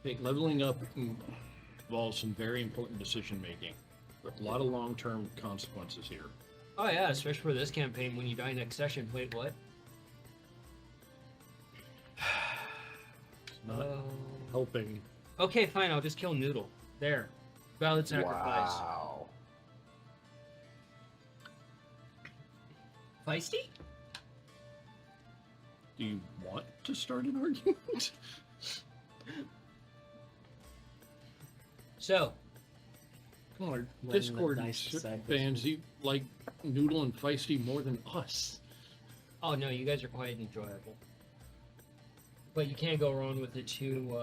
Hey, leveling up involves some very important decision making. A lot of long-term consequences here. Oh yeah, especially for this campaign when you die next session. Wait, what? Not Oh. helping. Okay, fine. I'll just kill Noodle. There. Valid sacrifice. Wow. Feisty? Do you want to start an argument? So, Come on, our When Discord the dice decide fans you like Noodle and Feisty more than us. oh no, you guys are quite enjoyable. But you can't go wrong with the two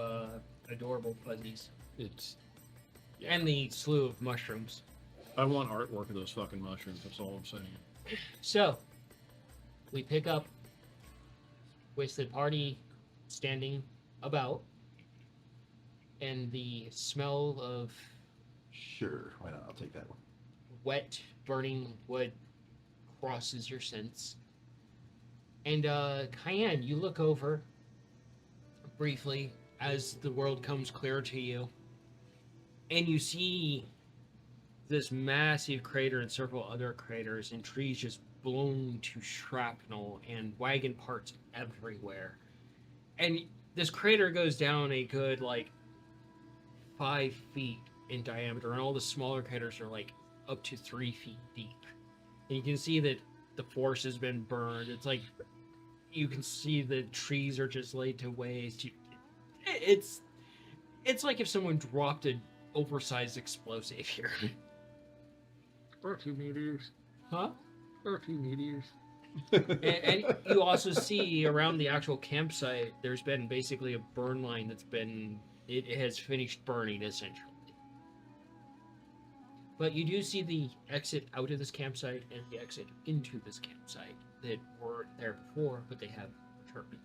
adorable fuzzies. It's. And the slew of mushrooms. I want artwork of those fucking mushrooms. That's all I'm saying. So, we pick up with the party standing about, and the smell of Sure, why not? I'll take that one. wet, burning wood crosses your sense. And, Cayenne, you look over briefly as the world comes clear to you, and you see this massive crater and several other craters and trees just blown to shrapnel and wagon parts everywhere. And this crater goes down a good, 5 feet in diameter, and all the smaller craters are, up to 3 feet deep. And you can see that the forest has been burned. It's like you can see the trees are just laid to waste. It's like if someone dropped an oversized explosive here. Or 2 meters. Huh? Or 2 meters. And you also see around the actual campsite, there's been basically a burn line that's been, it has finished burning essentially. But you do see the exit out of this campsite and the exit into this campsite that were there before, but they have returned.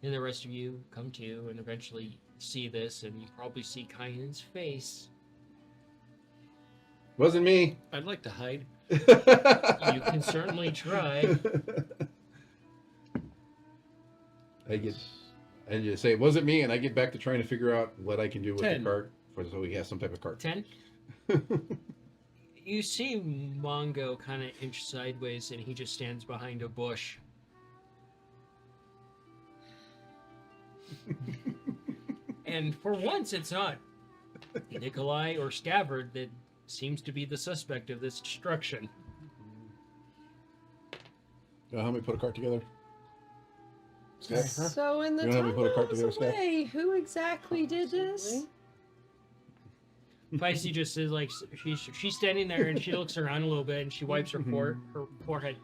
And the rest of you come to and eventually see this, and you probably see Cayenne's face. Wasn't me. I'd like to hide. You can certainly try. I get, and you say it wasn't me, and I get back to trying to figure out what I can do with 10. the cart, so he has some type of cart. 10. You see Mongo kind of inch sideways, and he just stands behind a bush. And for once, it's not Nikolai or Scabbard that seems to be the suspect of this destruction. How many put a cart together? Scott? So in the You know how we time put a I cart was together, Scott? away, who exactly did this? Feisty just is like, she's standing there and she looks around a little bit and she wipes her forehead.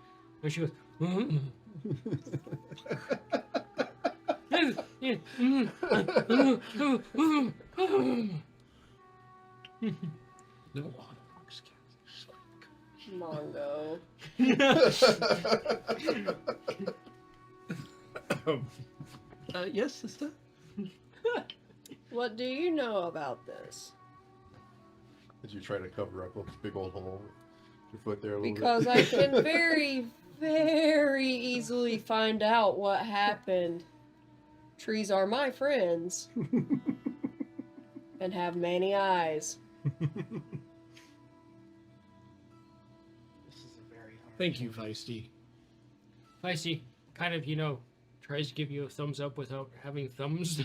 And she goes, No. Mongo. Yes, sister? What do you know about this? Did you try to cover up a big old hole with your foot there a little Because bit? I can very, very easily find out what happened. Trees are my friends. And have many eyes. Thank you, Feisty. Feisty kind of, tries to give you a thumbs up without having thumbs.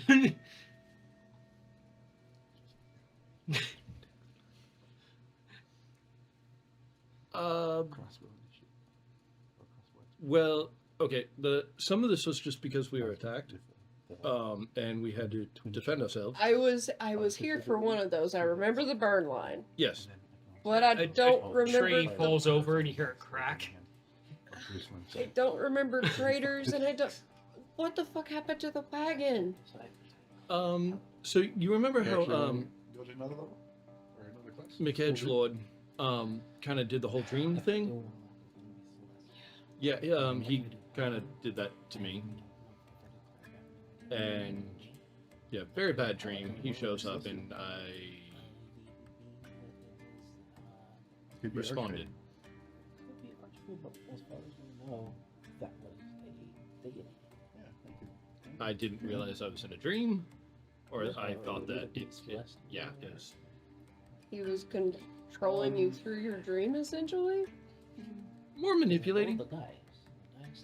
Well, okay. Some of this was just because we were attacked, and we had to defend ourselves. I was here for one of those. I remember the burn line. Yes. But I don't A remember tree the- falls over and you hear it crack. I don't remember craters and I don't what the fuck happened to the wagon? So you remember how Go to another level? Or another class? McEdgelord kind of did the whole dream thing? Yeah, he kind of did that to me. And yeah, very bad dream. He shows up and I Could be responded. I didn't realize I was in a dream, or I thought that yeah, it was. He was controlling you through your dream, essentially? More manipulating. Roll the dice. The dice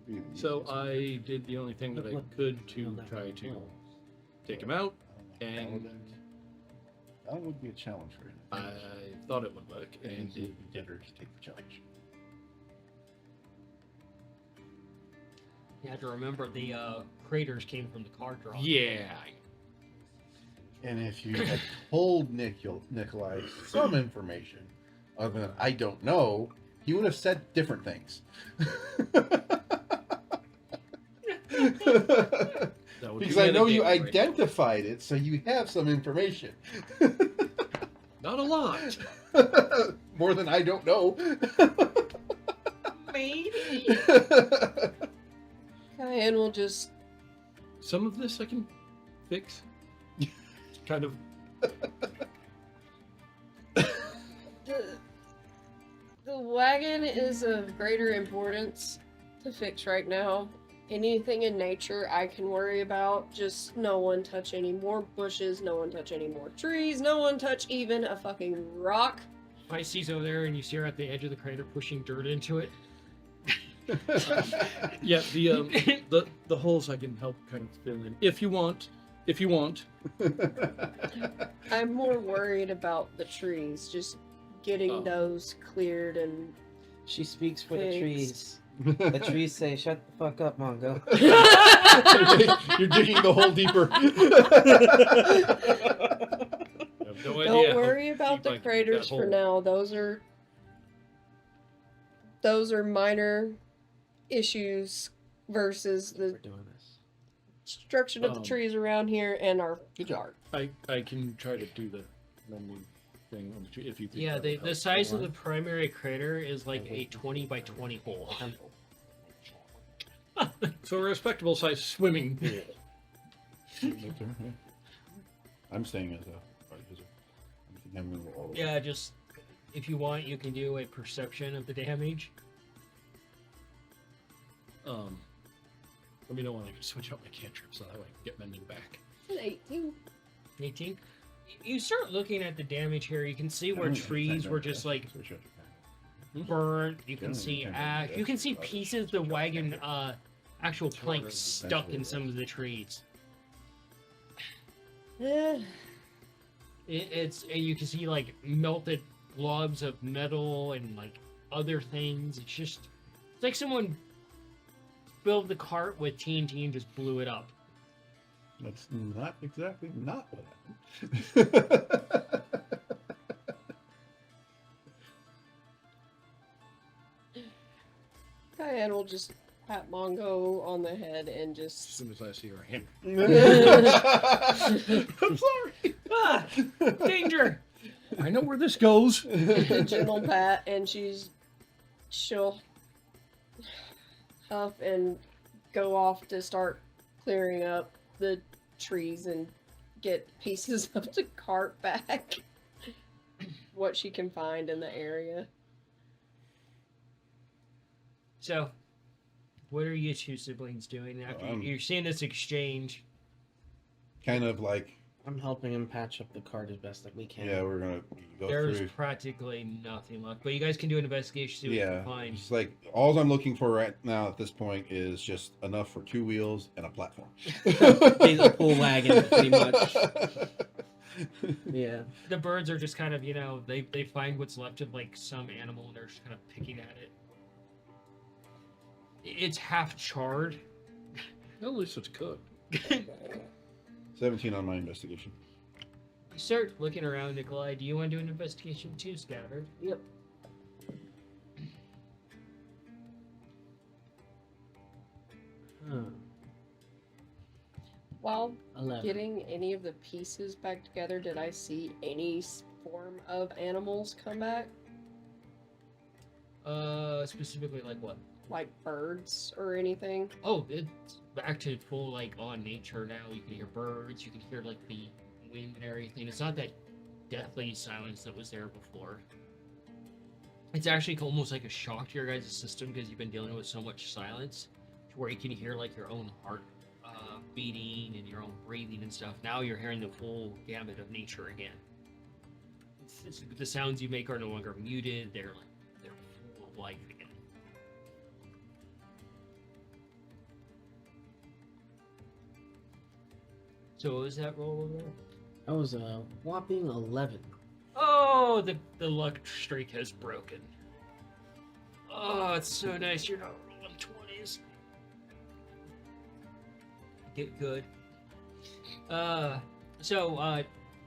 then you So I did the only thing that I could to try to take him out, and That would be a challenge for him. I thought it would work, and it did did. her to take the challenge. You have to remember the craters came from the card draw. Yeah. And if you had told Nikolai some information other than I don't know, he would have said different things. That would Because be I know you metagaming, right? identified it, so you have some information. Not a lot. More than I don't know. Maybe. Cayenne will just Some of this I can fix. Kind of. the wagon is of greater importance to fix right now. Anything in nature I can worry about. Just no one touch any more bushes, no one touch any more trees, no one touch even a fucking rock. Pisces over there, and you see her at the edge of the crater pushing dirt into it. Yeah, the holes I can help kind of fill in if you want. If you want. I'm more worried about the trees, just getting Oh. those cleared and She speaks for the fixed. trees. The trees say, "Shut the fuck up, Mongo." You're digging the hole deeper. I have no idea. Don't how worry about deep I the can get craters that for hole. now. Those are minor issues versus We're the doing this. destruction of the trees around here and our Good job. I can try to do the mending thing on the tree if you think Yeah, that the would help. size of the primary crater is like a 20 by 20 hole. So a respectable sized swimming pool. I'm staying as a. I'm gonna go all the way. Yeah, just if you want, you can do a perception of the damage. Let me know when I can switch out my cantrip so that way I can get mending back. An 18. 18. You start looking at the damage here. You can see where trees were just like burnt. You can see ash. You can see pieces of the wagon, actual planks stuck in some of the trees. It's and you can see like melted globs of metal and like other things. It's like someone filled the cart with TNT and just blew it up. That's not exactly not what happened. Cayenne will just pat Mongo on the head and As just soon as I see her hand. I'm sorry. Ah, danger! I know where this goes. a gentle pat, and she'll huff and go off to start clearing up the trees and get pieces of the cart back. What she can find in the area. So, what are you two siblings doing after you're seeing this exchange? Kind of like, I'm helping him patch up the cart as best that we can. yeah, we're gonna go There's through. practically nothing left, but you guys can do an investigation, see what you Yeah, can find. it's like all I'm looking for right now at this point is just enough for 2 wheels and a platform. He's a pull wagon, pretty much. Yeah. The birds are just kind of, they find what's left of like some animal and they're just kind of picking at it. It's half charred. At least it's cooked. 17 on my investigation. You start looking around, Nikolai. Do you want to do an investigation too, Scattered? Yep. Huh. While 11. getting any of the pieces back together, did I see any form of animals come back? Specifically like what? Like birds or anything? Oh, it's back to full like on nature now. You can hear birds. You can hear like the wind and everything. It's not that deathly silence that was there before. It's actually almost like a shock to your guys' system because you've been dealing with so much silence, to where you can hear like your own heart beating and your own breathing and stuff. Now you're hearing the full gamut of nature again. The sounds you make are no longer muted. They're full of life again. So what was that roll over there? That was a whopping 11. Oh, the luck streak has broken. Oh, it's so nice. You're not rolling 20s. Get good.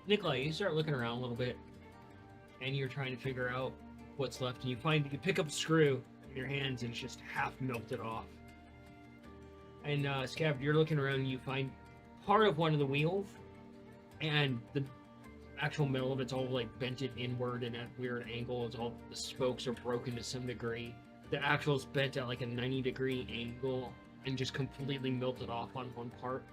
Nikolai, you start looking around a little bit, and you're trying to figure out what's left, and you pick up a screw in your hands, and it's just half melted off. And Scav, you're looking around, and you find part of one of the wheels, and the actual middle of it's all like bented inward in a weird angle. It's all the spokes are broken to some degree. The axle's bent at like a 90-degree angle and just completely melted off on one part.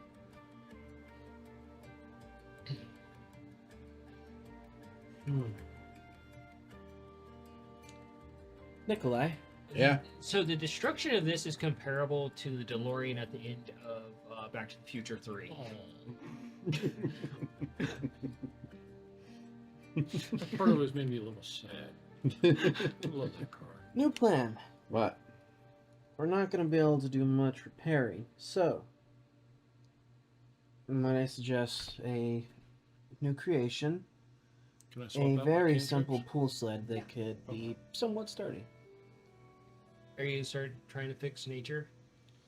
Nikolai. Yeah. So the destruction of this is comparable to the DeLorean at the end of Back to the Future 3. That part of it made me a little sad. I love that car. New plan. What? We're not going to be able to do much repairing, so might I suggest a new creation, Can I swap a out my very cantrips? simple pool sled that could be somewhat sturdy. Are you start trying to fix nature?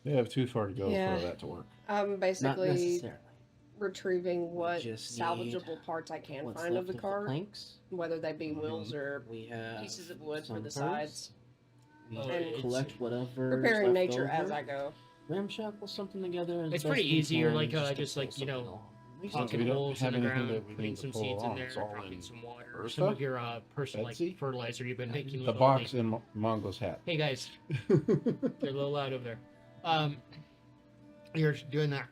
They have too far to go Yeah. for that to work. I'm Not basically necessarily. retrieving what Just salvageable parts I can What's find of left the car, planks? whether they be wheels or We have pieces of wood for some the purse. sides. We And collect whatever. Preparing nature as I go. Ramshackle something together. as It's best pretty we easy. You're can like, to just like, pull you know, something along. Pocket we don't holes in have the anything ground, that we putting need to some pull seeds in along. there, It's all dropping in some water, Ursa? some of your personal like Etsy? fertilizer you've been making. The box in Mongo's hat. Hey guys, they're a little loud over there. You're doing that.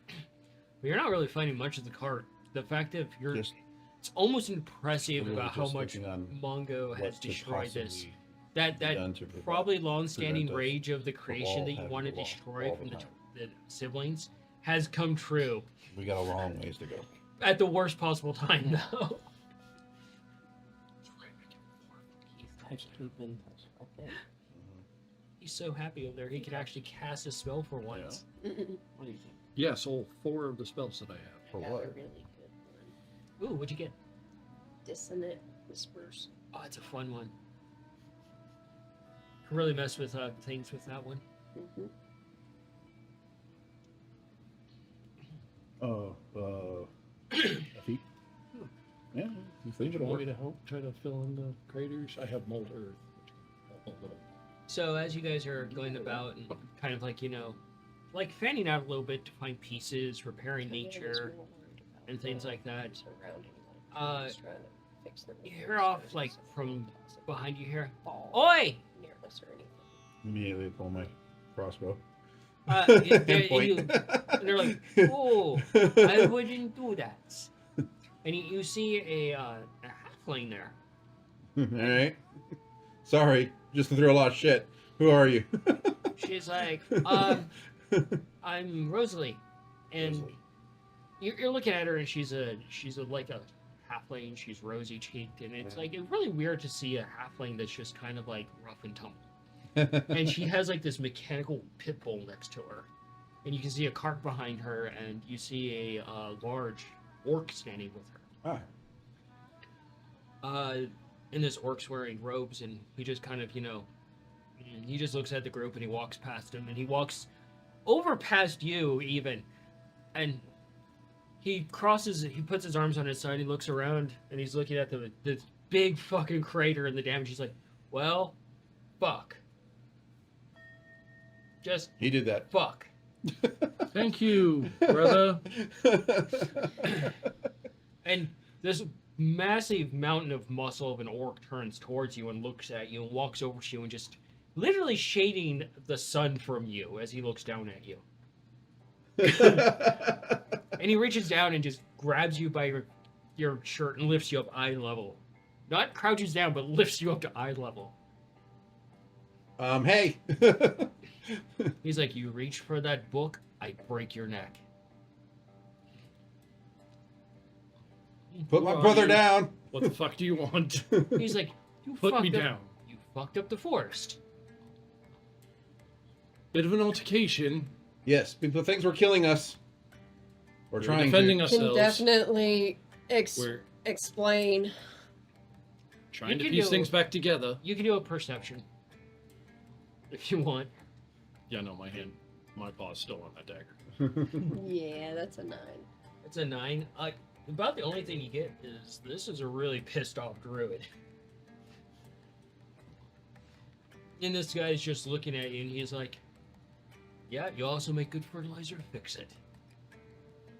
But you're not really finding much of the cart. The fact that you're, Just it's almost impressive literally about how just much looking on Mongo has what could destroyed this. possibly That be done to prevent- probably long-standing prevent us rage of the creation all that you having want to to walk destroy all from the the, time. the siblings has come true We got a long ways to go. at the worst possible time, though. Touch, keep in touch. Okay. He's so happy over there. He can actually cast a spell for once. What do you think? Yes, all 4 of the spells that I have. For Got a what? really good one. Ooh, what'd you get? Dissonant Whispers. Oh, it's a fun one. Can really mess with things with that one. Mm-hmm. Feet. Yeah, you think Do it'll you want work. me to help try to fill in the craters? I have mold earth. A little. So as you guys are going about and kind of like, you know, like fanning out a little bit to find pieces, repairing nature, and things like that, you hear off like from behind you here, "Oi!" Immediately pull my crossbow. And And point. they're like, "Oh, I wouldn't do that." And you see a halfling there. All right. Sorry, just to throw a lot of shit. Who are you? She's like, I'm Rosalie, and Rosalie. you're looking at her, and she's like a halfling. She's rosy cheeked, and it's like it's really weird to see a halfling that's just kind of like rough and tumble. And she has like this mechanical pit bull next to her, and you can see a cart behind her, and you see a large orc standing with her. Ah, And this orc's wearing robes, and he just kind of, you know, he just looks at the group, and he walks past him, and he walks over past you even, and he puts his arms on his side, he looks around, and he's looking at the big fucking crater and the damage. He's like, well, fuck. Just he did that. fuck. Thank you, brother. And this massive mountain of muscle of an orc turns towards you and looks at you and walks over to you and just literally shading the sun from you as he looks down at you. And he reaches down and just grabs you by your shirt and lifts you up eye level. Not crouches down, but lifts you up to eye level. Hey. He's like, you reach for that book, I break your neck. Put my Who are brother you? down. What the fuck do you want? He's like, you Put me fucked up, down. You fucked up the forest. Bit of an altercation. Yes, the things were killing us. We're We're trying defending to. ourselves. Can definitely We're explain. trying You to can piece do- things back together. You can do a perception. If you want. Yeah, no, my paw's still on that dagger. Yeah, that's a 9. It's a 9. About the only thing you get is this is a really pissed off druid. And this guy's just looking at you and he's like, yeah, you also make good fertilizer to fix it.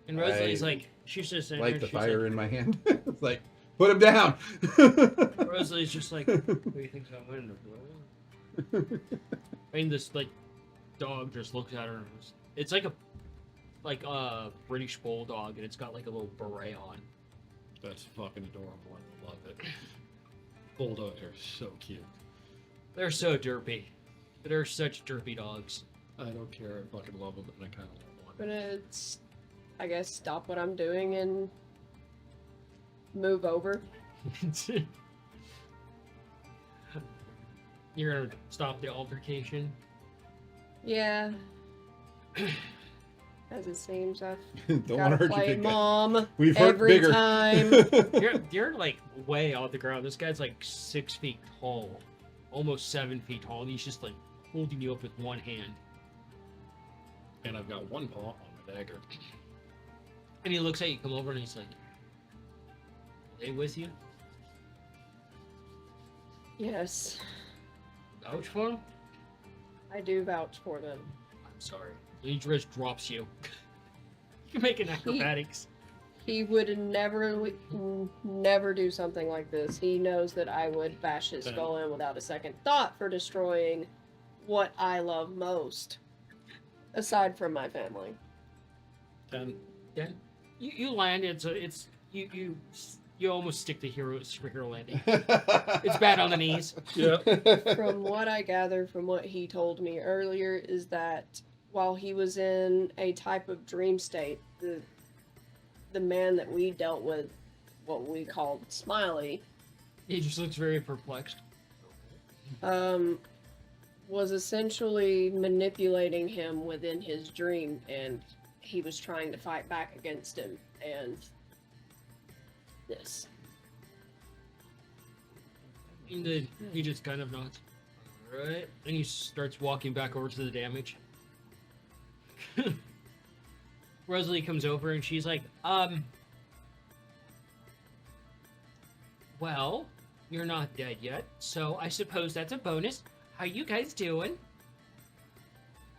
And Rosalie's like, she's just sitting Light there, the she's fire like, in my hand. It's like, put him down. Rosalie's just like, what do you think's going on? I mean, this like dog just looks at her. And it's like a British bulldog, and it's got like a little beret on. That's fucking adorable. I love it. Bulldogs are so cute. They're so derpy. They're such derpy dogs. I don't care. I fucking love them, and I kind of want one. I'm gonna, I guess, stop what I'm doing and move over. You're gonna stop the altercation. Yeah. As it seems, I've Don't want gotta to hurt your play big guy. mom We've hurt every bigger. time. You're like way off the ground. This guy's like 6 feet tall, almost 7 feet tall, and he's just like holding you up with one hand. And I've got one paw on my dagger. And he looks at you, come over, and he's like, "Are they with you? Yes, Vouch for him?" I do vouch for them. I'm sorry. He just drops you. You're making acrobatics. He would never do something like this. He knows that I would bash his skull in without a second thought for destroying what I love most, aside from my family. 10. Yeah. You land. It's you almost stick to superhero landing. It's bad on the knees. Yeah. From what I gathered from what he told me earlier is that while he was in a type of dream state, the man that we dealt with, what we called Smiley, He just looks very perplexed. was essentially manipulating him within his dream, and he was trying to fight back against him, and this. And then he just kind of nods. Alright. And he starts walking back over to the damage. Rosalie comes over and she's like, well, you're not dead yet, so I suppose that's a bonus. How you guys doing?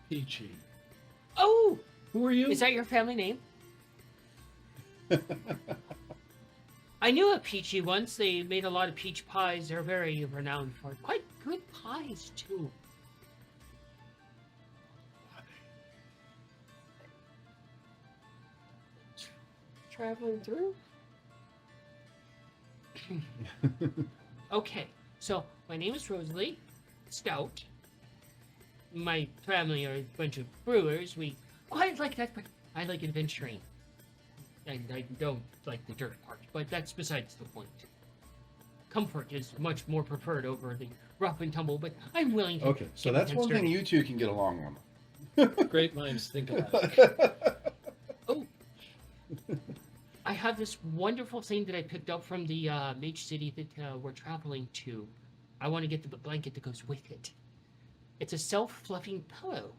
Peachy. Oh! Who are you? Is that your family name? I knew a Peachy once. They made a lot of peach pies. They're very renowned for it. Quite good pies, too. Traveling through? Okay, so my name is Rosalie Stout. My family are a bunch of brewers. We quite like that, but I like adventuring. And I don't like the dirt part, but that's besides the point. Comfort is much more preferred over the rough and tumble, but I'm willing to. Okay, so get that's one concerned. thing you two can get along on. Great minds think alike. Oh, I have this wonderful thing that I picked up from the Mage City that we're traveling to. I want to get the blanket that goes with it. It's a self-fluffing pillow.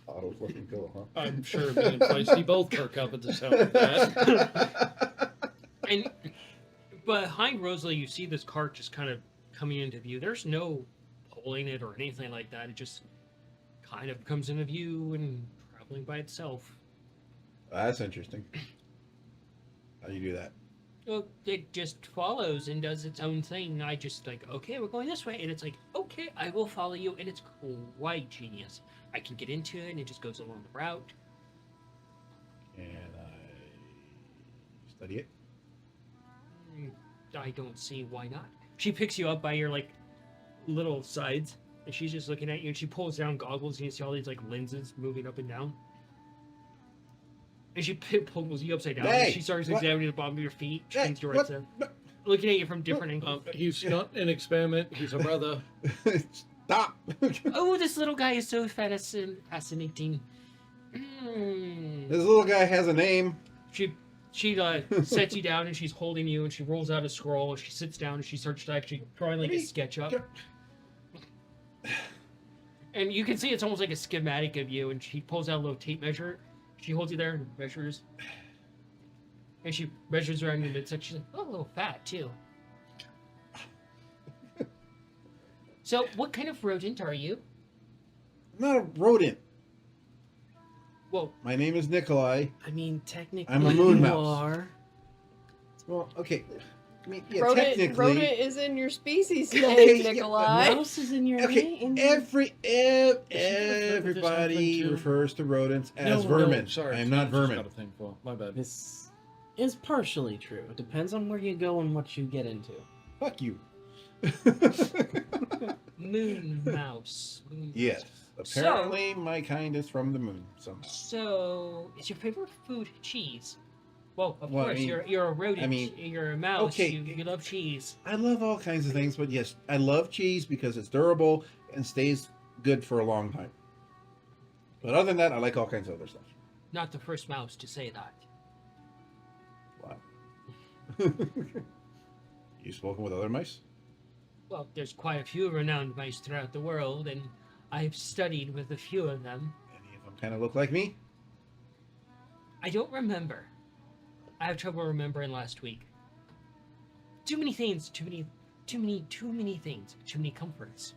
Auto flipping pillow, huh? I'm sure me and Feisty both perk up at the sound of that. And behind Rosalie, you see this cart just kind of coming into view. There's no pulling it or anything like that. It just kind of comes into view and traveling by itself. That's interesting. How do you do that? Well, it just follows and does its own thing. I just like, okay, we're going this way. And it's like, okay, I will follow you. And it's quite genius. I can get into it and it just goes along the route. And I study it. I don't see why not. She picks you up by your, like, little sides, and she's just looking at you. And she pulls down goggles, and you see all these like lenses moving up and down. And she pulls you upside down. Hey, and she starts what? examining the bottom of your feet. She Hey, turns you right what? side, looking at you from different angles. He's not an experiment. He's a brother. Stop. Oh, this little guy is so fascinating. This little guy has a name. She sets you down and she's holding you and she rolls out a scroll and she sits down and she starts to actually drawing like a sketch up. And you can see it's almost like a schematic of you, and she pulls out a little tape measure. She holds you there and measures. And she measures around your midsection. She's like, oh, a little fat too. So, what kind of rodent are you? I'm not a rodent. Well, My name is Nikolai. I mean, technically, I'm a moon you mouse. are. Well, okay. I mean, yeah, rodent, technically. rodent is in your species name, Okay, yeah, but Nikolai. Mouse is in your Okay, name. everybody too? refers to rodents as No, vermin. no, sorry. I am not I've just vermin. got a thing for. My bad. This is partially true. It depends on where you go and what you get into. Fuck you. moon mouse. Moon Yes. mouse. Apparently, my kind is from the moon somehow. So, is your favorite food cheese? Well, of Well, I course, mean- you're a rodent. I mean, you're a mouse. okay. You love cheese. I love all kinds of things, but yes, I love cheese because it's durable and stays good for a long time. But other than that, I like all kinds of other stuff. Not the first mouse to say that. Wow. You spoken with other mice? Well, there's quite a few renowned mice throughout the world, and I've studied with a few of them. Any of them kind of look like me? I don't remember. I have trouble remembering last week. Too many things, too many things, too many comforts.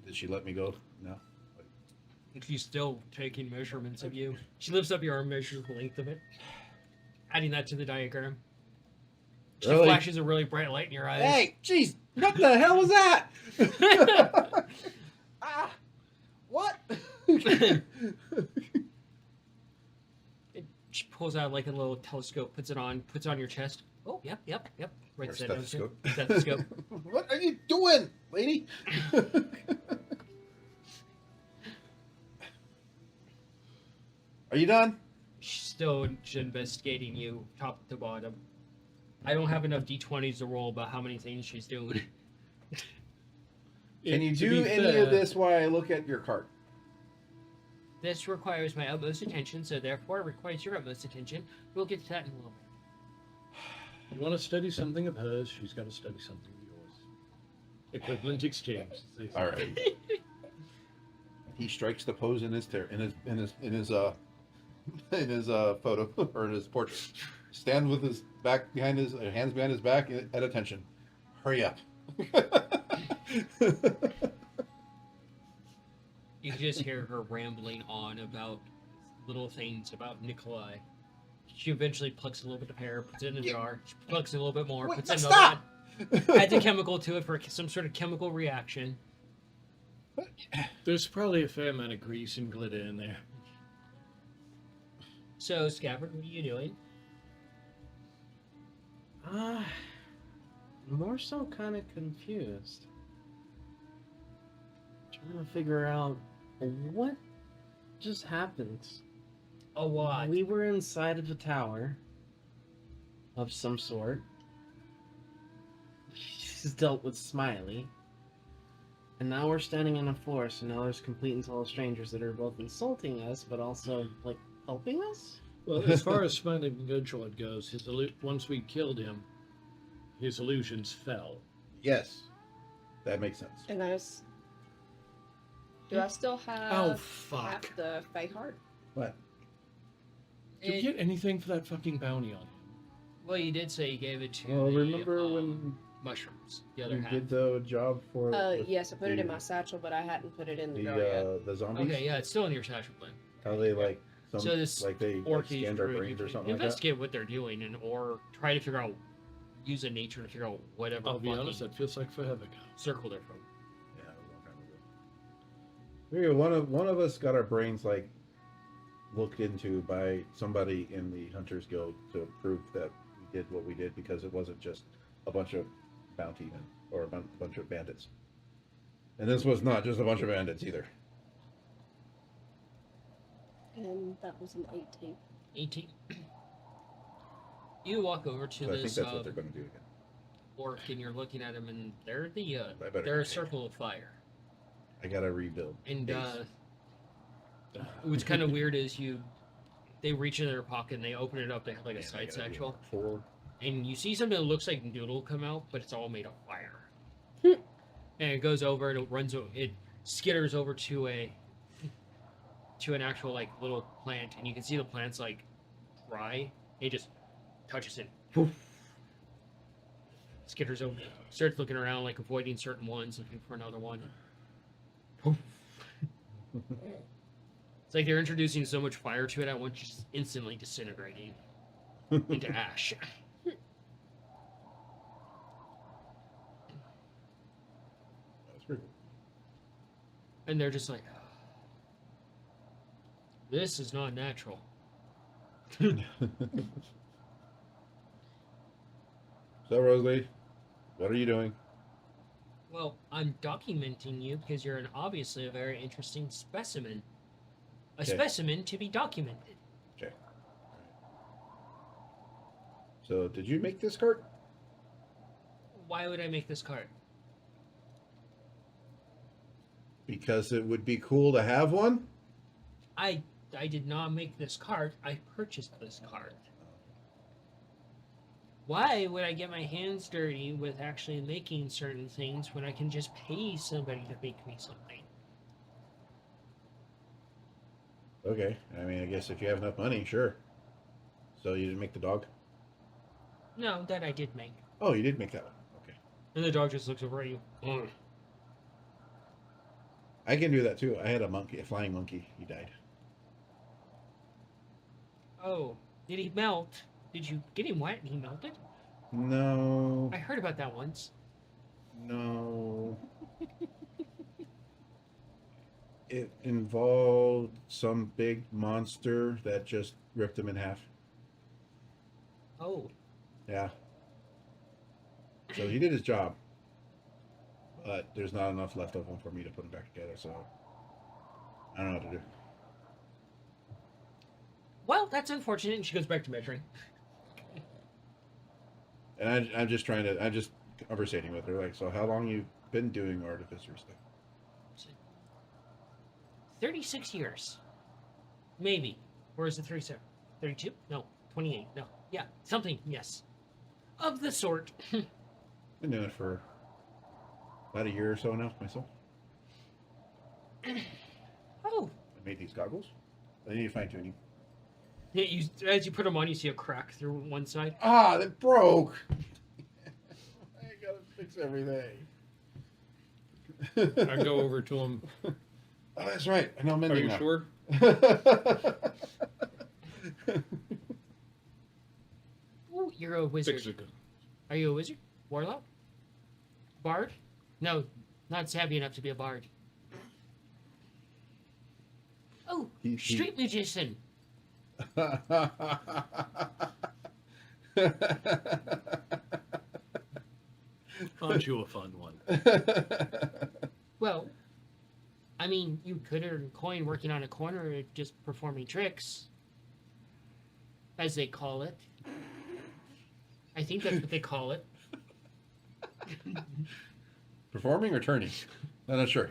Did she let me go? No. She's still taking measurements of you. She lifts up your arm, measures the length of it, adding that to the diagram. She Really? flashes a really bright light in your eyes. Hey, jeez, what the hell was that? Ah, what? She pulls out like a little telescope, puts it on your chest. Oh, yep. Or Writes that down. stethoscope. Stethoscope. What are you doing, lady? Are you done? She's still investigating you top to bottom. I don't have enough d20s to roll about how many things she's doing. Can you To do be any fair, of this while I look at your cart? This requires my utmost attention, so therefore it requires your utmost attention. We'll get to that in a little bit. You want to study something of hers, she's got to study something of yours. Equivalent exchange. as they say. All right. He strikes the pose in his photo or in his portrait. Stand with his back behind his hands behind his back at attention. Hurry up. You can just hear her rambling on about little things about Nikolai. She eventually plucks a little bit of hair, puts it in a jar. She plucks a little bit more, Wait, puts in stop! another. Adds a chemical to it for some sort of chemical reaction. There's probably a fair amount of grease and glitter in there. So, Scabbard, what are you doing? More so kind of confused. Trying to figure out what just happened. A what? We were inside of a tower of some sort. She's dealt with Smiley. And now we're standing on a floor, so now there's complete and total strangers that are both insulting us, but also, like, helping us? Well, as far as Smiling Goodshort goes, once we killed him, his illusions fell. Yes, that makes sense. And do I still have Oh, fuck. half the Fey heart? What? Did you get anything for that fucking bounty on him? Well, you did say you gave it to Well, the, remember when mushrooms, the other you half. did the job for Yes, I put it in the- my satchel, but I hadn't put it in the jar yet. the zombies? Okay, yeah, it's still in your satchel plan. How they like So this like they Orcish scanned our druid, brains you or can something like that. investigate what they're doing, and or try to figure out, use a nature to figure out whatever. I'll be fucking honest, that feels like forever ago. circle they're from. Yeah, a long time ago. Maybe one of us got our brains like looked into by somebody in the Hunters Guild to prove that we did what we did, because it wasn't just a bunch of bounty men or a bunch of bandits. And this was not just a bunch of bandits either. And that was an 18. 18. You walk over to So I think this that's what they're going to do again. orc, and you're looking at him, and they're I better they're a get paid. circle of fire. I gotta rebuild. And base. what's kind of weird is they reach in their pocket and they open it up. They have like a Man, I side gotta do satchel, 4. and you see something that looks like noodle come out, but it's all made of fire. Hmm. And it goes over, it skitters over to an actual like little plant, and you can see the plant's like dry. It just touches it. Skitters over, starts looking around, like avoiding certain ones, looking for another one. It's like they're introducing so much fire to it at once, just instantly disintegrating into ash. That's pretty And they're just like, this is not natural. cool. So, Rosalie, what are you doing? Well, I'm documenting you because you're obviously a very interesting specimen. A Okay. specimen to be documented. Okay. So, did you make this cart? Why would I make this cart? Because it would be cool to have one? I did not make this cart. I purchased this cart. Why would I get my hands dirty with actually making certain things when I can just pay somebody to make me something? Okay. I mean, I guess if you have enough money, sure. So, you didn't make the dog? No, that I did make. Oh, you did make that one. Okay. And the dog just looks over at you. I can do that too. I had a flying monkey. He died. Oh, did he melt? Did you get him wet and he melted? No. I heard about that once. No. It involved some big monster that just ripped him in half. Oh, Yeah. So he did his job. But there's not enough left of him for me to put him back together, so I don't know what to do. well, that's unfortunate. And she goes back to measuring. And I'm just conversating with her, like, so how long you been doing artificer stuff? 36 years. Maybe. Or is it 37? 32? No. 28? No. Yeah. Something. Yes. Of the sort. Been doing it for about a year or so now myself. Oh. I made these goggles. I need to fine tuning. Yeah, as you put them on, you see a crack through one side. Ah, that broke. I gotta fix everything. I go over to him. Oh, that's right. I know Are mending you now. sure? Ooh, you're a wizard. Fix it. Are you a wizard? Warlock? Bard? No, not savvy enough to be a bard. Oh, He- street magician. Aren't you a fun one? Well, I mean, you could earn coin working on a corner or just performing tricks. As they call it. I think that's what they call it. Performing or turning? I'm not sure.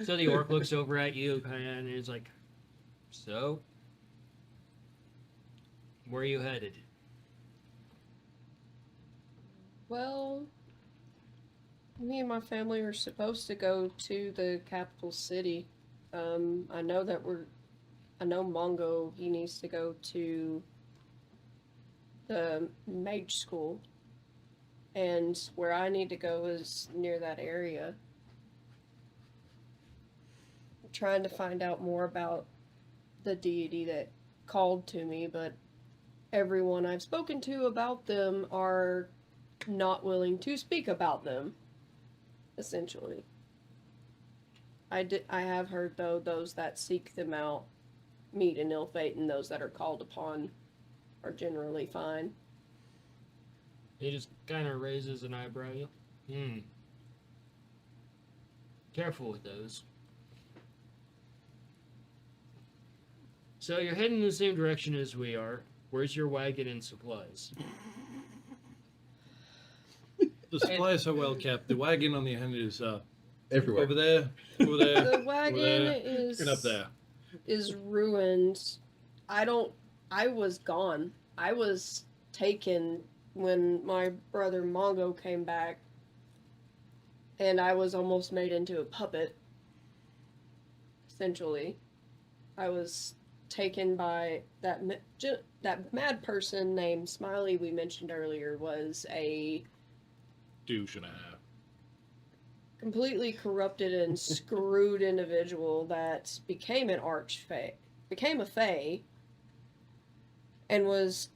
So the orc looks over at you and is like, so? Where are you headed? Well, me and my family are supposed to go to the capital city. I know Mongo, he needs to go to the mage school. And where I need to go is near that area. I'm trying to find out more about the deity that called to me, but everyone I've spoken to about them are not willing to speak about them, essentially. I have heard though those that seek them out meet an ill fate, and those that are called upon are generally fine. He just kind of raises an eyebrow. Hmm. Careful with those. So you're heading in the same direction as we are. Where's your wagon and supplies? The supplies are well kept. The wagon, on the hand, is Everywhere. over there, over there, The wagon there, is and up there. is ruined. I was gone. I was taken when my brother Mongo came back, and I was almost made into a puppet. Essentially, I was taken by that mad person named Smiley we mentioned earlier. Was a Douche and a half. completely corrupted and screwed individual that became an became a fae, and was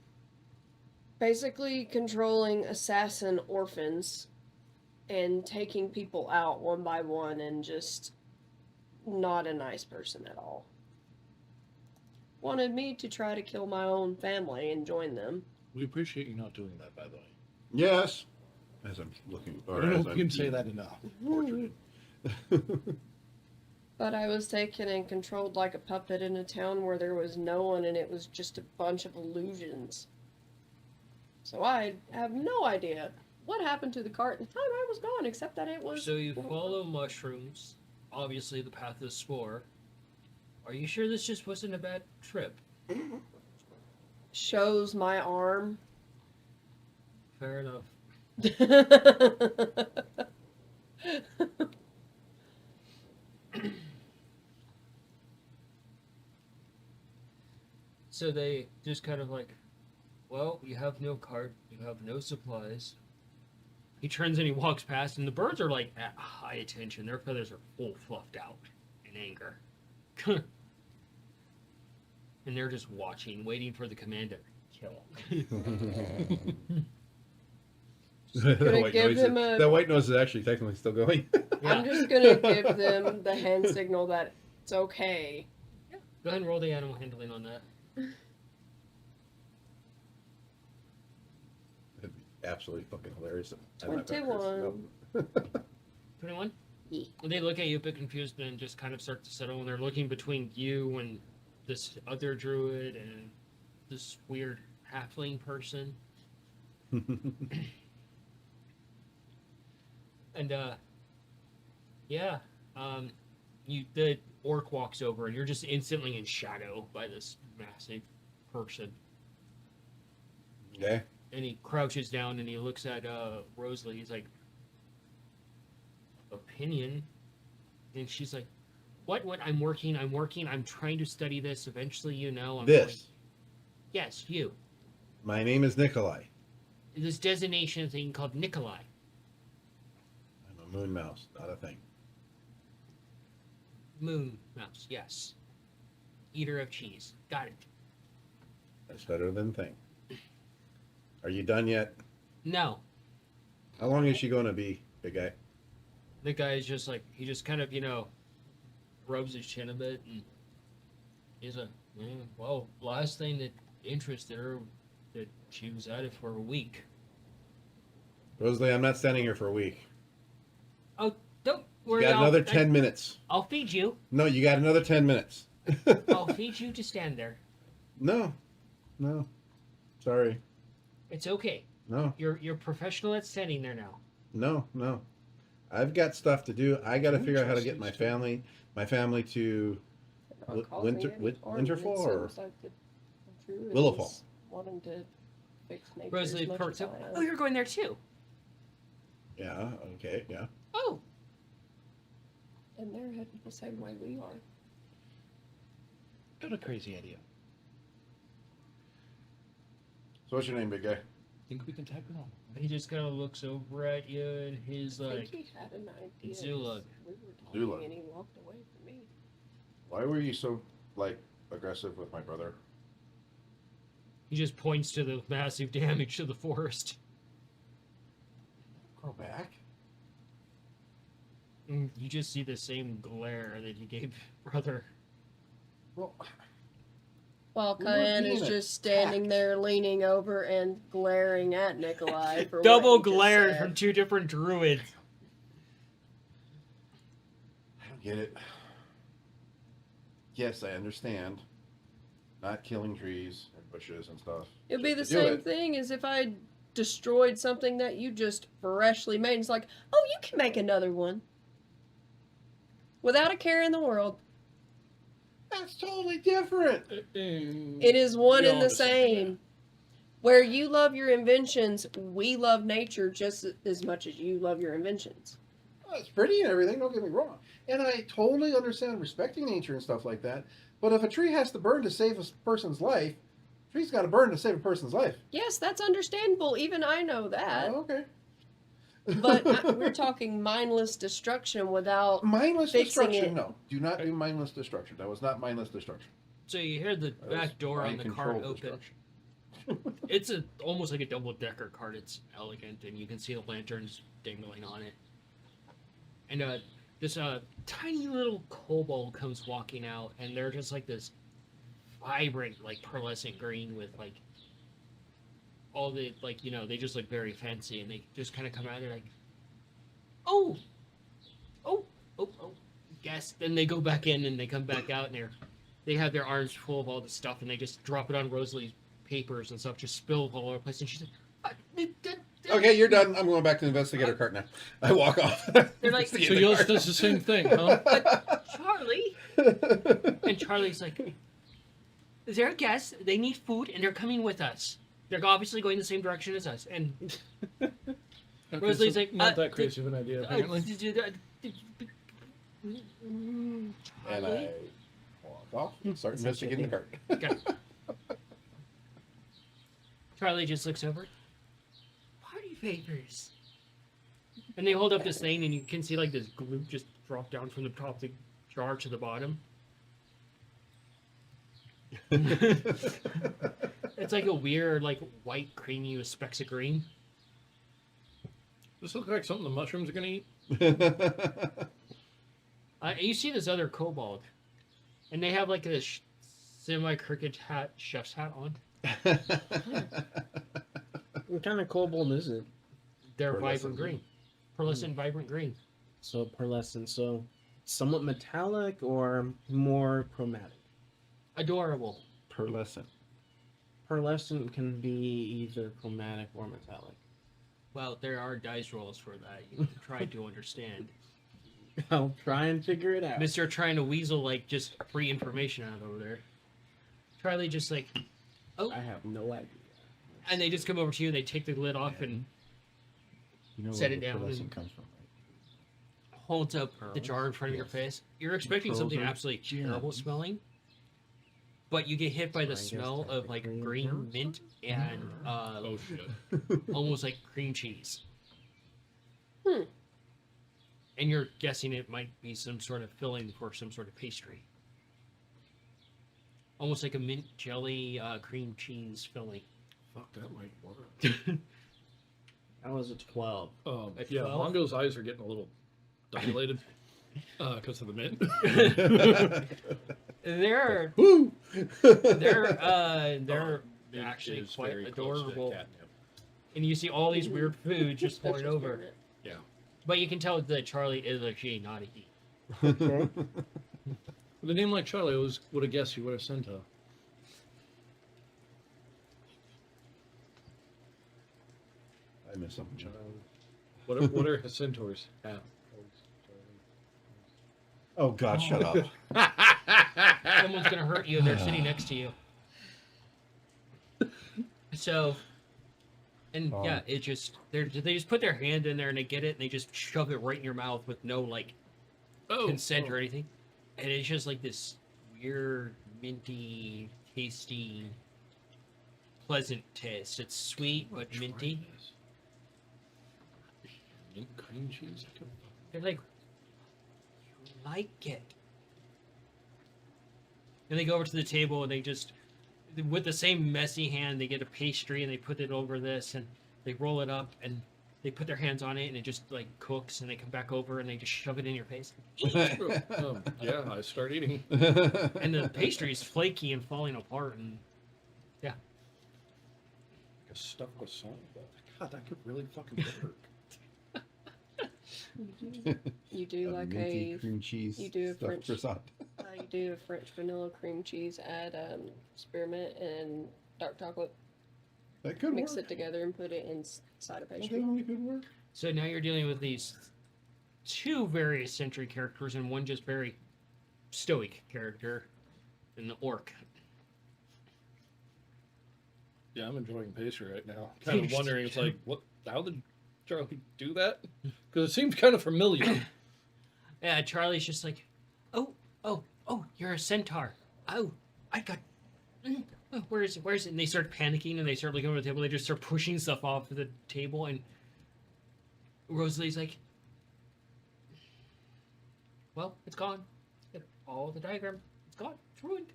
basically controlling assassin orphans and taking people out one by one, and just not a nice person at all. Wanted me to try to kill my own family and join them. We appreciate you not doing that, by the way. Yes. As I'm looking, I or don't know as if you I'm can say being that enough. portraited. But I was taken and controlled like a puppet in a town where there was no one, and it was just a bunch of illusions. So I have no idea what happened to the cart the time I was gone, except that it was... So you follow mushrooms, obviously the path of spore. Are you sure this just wasn't a bad trip? shows my arm. Fair enough. So they just kind of like, well, you have no cart, you have no supplies. He turns and he walks past, and the birds are like at high attention. Their feathers are full fluffed out in anger. And they're just watching, waiting for the command to kill. Gonna give him a- That white nose is actually technically still going. I'm just gonna give them the hand signal that it's okay. Go ahead and roll the animal handling on that. That'd be absolutely fucking hilarious. I might back 21. Chris. 21? Yeah. They look at you a bit confused and just kind of start to settle, and they're looking between you and this other druid and this weird halfling person. And the orc walks over, and you're just instantly in shadow by this massive person. Okay. And he crouches down and he looks at Rosalie. He's like, opinion? And she's like, what? I'm working. I'm trying to study this. Eventually, I'm going... This. Yes, you. My name is Nikolai. This designation thing called Nikolai. I'm a moon mouse, not a thing. Moon mouse, yes. Eater of cheese. Got it. That's better than thing. Are you done yet? No. How long is she going to be, big guy? The guy is just like, he just kind of, rubs his chin a bit, and he's like, well, last thing that interested her, that she was at it for a week. Rosalie, I'm not standing here for a week. Oh, don't You worry. got another 10 minutes. I'll feed you. No, you got another 10 minutes. I'll feed you to stand there. No. Sorry. It's okay. No. You're professional at standing there now. No. I've got stuff to do. I got to figure out how to get my family to Winterfall or Willowfall. Wanting to fix nature Rosalie as much perks as up. I am. Oh, you're going there too. Yeah. Okay. Yeah. Oh, And they're headed the same way we are. Got a crazy idea. So what's your name, big guy? Think we can tag along? he just kind of looks over at you, and he's I like, think he had an idea. Zula. We were talking Zula. and he walked away from me. Why were you so aggressive with my brother? he just points to the massive damage to the forest. Grow back. You just see the same glare that you gave brother. Well, While We were Cayenne is being just standing there leaning over and glaring at Nikolai for Double what he just glare said. from two different druids. I don't get it. Yes, I understand. Not killing trees and bushes and stuff. It'd be the Just to do same it. thing as if I destroyed something that you just freshly made. It's like, oh, you can make another one. Without a care in the world. That's totally different. It is one You're and the onto something, same. Where you love your inventions, we love nature just as much as you love your inventions. Well, it's pretty and everything, don't get me wrong. And I totally understand respecting nature and stuff like that. But if a tree has to burn to save a person's life, a tree's got to burn to save a person's life. Yes, that's understandable. Even I know that. Oh, okay. But we're talking mindless destruction without. mindless fixing destruction. it. No, do not do mindless destruction. That was not mindless destruction. So you hear the That was back door on the cart mind-controlled open. destruction. It's almost like a double-decker cart. It's elegant, and you can see the lanterns dangling on it. And this tiny little kobold comes walking out, and they're just like this vibrant, like pearlescent green with like all the like they just look very fancy, and they just kind of come out. They're like, oh, guess. Then they go back in, and they come back out, and they have their arms full of all the stuff, and they just drop it on Rosalie's papers and stuff, just spill all over the place, and she's like, Okay, you're done. I'm going back to the investigator cart now. I walk off. They're like- So Investigator yours cart. does the same thing, huh? Charlie. And Charlie's like, they're guests, they need food, and they're coming with us. They're obviously going the same direction as us. And Okay, Rosalie's so like, not that crazy of an idea, apparently. And I walk off and start investigating the cart. Okay. Charlie just looks over. Party favors. And they hold up this thing, and you can see like this glue just drop down from the top of the jar to the bottom. It's like a weird, like white creamy with specks of green. This looks like something the mushrooms are gonna eat. You see this other kobold, and they have like a semi-crooked hat, chef's hat on. What kind of kobold is it? They're Pearlescent vibrant green, pearlescent, vibrant green. So pearlescent, so somewhat metallic or more chromatic. Adorable. Pearlescent. Pearlescent can be either chromatic or metallic. Well, there are dice rolls for that. You can try to understand. I'll try and figure it out. Mister trying to weasel like just free information out over there. Charlie just like, oh, I have no idea. and they just come over to you and they take the lid off and You know Set where it the down pearlescent and- comes from, right? holds up the jar in front of your Yes. face. You're expecting pearls something are absolutely gems. terrible smelling, but you get hit by the I guess smell of like technically green pearls. mint and Oh shit. almost like cream cheese. Hmm. And you're guessing it might be some sort of filling for some sort of pastry. Almost like a mint jelly cream cheese filling. Fuck, that might work. That was a 12. At Yeah, 12? Mongo's eyes are getting a little dilated because of the mint. They're Woo! they're It actually is quite very close to adorable. catnip. And you see all these weird food just That's pouring just over. weird. Yeah. But you can tell that Charlie is actually not a eat. With a name like Charlie, I would have guessed you would have sent her. I missed something. What are centaurs at? Oh God, shut up. Someone's gonna hurt you. They're sitting next to you. So, and yeah, it just they just put their hand in there and they get it and they just shove it right in your mouth with no like consent or anything, and it's just like this weird, minty, tasty, pleasant taste. It's sweet but minty. Mint cream cheese. They're like, you like it. And they go over to the table and they just, with the same messy hand, they get a pastry and they put it over this and they roll it up and They put their hands on it and it just like cooks, and they come back over and they just shove it in your face. Yeah, I start eating. And the pastry is flaky and falling apart. And Stuff with salt. God, that could really fucking work. You do like minty a cream cheese. you do a stuffed French- croissant. you do a French vanilla cream cheese, add spearmint and dark chocolate, That could mix work. it together and put it inside a That pastry. definitely could work. so now you're dealing with these two very eccentric characters and one just very stoic character, and the orc. Yeah, I'm enjoying pastry right now. Kind of wondering, it's like, what? How did Charlie do that? Because it seems kind of familiar. Yeah, Charlie's just like, oh, you're a centaur. Oh, I got. Oh, where is it? Where is it? And they start panicking and they start looking over the table. They just start pushing stuff off the table. And Rosalie's like, well, it's gone. All the diagram, it's gone. It's ruined.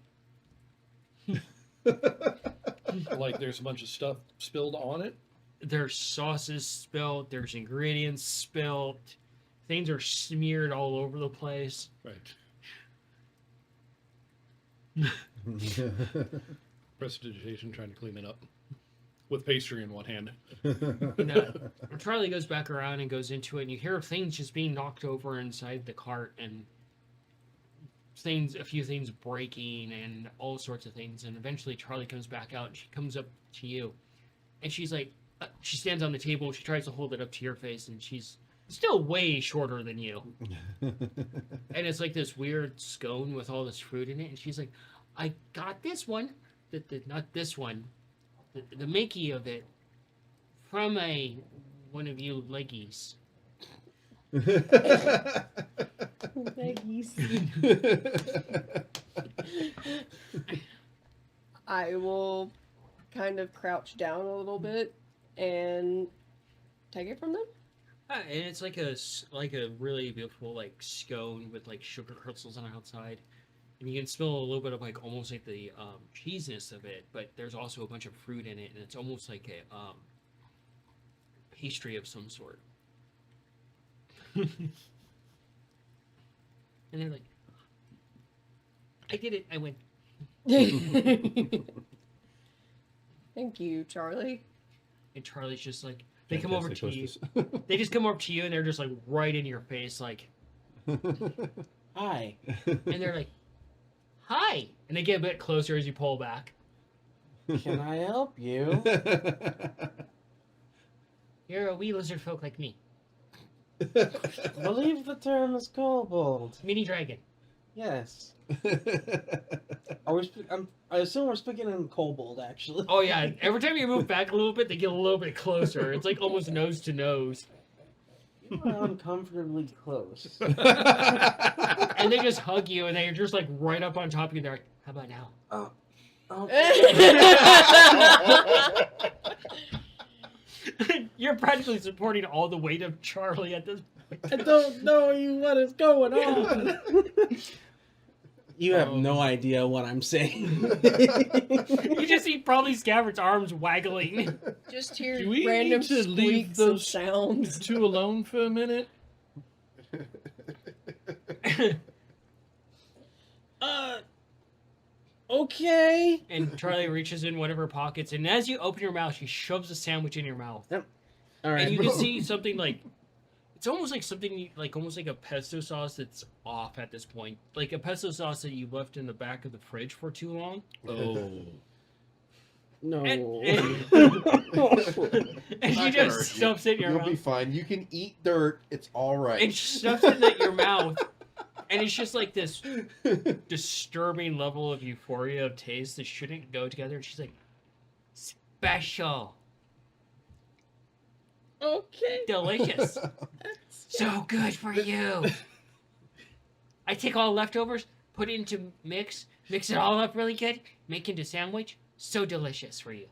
Like, there's a bunch of stuff spilled on it. There's sauces spilled. There's ingredients spilled. Things are smeared all over the place. Right. Prestidigitation trying to clean it up. With pastry in one hand. And, Charlie goes back around and goes into it, and you hear things just being knocked over inside the cart, and a few things breaking, and all sorts of things. And eventually, Charlie comes back out, and she comes up to you, and she's like, she stands on the table, and she tries to hold it up to your face, and she's still way shorter than you. And it's like this weird scone with all this fruit in it, and she's like, I got this one, not this one, the Mickey of it, from one of you leggies. I will kind of crouch down a little bit and take it from them. And it's like a really beautiful like scone with like sugar crystals on the outside, and you can smell a little bit of like almost like the cheesiness of it, but there's also a bunch of fruit in it, and it's almost like a pastry of some sort. And they're like, I did it. I win. Thank you, Charlie. And Charlie's just like, they come over to Fantastic you. hostess. They just come over to you, and they're just like right in your face, like, Hi. and they're like, hi. And they get a bit closer as you pull back. Can I help you? You're a wee lizard folk like me. Believe the term is kobold. Mini dragon. Yes. I assume we're speaking in kobold, actually. Oh yeah, every time you move back a little bit, they get a little bit closer. It's like almost nose to nose. You are uncomfortably close. And they just hug you, and they're just like right up on top of you. They're like, how about now? You're practically supporting all the weight of Charlie at this point. I don't know what is going on. You have no idea what I'm saying. You just see probably Scabbard's arms waggling. Just hear Do we random need to leave squeaks and those sounds. two alone for a minute? Okay. And Charlie reaches in one of her pockets, and as you open your mouth, she shoves a sandwich in your mouth. All right. And you can see something like, it's almost like something like almost like a pesto sauce that's off at this point, like a pesto sauce that you left in the back of the fridge for too long. Oh. No. And she just stuffs it in your You'll be mouth. fine. You can eat dirt. It's all right. And she stuffs it in your mouth, and it's just like this disturbing level of euphoria of taste that shouldn't go together. And she's like, special, Okay. delicious, so good for you. I take all leftovers, put it into mix it all up really good, make it into sandwich. So delicious for you.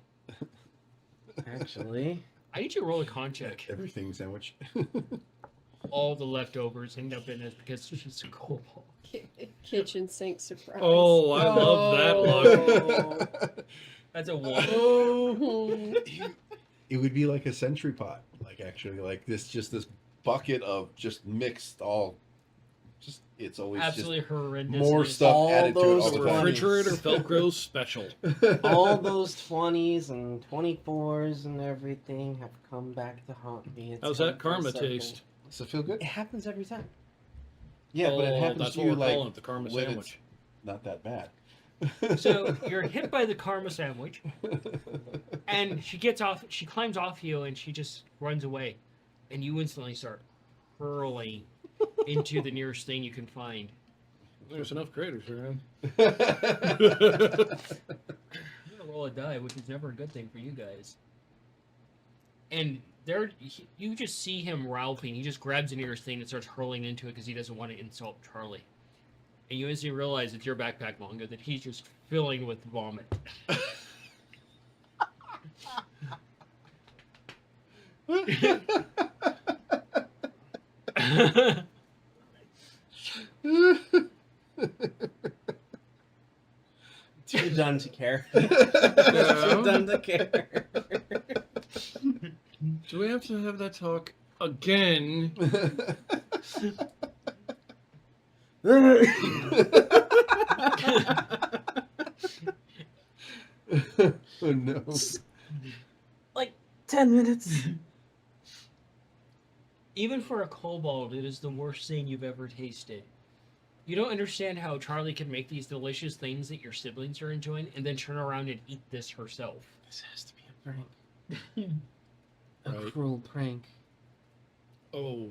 Actually, I need you to roll a con check. Everything sandwich. All the leftovers end up in it because she's a kobold. Kitchen sink surprise. Oh, I love that look. That's a 1. Oh. It would be like a century pot, like actually, like this bucket of just mixed all. Just it's always Absolutely horrendous. more It's- stuff All added to it those all the The time. refrigerator Velcro special. All those 20s and 24s and everything have come back to haunt me. It's How's come that karma full circle. taste? Does it feel good? It happens every time. Yeah, but it Oh, happens that's to what you we're like calling it, the karma when sandwich. it's not that bad. So you're hit by the karma sandwich, and she gets off. She climbs off you, and she just runs away, and you instantly start hurling into the nearest thing you can find. There's enough craters around. I'm gonna roll a die, which is never a good thing for you guys. And there, you just see him ralphing. He just grabs the nearest thing and starts hurling into it because he doesn't want to insult Charlie. And you instantly realize it's your backpack manga that he's just filling with vomit. Too done to care. Yeah. Too done to care. Do we have to have that talk again? Oh no. Like 10 minutes. Even for a kobold, it is the worst thing you've ever tasted. You don't understand how Charlie can make these delicious things that your siblings are enjoying and then turn around and eat this herself. This has to be a prank. A Right. cruel prank. Oh.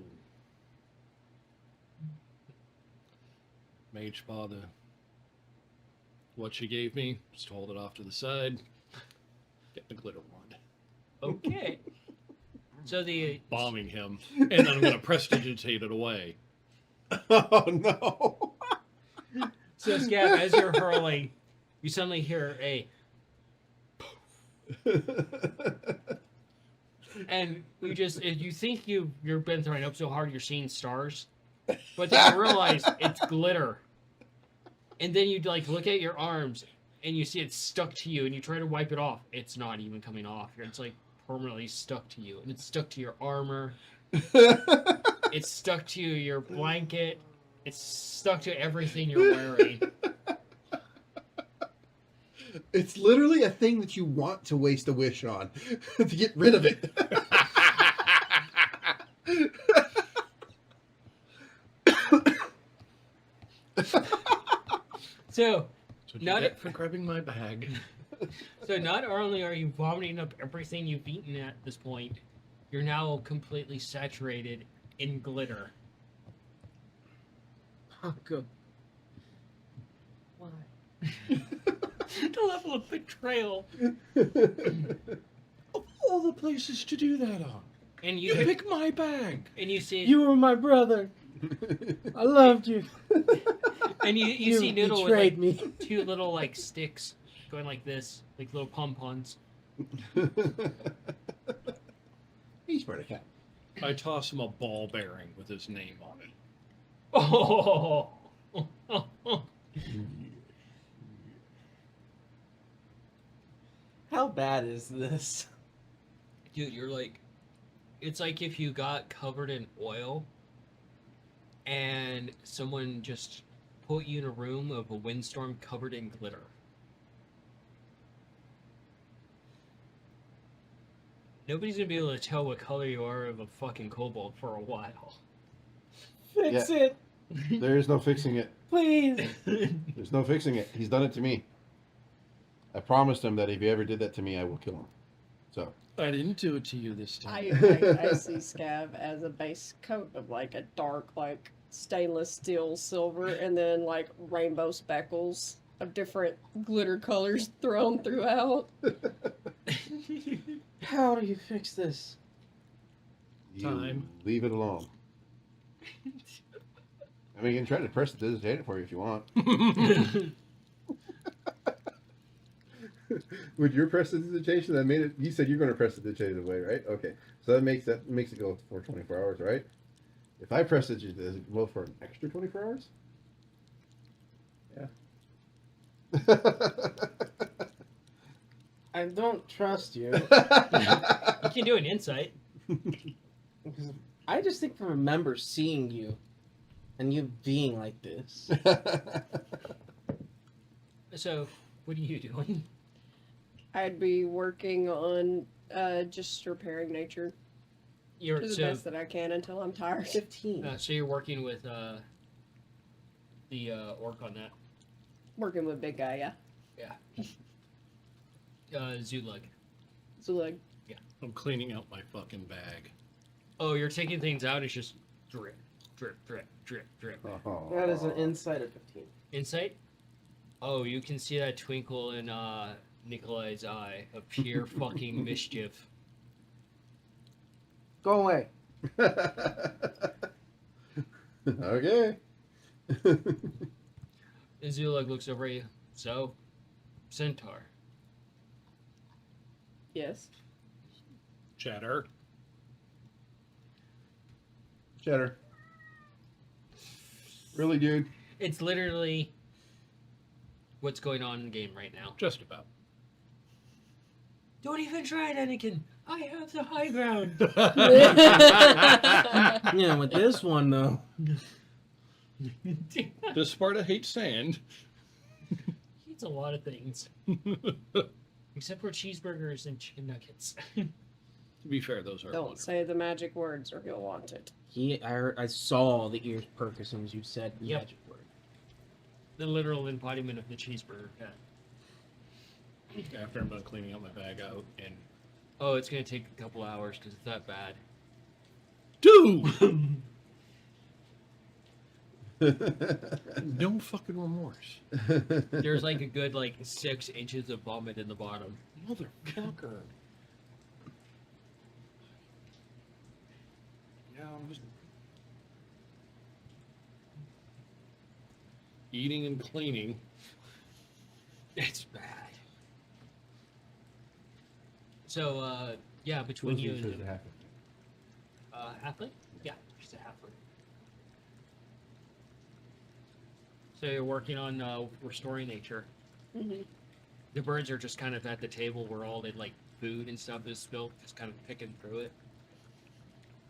Mage Paw, what she gave me, just hold it off to the side. Get the glitter wand. Okay. So the Bombing him. And then I'm going to prestidigitate it away. Oh no. so Scab, as you're hurling, you suddenly hear a, and you think you've been throwing up so hard you're seeing stars, but then you realize it's glitter, and then you like look at your arms and you see it's stuck to you, and you try to wipe it off. It's not even coming off. It's like permanently stuck to you, and it's stuck to your armor. It's stuck to your blanket. It's stuck to everything you're wearing. It's literally a thing that you want to waste a wish on to get rid of it. So, That's what you Not get it- for grabbing my bag. not only are you vomiting up everything you've eaten at this point, you're now completely saturated in glitter. Oh, good. Why? The level of betrayal. Of all the places to do that on. And You you pick my bag. and you see You were my brother. I loved you. and you see Noodle with betrayed like, me. two little like sticks going like this, like little pom-poms. He's part of cat. I toss him a ball bearing with his name on it. Oh. How bad is this? Dude, you're like, it's like if you got covered in oil and someone just put you in a room of a windstorm covered in glitter. Nobody's gonna be able to tell what color you are of a fucking kobold for a while. Fix it, There is no fixing it. please. There's no fixing it. He's done it to me. I promised him that if he ever did that to me, I will kill him. So. I didn't do it to you this I, time. I see Scab as a base coat of like a dark, like stainless steel silver, and then like rainbow speckles of different glitter colors thrown throughout. How do you fix this? You Time. leave it alone. I mean, you can try to prestidigitate it for you if you want. With your prestidigitation, that made it. You said you're going to prestidigitate it away, right? Okay, so that makes it go for 24 hours, right? If I prestidigitate, does it go for an extra 24 hours? Yeah. I don't trust you. You can do an insight. Because I just think I remember seeing you and you being like this. So, what are you doing? I'd be working on just repairing nature You're to the best that I can until I'm tired. 15. so you're working with the orc on that. Working with big guy, yeah. Zulug. So like, I'm cleaning out my fucking bag. Oh, you're taking things out. It's just drip, drip, drip, drip, drip. Oh. That is an insight of 15. Insight. Oh, you can see that twinkle in Nikolai's eye of pure fucking mischief. Go away. Okay. Zulug looks over at you. So, centaur. yes. Chatter. Cheddar. Really, dude? It's literally what's going on in the game right now. Just about. Don't even try it, Anakin. I have the high ground. Yeah, with this one, though. Does Sparta hate sand? He eats a lot of things, except for cheeseburgers and chicken nuggets. To be fair, those are Don't wonderful. say the magic words or he'll want it. I saw the ears perk as soon as you said the Yep. magic word. The literal embodiment of the cheeseburger cat. After I'm done cleaning out my bag out and Oh, it's gonna take a couple hours because it's that bad. dude, no fucking remorse, There's like a good 6 inches of vomit in the bottom. motherfucker. Yeah, I'm just eating and cleaning. It's bad. So, yeah, between you and him. Halfling? Yeah, she's a halfling. So you're working on restoring nature. Mm-hmm. The birds are just kind of at the table where all the food and stuff is spilled, just kind of picking through it.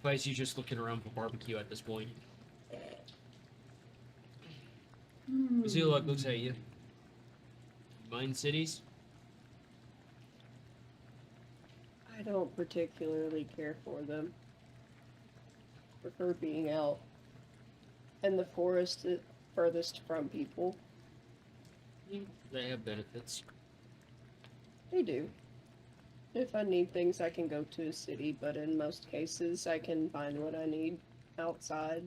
Vice, you just looking around for barbecue at this point. Zulug looks at you. Mind cities? I don't particularly care for them. Prefer being out in the forest furthest from people. They have benefits. They do. If I need things, I can go to a city, but in most cases, I can find what I need outside.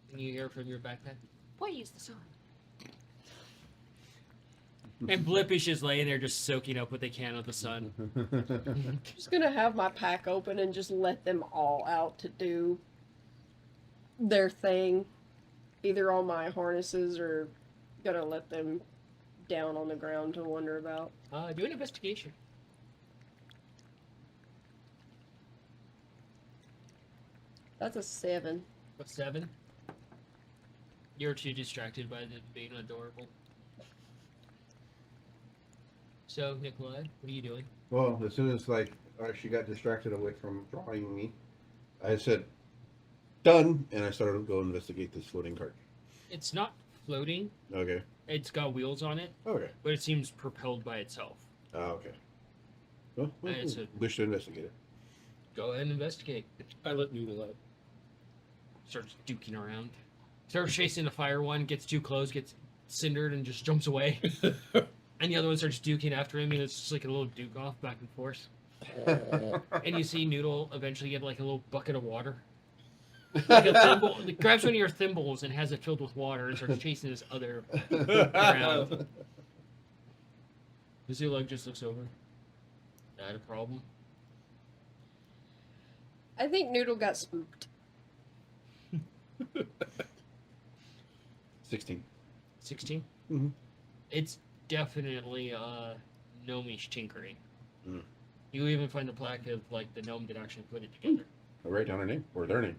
Can you hear from your backpack? Please, the sun. And Blippish is laying there just soaking up what they can of the sun. Just gonna have my pack open and just let them all out to do their thing. Either on my harnesses or gonna let them down on the ground to wander about. Do an investigation. That's a 7. A 7? You're too distracted by the being adorable. So, Nikolai, what are you doing? Well, as soon as she got distracted away from drawing me, I said, "Done," and I started to go investigate this floating cart. It's not floating. Okay. It's got wheels on it, Okay. but it seems propelled by itself. Okay. Well, It's a- wish to investigate it. Go ahead and investigate. I let Noodle out. Starts duking around. Starts chasing the fire one, gets too close, gets cindered, and just jumps away. And the other one starts duking after him, and it's just like a little duke off back and forth. And you see Noodle eventually get like a little bucket of water. Like a thimble, like, grabs one of your thimbles and has it filled with water and starts chasing this other around. Zulug just looks over. That a problem? I think Noodle got spooked. 16. 16? Mhm. It's definitely gnomish tinkering. Mm. You even find the plaque of like the gnome that actually put it together. I'll write down her name or their name.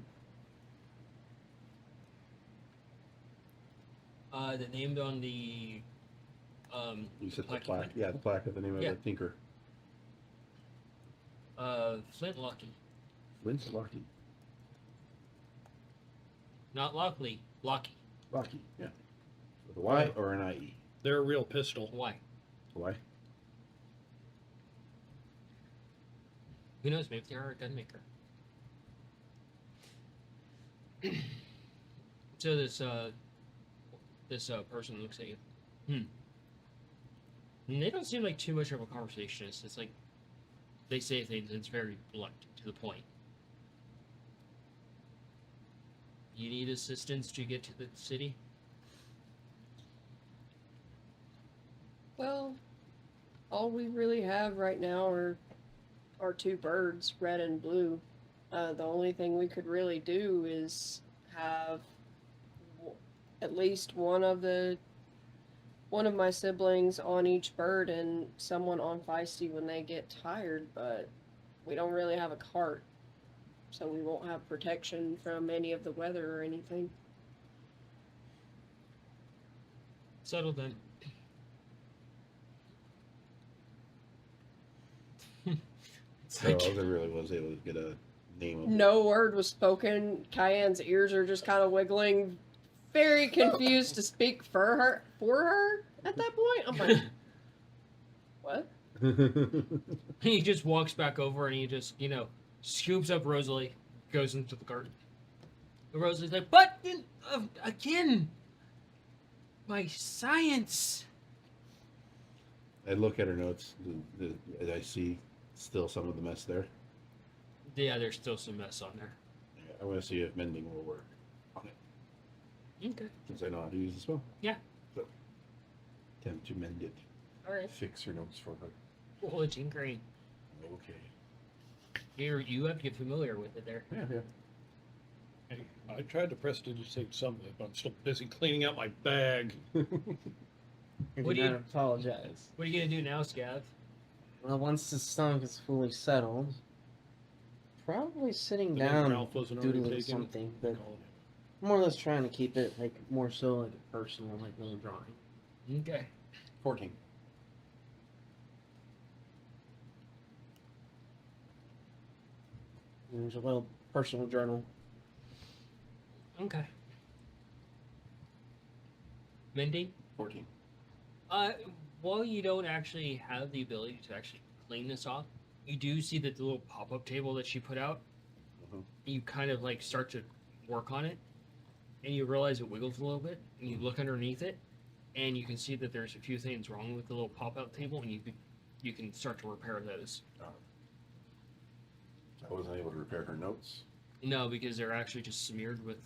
The name on the You said the Plaque. plaque. Yeah, the plaque of the name of Yeah. the tinker. Flint Locky. Flint's Lucky. Not Lockley. Locky. Lucky. Yeah. With a Y or an IE. They're a real pistol. Why? Why? Who knows? Maybe they are a gun maker. So this person looks at you. And they don't seem like too much of a conversationist. It's like they say things and it's very blunt to the point. You need assistance to get to the city? Well, all we really have right now are two birds, red and blue. The only thing we could really do is have at least one of my siblings on each bird and someone on Feisty when they get tired, but we don't really have a cart, so we won't have protection from any of the weather or anything. Settle then. It's So like, I really was able to get a name of it. No word was spoken. Cayenne's ears are just kind of wiggling, very confused to speak for her at that point. I'm like, what? he just walks back over and he just, scoops up Rosalie, goes into the garden. And Rosalie's like, but, again, my science. I look at her notes. I see still some of the mess there. Yeah, there's still some mess on there. I want to see if mending will work on it, Okay. since I know how to use the spell. Yeah. So, attempt to mend it. Alright. Fix her notes for her. Well, it's tinkering. Okay. You have to get familiar with it there. Yeah, yeah. Hey, I tried to prestidigitate some of it, but I'm still busy cleaning out my bag. What What do you- apologize? What are you gonna do now, Scav? Well, once the stomach is fully settled, probably sitting The name down, Ralph wasn't already doodling taken. something, but more or less trying to keep it like more so like a personal, like little drawing. Okay. 14. There's a little personal journal. Okay. Mindy? 14. While you don't actually have the ability to actually clean this off, you do see that the little pop-up table that she put out. Mhm. You kind of like start to work on it, and you realize it wiggles a little bit, and you look underneath it, and you can see that there's a few things wrong with the little pop-out table, and you can start to repair those. I wasn't able to repair her notes. No, because they're actually just smeared with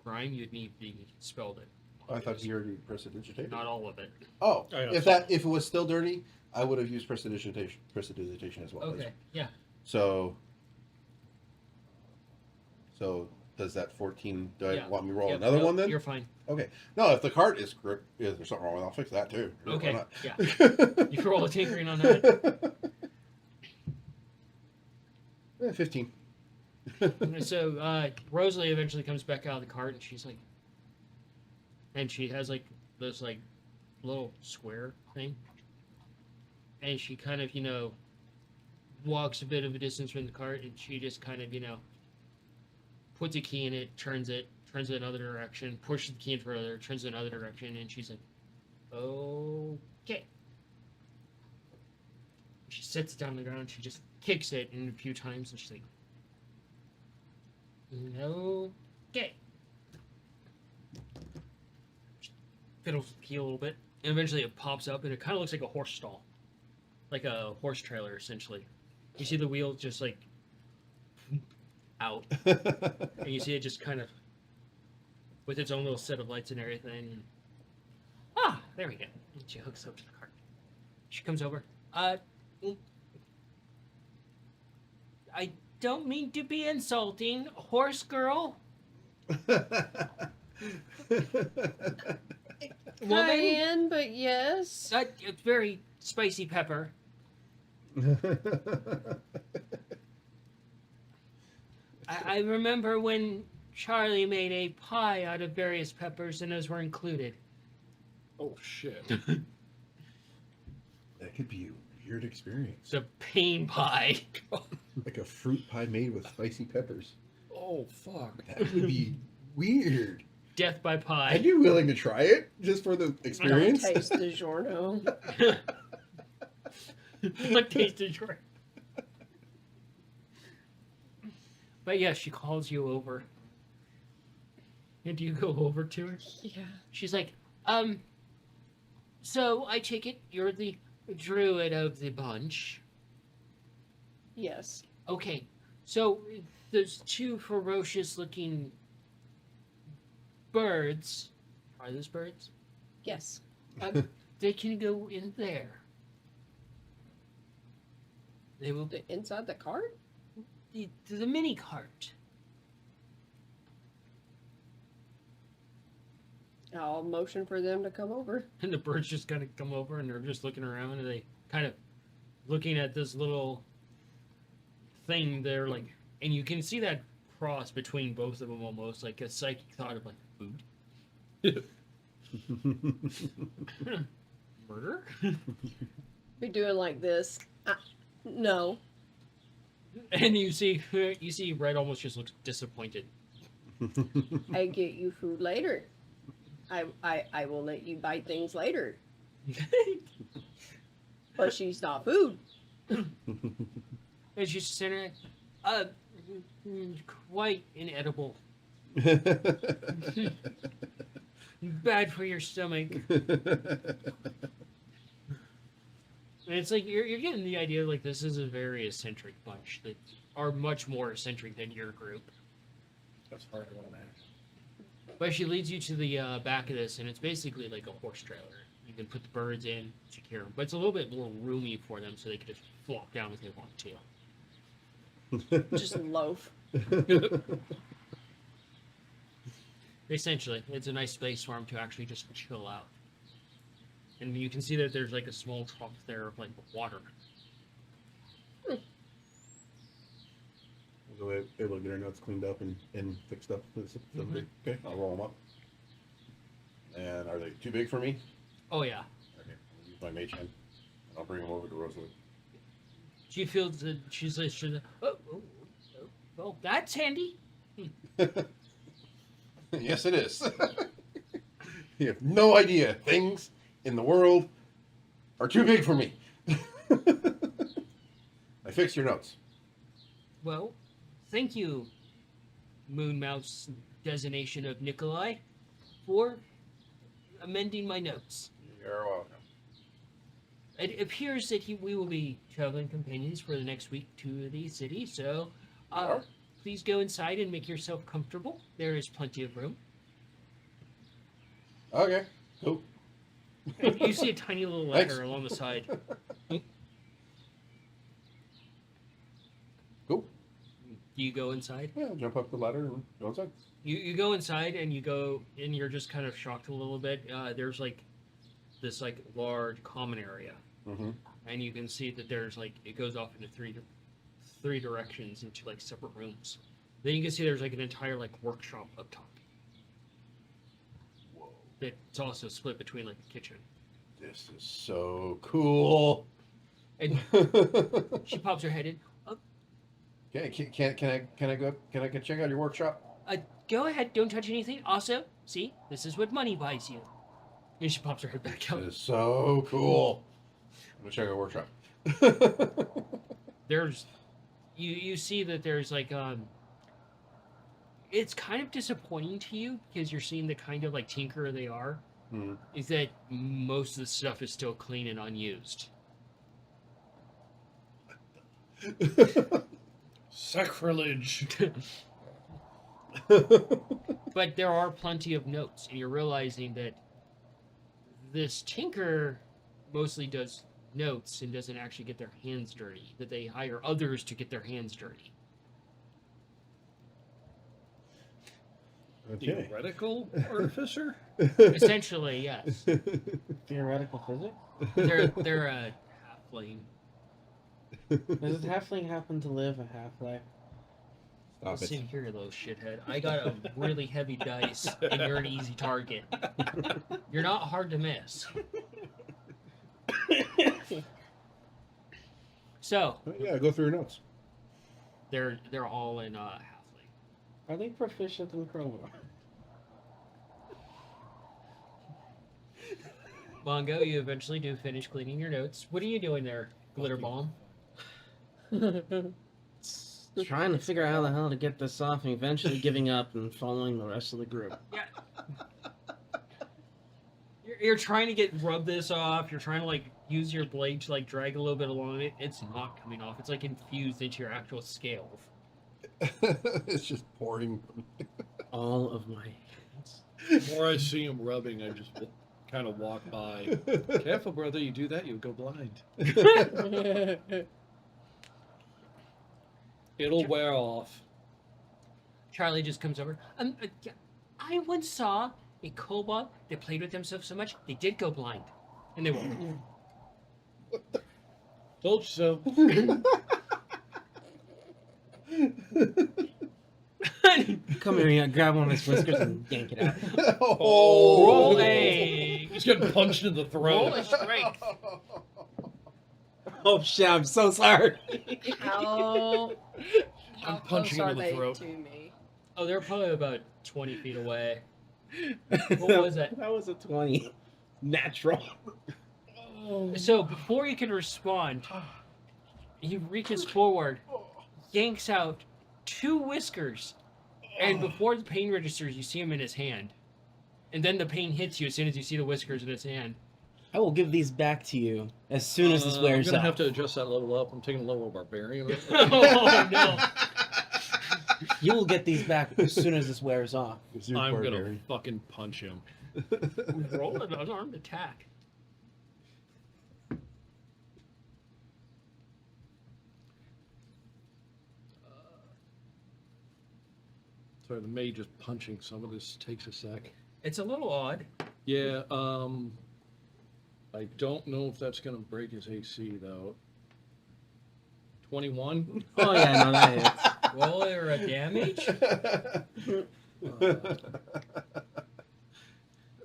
grime. You'd need the spelled it. I thought you already prestidigitated. Not all of it. Oh, I know if it was still dirty, I would have used prestidigitation as well. Okay. Yeah. So does that 14? Do I Yeah. want me to roll Yeah, another no, one then? You're fine. Okay. No, if the cart is correct, if there's something wrong with it, I'll fix that too. Why Okay. not? Yeah. You can roll a tinkering on that. 15. So Rosalie eventually comes back out of the cart, and she's like, and she has like this like little square thing, and she kind of walks a bit of a distance from the cart, and she just kind of puts a key in it, turns it in another direction, pushes the key in further, turns it in another direction, and she's like, okay. She sits it down on the ground, she just kicks it in a few times, and she's like, okay. Fiddles with the key a little bit, and eventually it pops up, and it kind of looks like a horse stall, like a horse trailer, essentially. You see the wheels just like out, and you see it just kind of with its own little set of lights and everything. And, there we go. And she hooks up to the cart. She comes over. I don't mean to be insulting, horse girl. Woman. Cayenne, but yes. It's very spicy pepper. I remember when Charlie made a pie out of various peppers and those were included. Oh shit! That could be a weird experience. It's a pain pie. Like a fruit pie made with spicy peppers. Oh fuck. That would be weird. Death by I'd pie. be willing to try it just for the Don't experience. taste DiGiorno. What taste is your? But yeah, she calls you over. And you go over to her. Yeah. She's like, so I take it you're the druid of the bunch. Yes. Okay, so there's two ferocious looking birds. Are those birds? Yes. They can go in there. They will be Inside the cart? the mini cart. I'll motion for them to come over. And the birds just kind of come over and they're just looking around and they kind of looking at this little thing there, like, and you can see that cross between both of them almost, like a psychic thought of like food. Murder? Be doing like this. No. And you see Red almost just looks disappointed. I get you food later. I will let you buy things later. But she's not food. And she's sitting there, quite inedible. Bad for your stomach. And it's like you're getting the idea like this is a very eccentric bunch that are much more eccentric than your group. That's hard to imagine. But she leads you to the back of this, and it's basically like a horse trailer. You can put the birds in, secure them, but it's a little bit more roomy for them, so they can just flop down if they want to. Just loaf. Essentially, it's a nice space for them to actually just chill out. And you can see that there's like a small trough there of like water. So they look at her nuts cleaned up and fixed up. Okay, I'll roll them up. And are they too big for me? Oh yeah. Okay, I'll use my mage hand. I'll bring them over to Rosalie. She feels that she's like, well, that's handy. Yes, it is. You have no idea. Things in the world are too big for me. I fixed your notes. Well, thank you, Moonmouth's designation of Nikolai, for amending my notes. You're welcome. It appears that we will be traveling companions for the next week to the city, so are? please go inside and make yourself comfortable. There is plenty of room. Okay, cool. And you see a tiny little Thanks. ladder along the side. Cool. You go inside. Yeah, I'll jump up the ladder and go inside. You go inside and you go and you're just kind of shocked a little bit. There's like this like large common area, Mm-hmm. and you can see that there's like it goes off into three directions into like separate rooms. Then you can see there's like an entire like workshop up top. Whoa. It's also split between like the kitchen. This is so cool. And she pops her head in. Okay, can I go check out your workshop? Go ahead, don't touch anything. Also, see, this is what money buys you. And she pops her head back out. This is so cool. I'm gonna check out workshop. There's you see that there's like it's kind of disappointing to you because you're seeing the kind of like tinker they are, Hmm. is that most of the stuff is still clean and unused. Sacrilege. But there are plenty of notes, and you're realizing that this tinker mostly does notes and doesn't actually get their hands dirty, that they hire others to get their hands dirty. Okay. Theoretical artificer? Essentially, yes. Theoretical physics? They're a halfling. Does a halfling happen to live a half-life? Stop Listen it. here, little shithead. I got a really heavy dice, and you're an easy target. You're not hard to miss. So Yeah, go through your notes. they're all in halfling. Are they proficient in Chroma? Mongo, you eventually do finish cleaning your notes. What are you doing there, Glitter Bomb? Trying to figure out how the hell to get this off and eventually giving up and following the rest of the group. You're trying to rub this off. You're trying to like use your blade to like drag a little bit along it. It's not coming off. It's like infused into your actual scales. It's just pouring. All of my hands. The more I see him rubbing, I just kind of walk by. Careful, brother. You do that, you'll go blind. It'll wear off. Charlie just comes over. Yeah, I once saw a kobold that played with themselves so much they did go blind, and they went. Told you so. Come here, yeah, grab one of his whiskers and yank it out. Roll a He's getting punched in the roll throat. a strength. Oh shit, I'm so sorry. How I'm punching close him are in the they throat. to me? Oh, they're probably about 20 feet away. What was that? That was a 20. Natural. So before you can respond, he reaches forward, yanks out 2 whiskers, and before the pain registers, you see him in his hand. And then the pain hits you as soon as you see the whiskers in his hand. I will give these back to you as soon as this wears I'm gonna off. have to adjust that level up. I'm taking a level barbarian. Oh no! You will get these back as soon as this wears off. I'm gonna fucking punch him. Roll an unarmed attack. Sorry, the mage is punching. Some of this takes a sec. It's a little odd. Yeah, I don't know if that's gonna break his AC though. 21. Oh yeah, no, that is. Roll a damage. I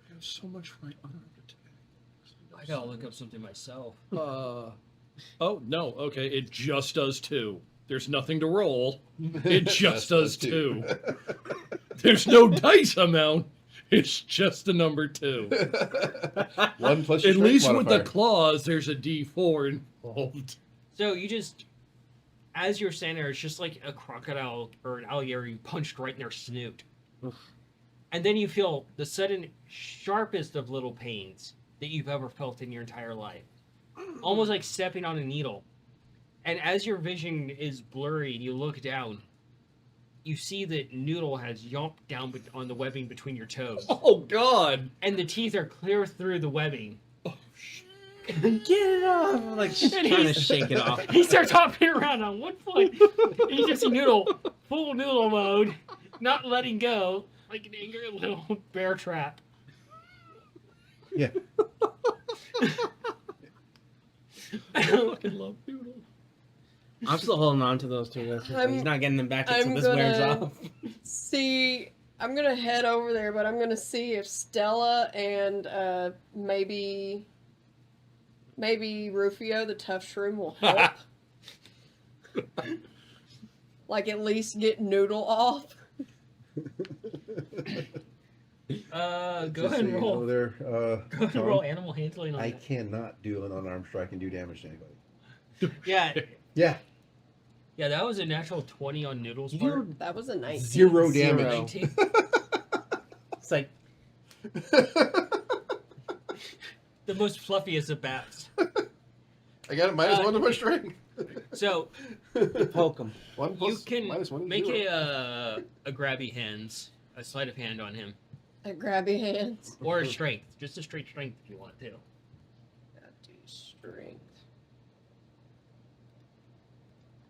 have so much for my unarmed attack. I gotta look up something myself. Oh no. Okay, it just does 2. There's nothing to roll. It just does 2. There's no dice amount. It's just the number 2. 1 plus your At strength least with the modifier. claws, there's a D4 involved. So you just, as you're standing there, it's just like a crocodile or an alligator you punched right in their snoot. And then you feel the sudden sharpest of little pains that you've ever felt in your entire life. Almost like stepping on a needle. And as your vision is blurry and you look down, you see that Noodle has yonked down on the webbing between your toes. Oh God! And the teeth are clear through the webbing. Get it off! I'm like trying to shake it off. He starts hopping around on one foot. And you just see Noodle, full Noodle mode, not letting go, like an angry little bear trap. Yeah. I fucking love Noodle. I'm still holding on to those 2 whiskers. I'm- He's not getting them back until I'm this wears gonna- off. See, I'm gonna head over there, but I'm gonna see if Stella and maybe Rufio, the tough shroom, will help. Like at least get Noodle off. Go ahead and roll. There, Go ahead and Tom, roll animal handling on I that. cannot do an unarmed strike and do damage to anybody. Yeah, Yeah. yeah, that was a natural 20 on Noodle's part. That was a 19. 0 Zero. damage. 19. It's like, The most fluffiest of bats. I got a -1 to my strength. So poke him. 1 you plus can -1 is make 0. a grabby hands, a sleight of hand on him, A grabby hands. or a strength, just a straight strength if you want to. Gotta do strength.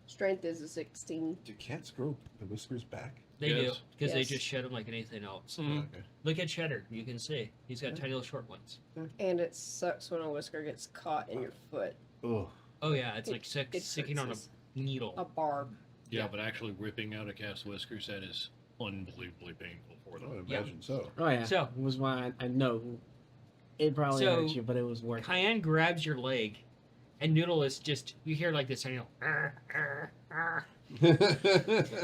Strength is a 16. Do cats grow the whiskers back? They Yes. do, because they Yes. just shed them like anything else. Mhm. Okay. Look at Cheddar, you can see. He's got tiny little short ones. And it sucks when a whisker gets caught in your foot. Oh. Oh yeah, it's It- like it sticking on a hurts needle. a barb. Yeah, but actually ripping out a cat's whiskers, that is unbelievably painful for I would them. imagine so. Oh yeah. So- it was why I know it probably So, hurt you, but it was worth it. Cayenne grabs your leg And Noodle is just, you hear like this, you know,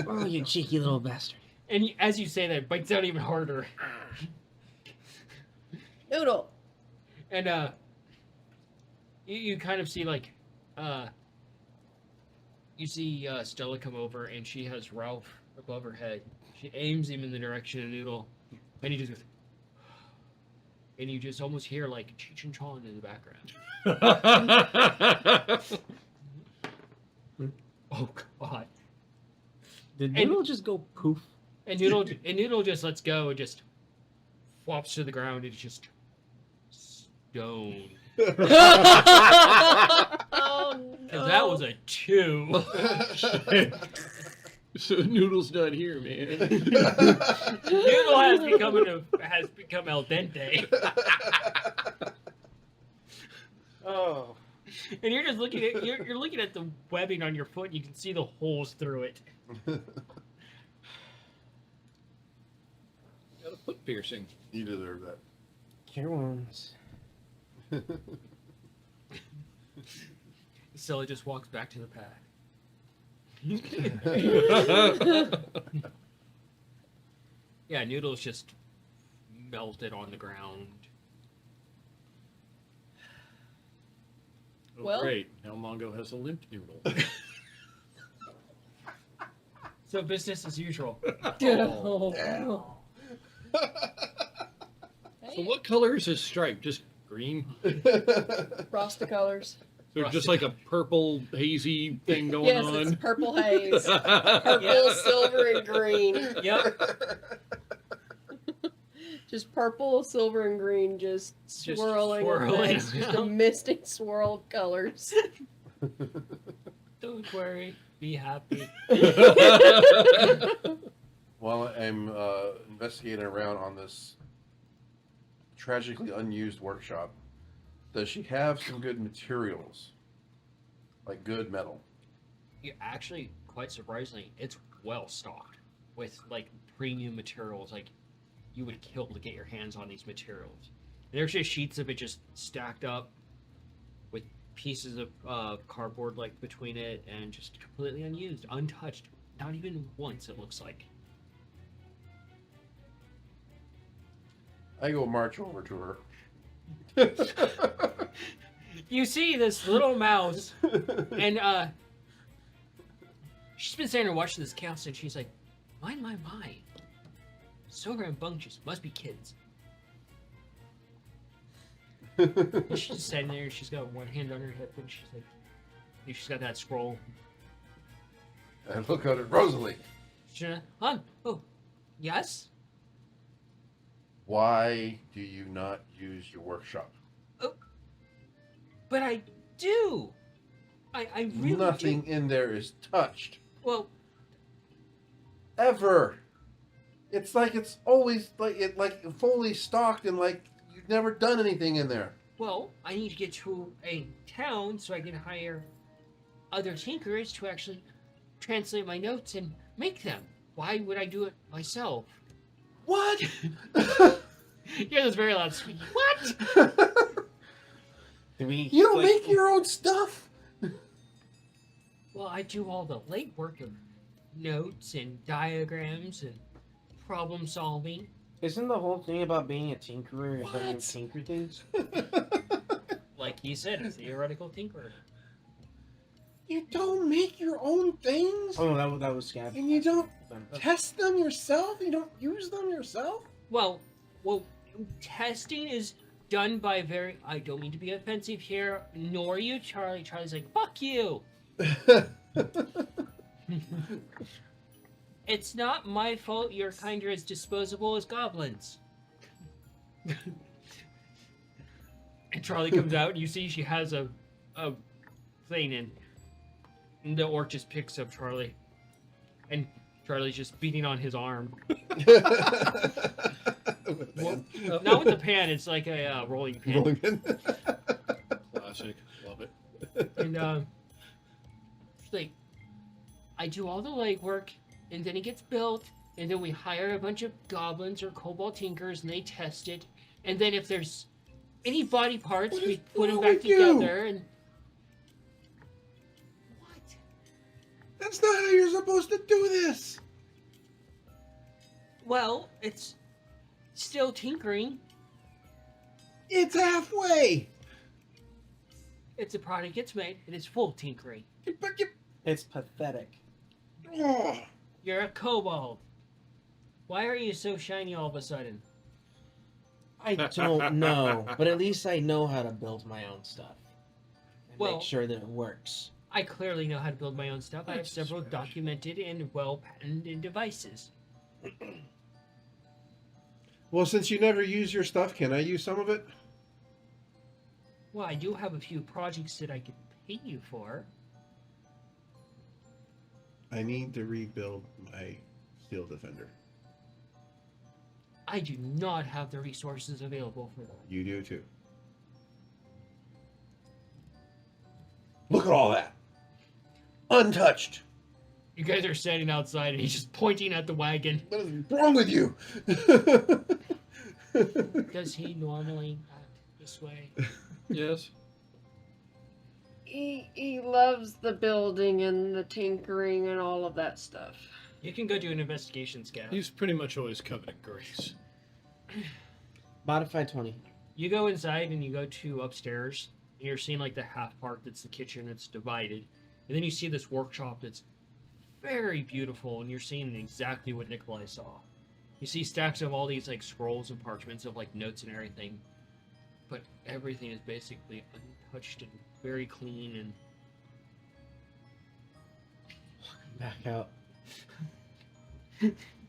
Oh, you cheeky little bastard. and as you say that, it bites out even harder. Noodle. And you kind of see like you see Stella come over, and she has Ralph above her head. She aims him in the direction of Noodle, and he just goes, and you just almost hear like Cheech and Chong in the background. Oh God! Did And- Noodle just go poof? And Noodle just lets go and just flops to the ground. And it's just stone. Oh no. Because that was a 2. So Noodle's not here, man. Noodle has become al dente. Oh. And you're just looking at you're looking at the webbing on your foot, and you can see the holes through it. Got a foot piercing. You deserve that. Cure wounds. Stella just walks back to the path. Yeah, Noodle's just melted on the ground. Oh, Well- great. Now Mongo has a limp noodle. So business as usual. Oh, damn. no. So what color is his stripe? Just green? Rasta colors. So just like a purple hazy thing going Yes, on? it's purple haze. Purple, silver, and green. Yep. Just purple, silver, and green, just swirling. swirling It's just a around. mystic swirl of colors. Don't worry. Be happy. While I'm investigating around on this tragically unused workshop, does she have some good materials? Like good metal? Yeah, actually, quite surprisingly, it's well stocked with like premium materials. Like you would kill to get your hands on these materials. There's just sheets of it just stacked up with pieces of cardboard like between it, and just completely unused, untouched. Not even once, it looks like. I go march over to her. You see this little mouse, and she's been standing there watching this chaos, and she's like, my. So rambunctious. Must be kids. And she's just standing there, and she's got one hand on her hip, and she's like, she's got that scroll. I look at it, Rosalie. She's like, "Hon, oh, yes? Why do you not use your workshop? But I do. I really Nothing do. in there is touched. Well, Ever. It's like it's always like fully stocked and like you've never done anything in there. well, I need to get to a town so I can hire other tinkerers to actually translate my notes and make them. Why would I do it myself? What? You hear this very loud squeak. What? Do we, You don't like, make your own stuff? Well, I do all the legwork of notes and diagrams and problem solving. Isn't the whole thing about being a tinkerer is that you What? tinker things? Like he said, a theoretical tinkerer. You don't make your own things? Oh, that was Scab. And you don't test them yourself? You don't use them yourself? Well, testing is done by I don't mean to be offensive here, nor you, Charlie. Charlie's like, fuck you. It's not my fault you're kind of as disposable as goblins. And Charlie comes out, and you see she has a thing, and the orc just picks up Charlie. And Charlie's just beating on his arm. Well, not with the pan, it's like a rolling pin. Rolling pin. Classic. Love it. And she's like, I do all the legwork, and then it gets built, and then we hire a bunch of goblins or kobold tinkers, and they test it, and then if there's any body parts, we put them what do back we do? together, and That's not how you're supposed to do this. Well, it's still tinkering. It's halfway. It's a product gets made, and it's full tinkering. But you, It's pathetic. oh, You're a kobold. Why are you so shiny all of a sudden? I don't know, but at least I know how to build my own stuff. And Well- make sure that it works. I clearly know how to build my own stuff. I have That's several fresh. documented and well-patented devices. well, since you never use your stuff, can I use some of it? Well, I do have a few projects that I could pay you for. I need to rebuild my Steel Defender. I do not have the resources available for that. You do too. Look at all that. Untouched. You guys are standing outside, and he's just pointing at the wagon. What is wrong with you? Does he normally act this way? Yes. He loves the building and the tinkering and all of that stuff. You can go do an investigation scout. He's pretty much always covered in grease. Modify 20. You go inside and you go to upstairs. And you're seeing like the half part that's the kitchen. It's divided, and then you see this workshop that's very beautiful, and you're seeing exactly what Nikolai saw. You see stacks of all these like scrolls and parchments of like notes and everything, but everything is basically untouched and very clean. And Back out.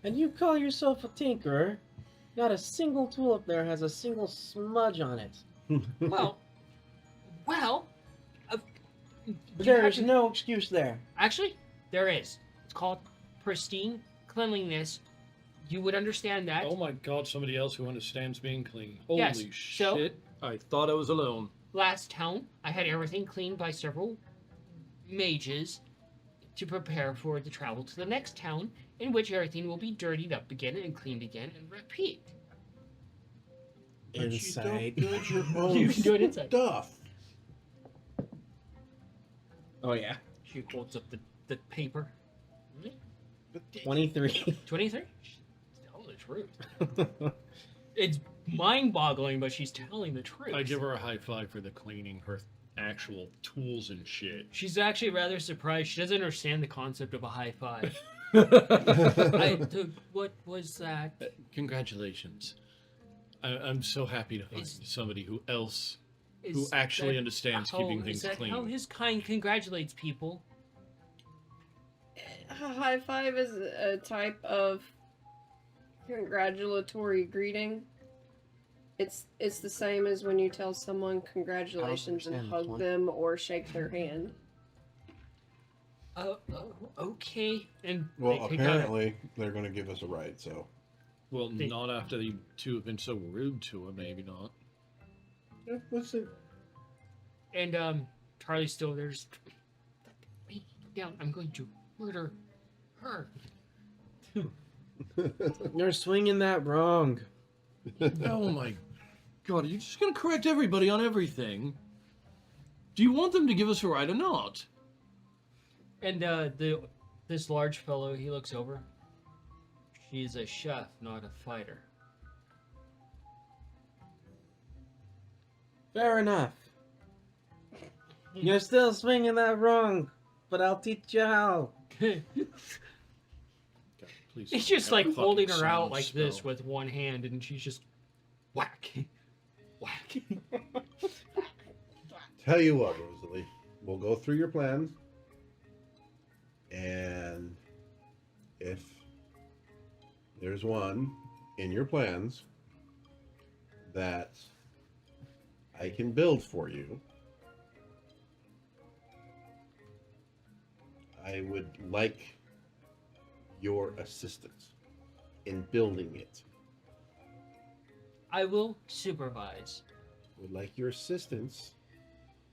And you call yourself a tinkerer? Not a single tool up there has a single smudge on it. well, you There have is to- no excuse there. Actually, there is. It's called pristine cleanliness. You would understand that. Oh my god, somebody else who understands being clean. Holy Yes, so- shit. I thought I was alone. Last town, I had everything cleaned by several mages to prepare for the travel to the next town, in which everything will be dirtied up again and cleaned again and repeat. But Inside. You don't build your own You can do it inside. stuff. Oh yeah. She holds up the paper. 23. 23? She's telling the truth. It's mind-boggling, but she's telling the truth. I give her a high five for the cleaning her actual tools and shit. She's actually rather surprised. She doesn't understand the concept of a high five. What was that? Congratulations. I'm so happy to find Is- somebody who Is actually that understands how- keeping is things that clean. how his kind congratulates people? A high five is a type of congratulatory greeting. It's the same as when you tell someone congratulations and understand hug this one. them or shake their hand. Okay. And Well, they take out- apparently they're going to give us a ride, so. Well, They- not after the two have been so rude to her, maybe not. Yeah, let's see. And Charlie's still there. Just, "Hey, down. I'm going to murder her." You're swinging that wrong. Oh my god, are you just gonna correct everybody on everything? Do you want them to give us a ride or not? And this large fellow, he looks over. She's a chef, not a fighter. Fair enough. You're still swinging that wrong, but I'll teach you how. God, please. He's just never like fucking holding her sound out like this spell. with one hand, and she's just whack, whack. Tell you what, Rosalie, we'll go through your plans, and if there's one in your plans that I can build for you, I would like your assistance in building it. I will supervise. Would like your assistance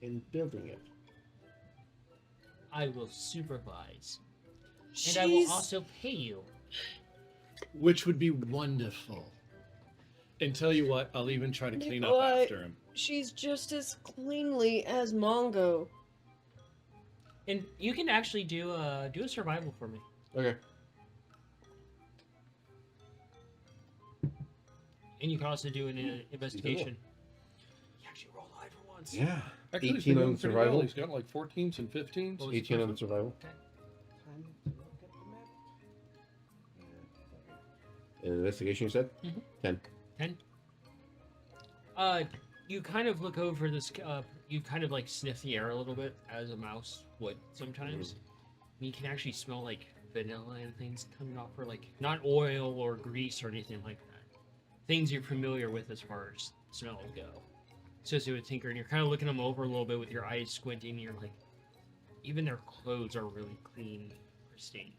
in building it. I will supervise. And I will also pay you. Which would be wonderful. And tell you what, I'll even try to clean up Nikolai. after him. She's just as cleanly as Mongo. And you can actually do a survival for me. Okay. And you can also do an investigation. You actually roll high for once. Yeah. Actually, he's 18 been on doing pretty well. survival. He's got like 14s and 15s. What was 18 on first the survival. Okay. Time to look at the map. And investigation, you said? Mhm. 10. 10. You kind of look over this. You kind of like sniff the air a little bit, as a mouse would sometimes. And you can actually smell like vanilla and things coming off, or like not oil or grease or anything like that. Things you're familiar with as far as smell go. Especially with Tinker, and you're kind of looking them over a little bit with your eyes squinting. And you're like, even their clothes are really clean, pristine.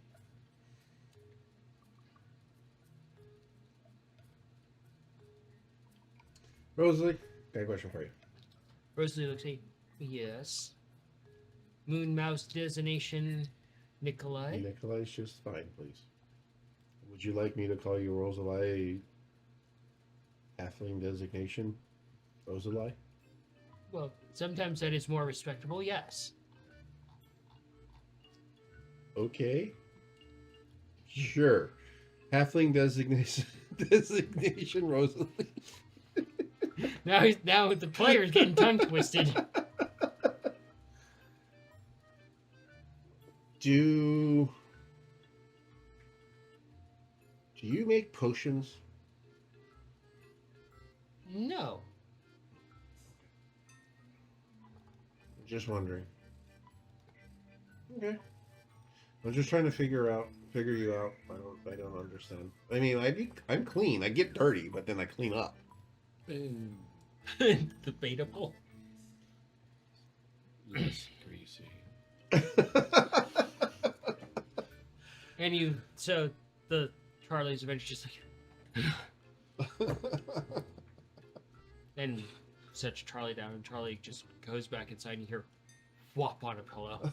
Rosalie, got a question for you. Rosalie looks at you. Yes. Moon Mouse designation, Nikolai. Nikolai's just fine, please. Would you like me to call you Rosalie? Halfling designation? Rosalie? Well, sometimes that is more respectable, yes. Okay. Sure. Halfling designation designation Rosalie. Now the player's getting tongue twisted. Do you make potions? No. Just wondering. Okay. I'm just trying to figure you out. I don't understand. I mean, I'm clean. I get dirty, but then I clean up. And Debatable. less greasy. And so the Charlie's eventually just like, and sets Charlie down, and Charlie just goes back inside, and you hear whop on a pillow.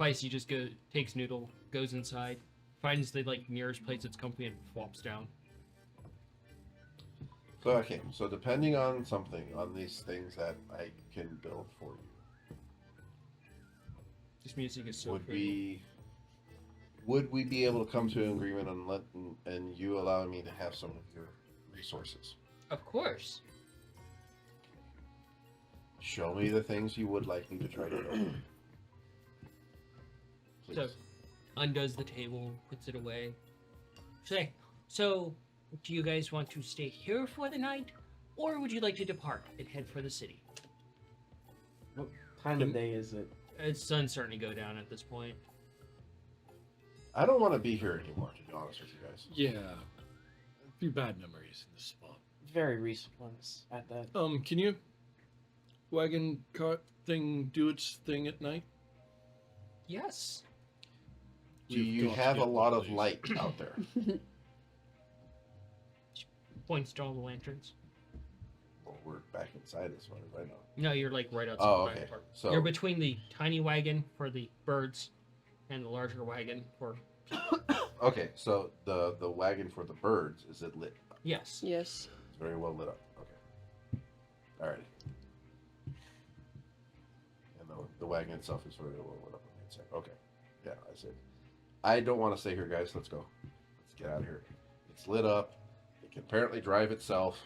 Feisty just takes Noodle, goes inside, finds the nearest place that's comfy, and flops down. So okay, so depending on these things that I can build for you, This music is so would pretty. we be able to come to an agreement and you allowing me to have some of your resources? Of course. Show me the things you would like me to try to build. Please. So, undoes the table, puts it away. Say, so, do you guys want to stay here for the night, or would you like to depart and head for the city? What time of day is it? It's sun's starting to go down at this point. I don't want to be here anymore, to be honest with you guys. Yeah. A few bad memories in this spot. Very recent ones at that. Can you wagon cart thing do its thing at night? Yes. Do We've you got have to a get lot one of these. light out there? Points to all the lanterns. Well, we're back inside this one right now. No, you're right outside Oh, the okay. part. So You're between the tiny wagon for the birds and the larger wagon for... okay, so the wagon for the birds, is it lit? Yes. Yes. It's very well lit up. Okay. Alrighty. And the wagon itself is very well lit up on the inside. Okay. Yeah, I said. I don't want to stay here, guys. Let's go. Let's get out of here. It's lit up. It can apparently drive itself.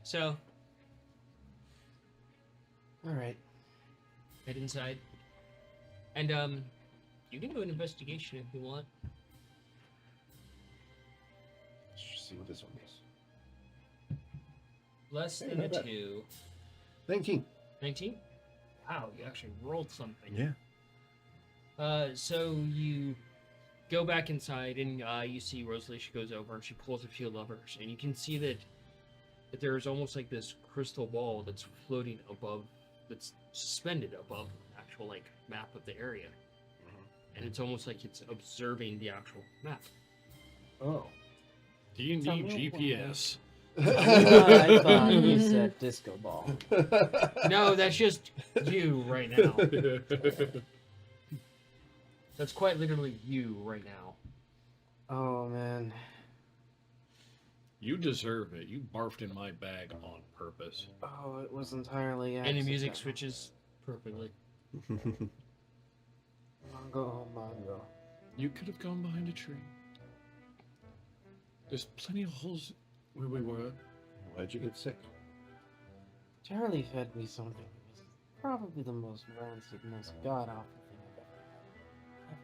So, All right. head inside. And, you can do an investigation if you want. Let's see what this one is. Less Hey, than a not bad. 2. 19. 19? Wow, you actually rolled something. Yeah. So you go back inside, and you see Rosalie. She goes over and she pulls a few levers, and you can see that there's almost like this crystal ball that's floating above, that's suspended above the actual map of the area, and it's almost like it's observing the actual map. Oh. D&D Tell me what GPS. I thought you said disco ball. No, that's just you right now. That's quite literally you right now. Oh man. You deserve it. You barfed in my bag on purpose. Oh, it was entirely And the accidental. music switches perfectly. Mongo. You could have gone behind a tree. There's plenty of holes where we were. Why'd you get sick? Charlie fed me something that was probably the most rancid, most god-awful thing I've ever had.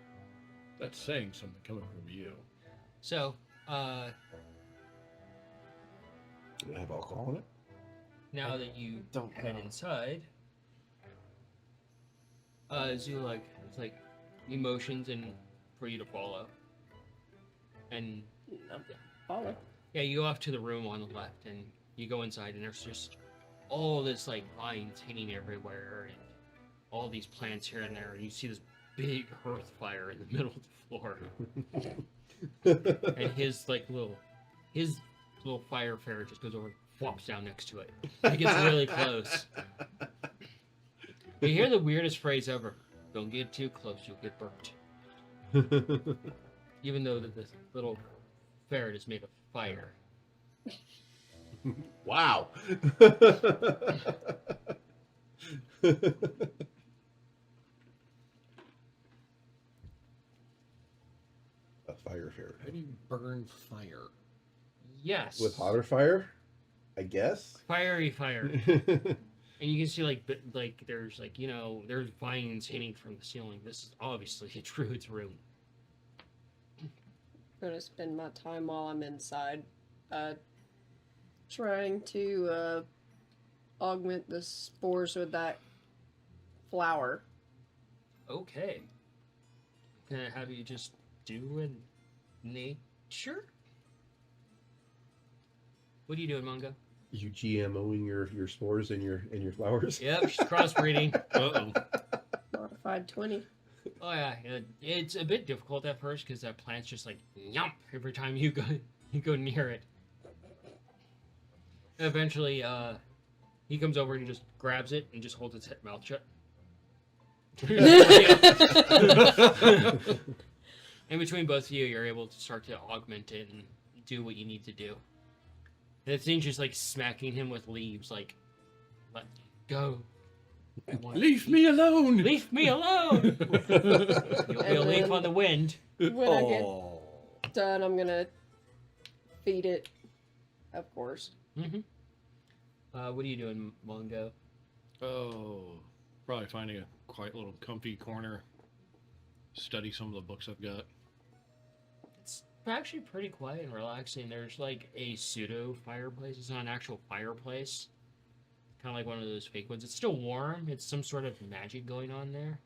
That's saying something coming from you. So, Did it have alcohol in it? now that you Don't head know. inside, Zulug, it's like emotions and for you to follow. And Follow. yeah, you go off to the room on the left and you go inside and there's just all this like vines hanging everywhere and all these plants here and there and you see this big hearth fire in the middle of the floor. And his little fire fare just goes over and flops down next to it. It gets really close. You hear the weirdest phrase ever. Don't get too close, you'll get burnt. Even though this little ferret is made of fire. Wow. A fire ferret. How do you burn fire? Yes. With hotter fire? I guess. Fiery fire. And you can see like there's like, you know, there's vines hanging from the ceiling. This is obviously a druid's room. I'm gonna spend my time while I'm inside, trying to augment the spores with that flower. Okay. Can I have you just do in nature? What are you doing, Mongo? You GMOing your spores in your flowers? Yep, she's crossbreeding. Uh-oh. Modified 20. Oh yeah, it's a bit difficult at first because that plant's just like yump every time you go near it. And eventually, he comes over and just grabs it and just holds its mouth shut. In between both of you, you're able to start to augment it and do what you need to do. And it seems just like smacking him with leaves, like, let go. I want Leave me alone! Leave me alone! You'll be a And leaf then- on the wind. When I get Oh. done, I'm gonna feed it, of course. Mm-hmm. What are you doing, Mongo? Oh, probably finding a quiet little comfy corner. Study some of the books I've got. It's actually pretty quiet and relaxing. There's like a pseudo fireplace. It's not an actual fireplace. Kind of like one of those fake ones. It's still warm. It's some sort of magic going on there.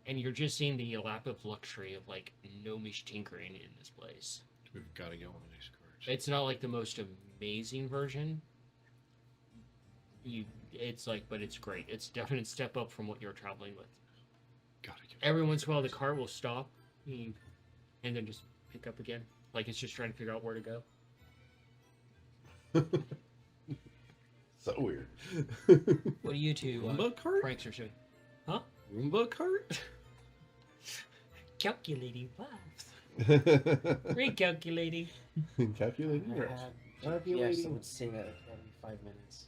And you're just seeing the lap of luxury of like gnomish tinkering in this place. We've got to get one of these cards. It's not like the most amazing version. It's like, but it's great. It's a definite step up from what you're traveling with. Gotta get Every once in a while, the car will stop, and then just pick up again, like it's just trying to figure out where to go. So weird. What are you two Roomba cart? pranks are doing? Roomba cart? Calculating laughs. Recalculating. Calculating I errors. had yes, I would say that every 5 minutes.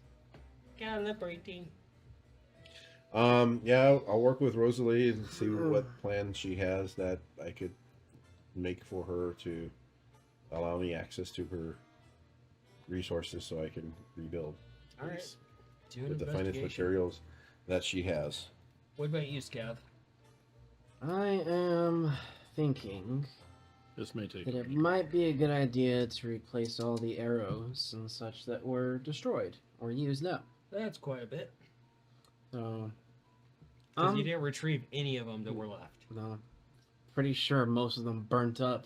Calibrating. Yeah, I'll work with Rosalie and see what plan she has that I could make for her to allow me access to her resources so I can rebuild All right. Do an with the finest investigation. materials that she has. What about you, Scav? I am thinking This may take. that it might be a good idea to replace all the arrows and such that were destroyed or used up. That's quite a bit. So, Because you didn't retrieve any of them that were left. no, pretty sure most of them burnt up.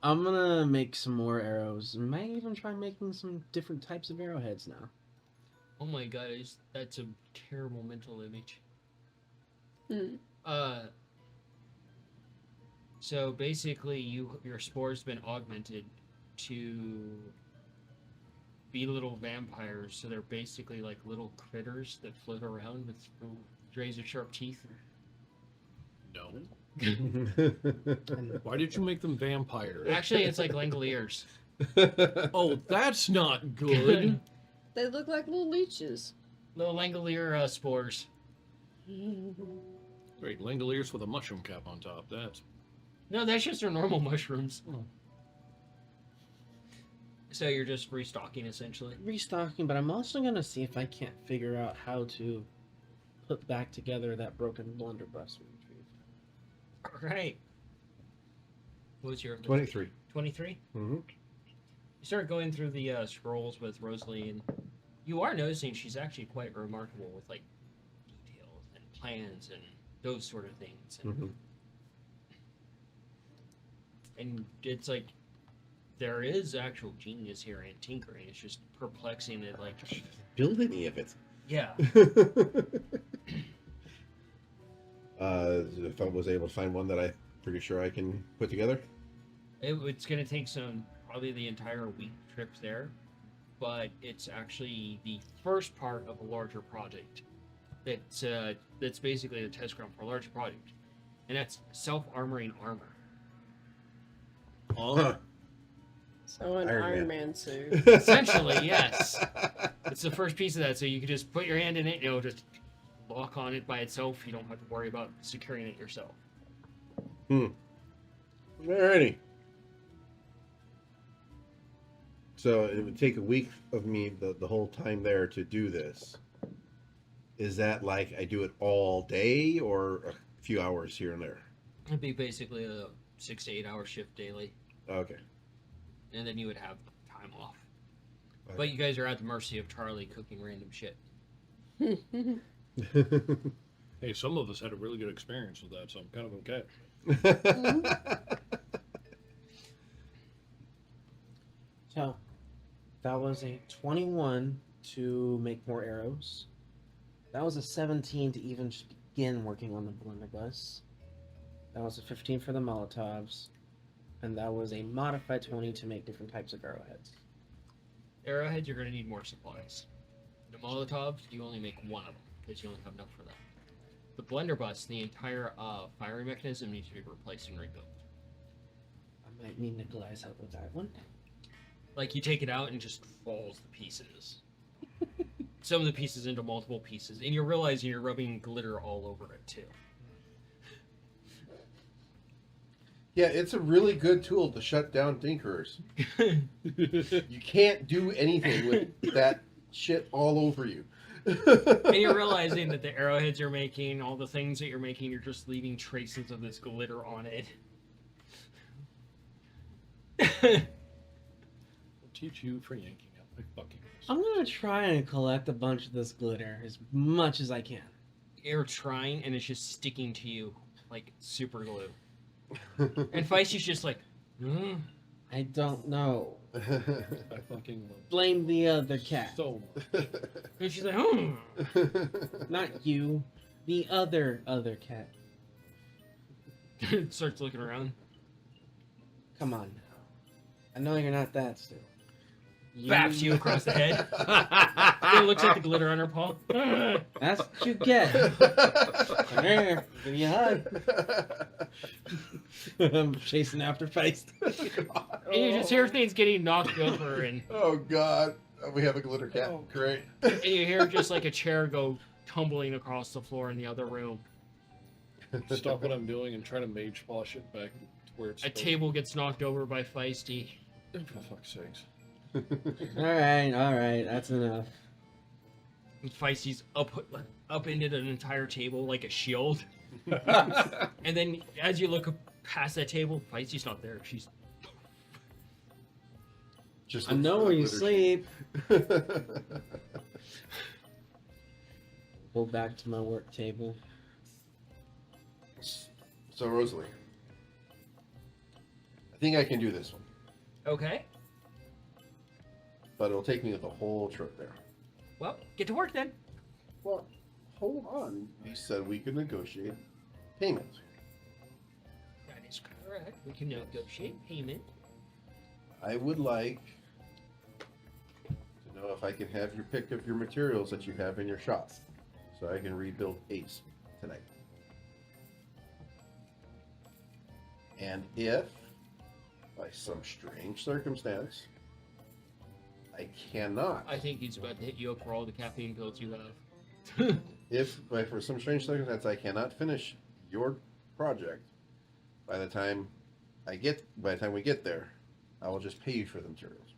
I'm gonna make some more arrows and might even try making some different types of arrowheads now. Oh my god, that's a terrible mental image. Hmm. So basically, your spore's been augmented to be little vampires. So they're basically like little critters that float around with razor sharp teeth. No. And Why did you make them vampires? Actually, it's like Langoliers. Oh, that's not good. They look like little leeches. Little Langolier spores. Great, Langoliers with a mushroom cap on top. That's No, that's just their normal mushrooms. Oh. So you're just restocking essentially. restocking, but I'm also gonna see if I can't figure out how to put back together that broken blunderbuss we retrieved. All right. What was your 23. 23? Mm-hmm. You start going through the scrolls with Rosalie, and you are noticing she's actually quite remarkable with like details and plans and those sort of things. And, Mm-hmm. and it's like there is actual genius here in tinkering. It's just perplexing that like Build any of it. yeah. If I was able to find one that I'm pretty sure I can put together. It's going to take probably the entire week trip there, but it's actually the first part of a larger project. That's basically a test ground for a larger project, and that's self-armoring armor. Huh. So an Iron Iron Man. Man suit. Essentially, yes. It's the first piece of that, so you can just put your hand in it, just lock on it by itself. You don't have to worry about securing it yourself. Alrighty. So it would take a week of me the whole time there to do this. Is that like I do it all day or a few hours here and there? It'd be basically a 6 to 8 hour shift daily, Okay. and then you would have time off. Okay. But you guys are at the mercy of Charlie cooking random shit. hey. Some of us had a really good experience with that, so I'm kind of okay. So that was a 21 to make more arrows. That was a 17 to even just begin working on the blunderbuss. That was a 15 for the Molotovs. And that was a modified 20 to make different types of arrowheads. Arrowheads, you're going to need more supplies. The Molotovs, you only make one of them because you only have enough for that. The blunderbuss, the entire firing mechanism needs to be replaced and rebuilt. I might need Nikolai's help with that one. Like you take it out and it just falls to pieces. Some of the pieces into multiple pieces, and you're realizing you're rubbing glitter all over it too. Yeah, it's a really good tool to shut down tinkerers. You can't do anything with that shit all over you. And you're realizing that the arrowheads you're making, all the things that you're making, you're just leaving traces of this glitter on it. I'll teach you for yanking out my fucking. I'm gonna try and collect a bunch of this glitter as much as I can. You're trying, and it's just sticking to you like super glue. And Feisty's just like, I don't know. I fucking love Blame the other cat. so much. and she's like, Not you. The other cat. starts looking around. Come on now. I know you're not that still. Baps you across the head. It looks like the glitter on her paw. That's what you get. Come here. Give you a hug. I'm chasing after Feist. And you just hear things getting knocked over, and Oh God, we have a glitter cat. Oh. Great. you hear just like a chair go tumbling across the floor in the other room. Stop what I'm doing and try to mage polish it back to where it's A table gets knocked over by Feisty. For fuck's sakes. Alright, that's enough. And Feisty's up into an entire table like a shield. And then as you look past that table, Feisty's not there. She's Just I know where you glitter. sleep. Go back to my work table. So Rosalie, I think I can do this one, okay. but it'll take me the whole trip there. Well, get to work then. Well, hold on. You said we could negotiate payment. That is correct. We can negotiate payment. I would like to know if I can have your pick of your materials that you have in your shop, so I can rebuild Ace tonight. And if, by some strange circumstance, I cannot, I think he's about to hit you up for all the caffeine pills you have. if by for some strange circumstance I cannot finish your project by the time we get there, I will just pay you for the materials.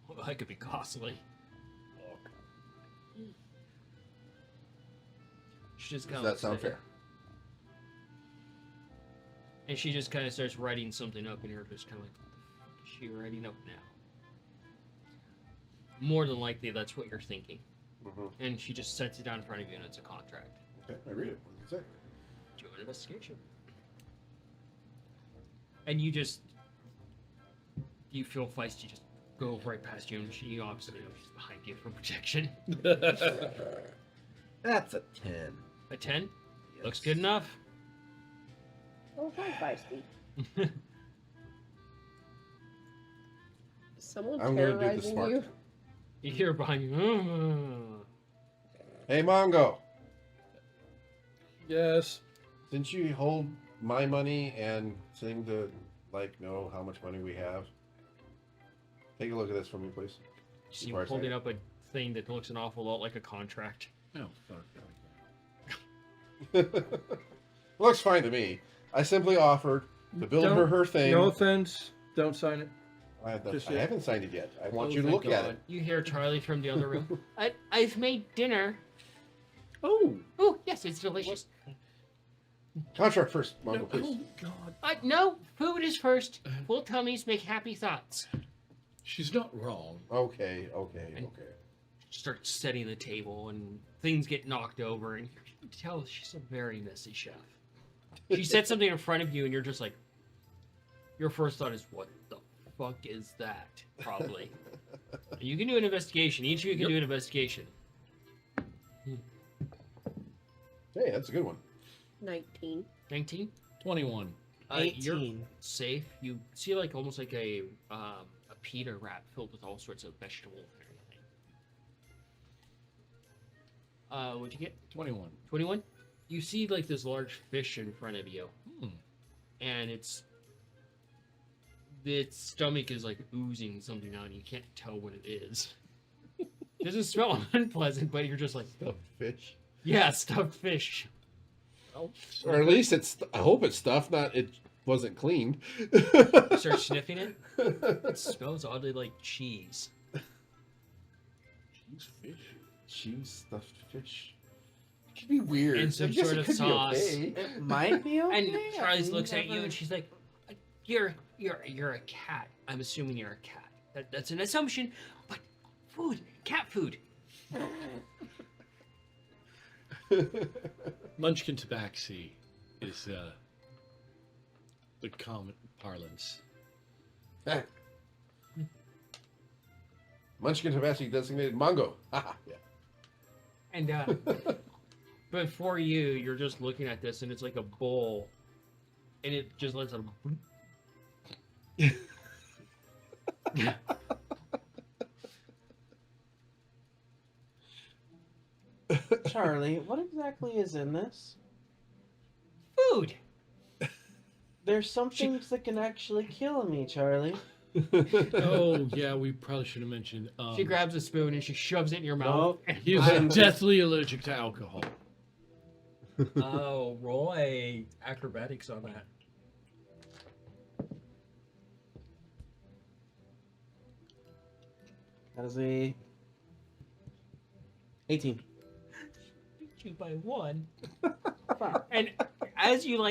Well, that could be costly. She just Does kind of that sound fair? And she just kind of starts writing something up, and you're just kind of like, what the fuck is she writing up now? More than likely, that's what you're thinking. Mm-hmm. And she just sets it down in front of you, and it's a contract. Okay, I read it. What does it say? Do an investigation. And you feel feisty, just go right past you, and she obviously is behind you for protection. That's a 10. A 10? Looks good enough. Oh, hi, feisty. Is someone I'm gonna do the terrorizing smart you? thing. You hear behind you. Hey, Mongo, Yes. since you hold my money and seem to know how much money we have, take a look at this for me, please. You see Before I him holding sign up a thing that looks an awful lot like a contract. Oh, fuck. Looks fine to me. I simply offered to build Don't- her thing. No offense. Don't sign it. I just I yet. haven't signed it yet. I want Oh, you to thank look at God. it. You hear Charlie from the other room. I've made dinner. Oh. Oh, yes, it's delicious. Contract first, Mongo, No, please. oh, God. No, food is first. Full tummies make happy thoughts. She's not wrong. Okay. Start setting the table, and things get knocked over, and you can tell she's a very messy chef. She said something in front of you, and you're just like, your first thought is, what the fuck is that? Probably. You can do an investigation. Each of you can Yep. do an investigation. Hey, that's a good one. 19. 19? 21. You're 18. safe. You see almost like a pita wrap filled with all sorts of vegetables and everything. What'd you get? 21. 21? You see this large fish in front of you, Hmm. and its stomach is oozing something out, and you can't tell what it is. It doesn't smell unpleasant, but you're just like, Stuffed fish. yeah, stuffed fish. Or at least I hope it's stuffed, not it wasn't cleaned. You start sniffing it. It smells oddly like cheese. Cheese fish. Cheese stuffed fish. It could be weird. And some I guess sort it of could be sauce. okay. It might be okay. And Charlie I've looks at you never- and she's like, "You're a cat. I'm assuming you're a cat. That's an assumption, but food, cat food." Munchkin tabaxi is the common parlance. Munchkin Tabasco designated Mongo. Haha, yeah. And before you're just looking at this, and it's like a bowl, and it just lets a. Charlie, what exactly is in this? Food. There's some things that can actually kill me, Charlie. Oh, yeah, we probably should have mentioned. She grabs a spoon and she shoves it in your mouth. He is deathly allergic to alcohol. Oh, roll a acrobatics on that. That is a 18. Beat you by one. And as you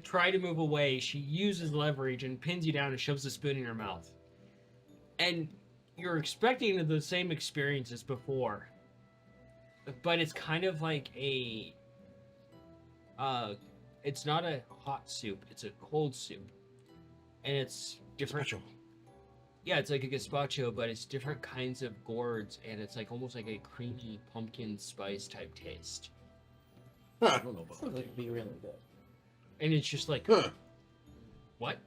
try to move away, she uses leverage and pins you down and shoves the spoon in your mouth. And you're expecting the same experience as before, but it's kind of like a it's not a hot soup, it's a cold soup, and it's different. Yeah, it's like a gazpacho, but it's different kinds of gourds, and it's almost like a creamy pumpkin spice type taste. I don't know about Sounds like that. it'd be really good. And it's just like, Huh. what?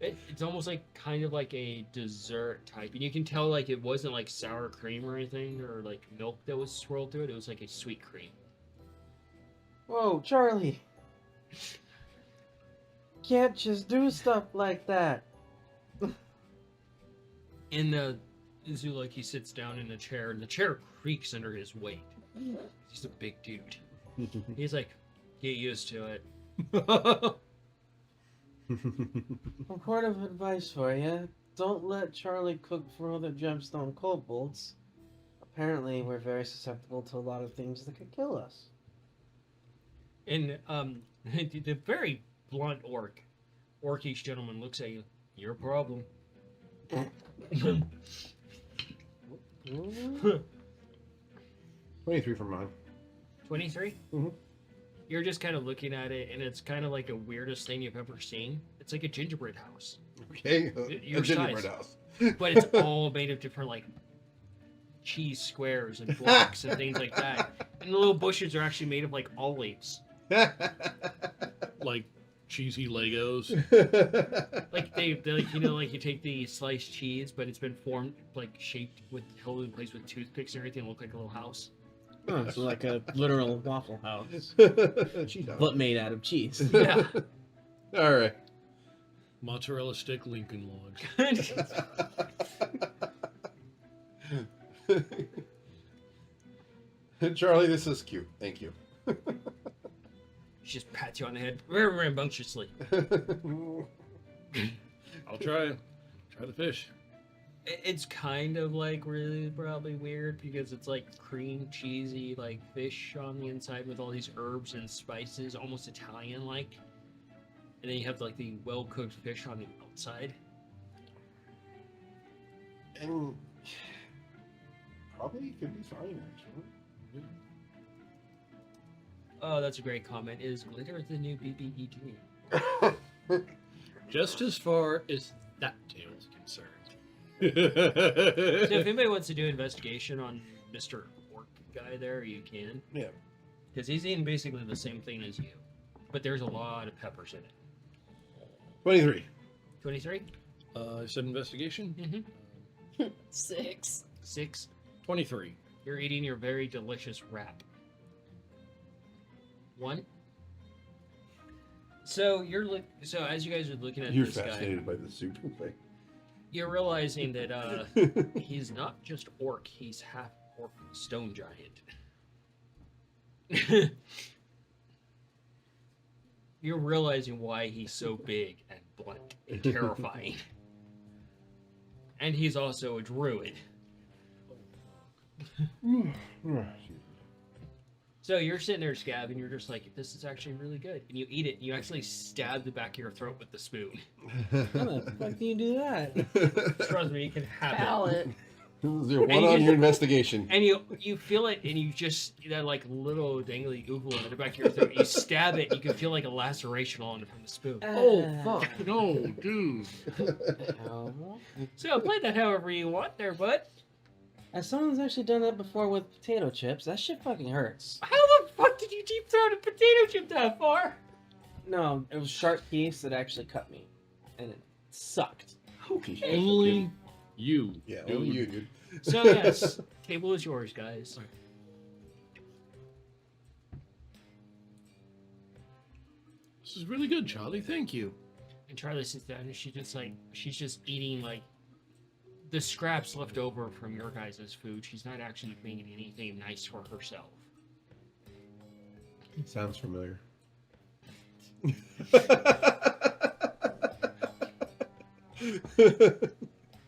It's almost kind of like a dessert type, and you can tell it wasn't sour cream or anything, or milk that was swirled through it. It was like a sweet cream. Whoa, Charlie. can't just do stuff like that. And Zuluk, sits down in a chair, and the chair creaks under his weight. He's a big dude. He's like, get used to it. A word of advice for you. Don't let Charlie cook for other gemstone kobolds. Apparently, we're very susceptible to a lot of things that could kill us. And the very blunt orcish gentleman looks at you. Your problem. 23 for mine. 23? Mhm. You're just kind of looking at it, and it's kind of like the weirdest thing you've ever seen. It's like a gingerbread house, Okay. Your A gingerbread size. house. but it's all made of different, like, cheese squares and blocks and things like that. And the little bushes are actually made of, like, olives. Like cheesy Legos. Like, they like, like you take the sliced cheese, but it's been formed, like, shaped with, held in place with toothpicks and everything, look like a little house. Oh, so like a literal waffle house, Cheese house. but made out of cheese. Yeah. All right. Mozzarella stick Lincoln Logs. Charlie, this is cute. Thank you. She just pats you on the head very rambunctiously. I'll try the fish. It's kind of like really probably weird because it's like cream cheesy like fish on the inside with all these herbs and spices, almost Italian like. And then you have like the well cooked fish on the outside. And probably could be fine, actually. Oh, that's a great comment. Is glitter the new BBEG? Just as far as that tale is concerned. So if anybody wants to do investigation on Mr. Orc guy there, you can. Yeah. Because he's eating basically the same thing as you. But there's a lot of peppers in it. 23. 23? I said investigation. Mm-hmm. 6. 6. 23. You're eating your very delicious wrap. 1. So so as you guys are looking at You're this guy, fascinated by the soup thing. you're realizing that he's not just orc, he's half orc stone giant. You're realizing why he's so big and blunt and terrifying. And he's also a druid. So you're sitting there, Scab, and you're just like, this is actually really good. And you eat it, and you actually stab the back of your throat with the spoon. How the fuck do you do that? Trust me, you can have it. Palate. Zero, one on your investigation. And you feel it, and you just, that like little dangly oogle in the back of your throat, you stab it, you can feel like a laceration on it from the spoon. Oh fuck no, dude. Ow. So play that however you want there, bud. As someone's actually done that before with potato chips, that shit fucking hurts. How the fuck did you deep throat a potato chip that far? No, it was sharp piece that actually cut me, and it sucked. Only you. Yeah, dude. only you, dude. So yes, table is yours, guys. This is really good, Charlie. Thank you. And Charlie sits down, and she's just eating like the scraps left over from your guys' food. She's not actually making anything nice for herself. Sounds familiar.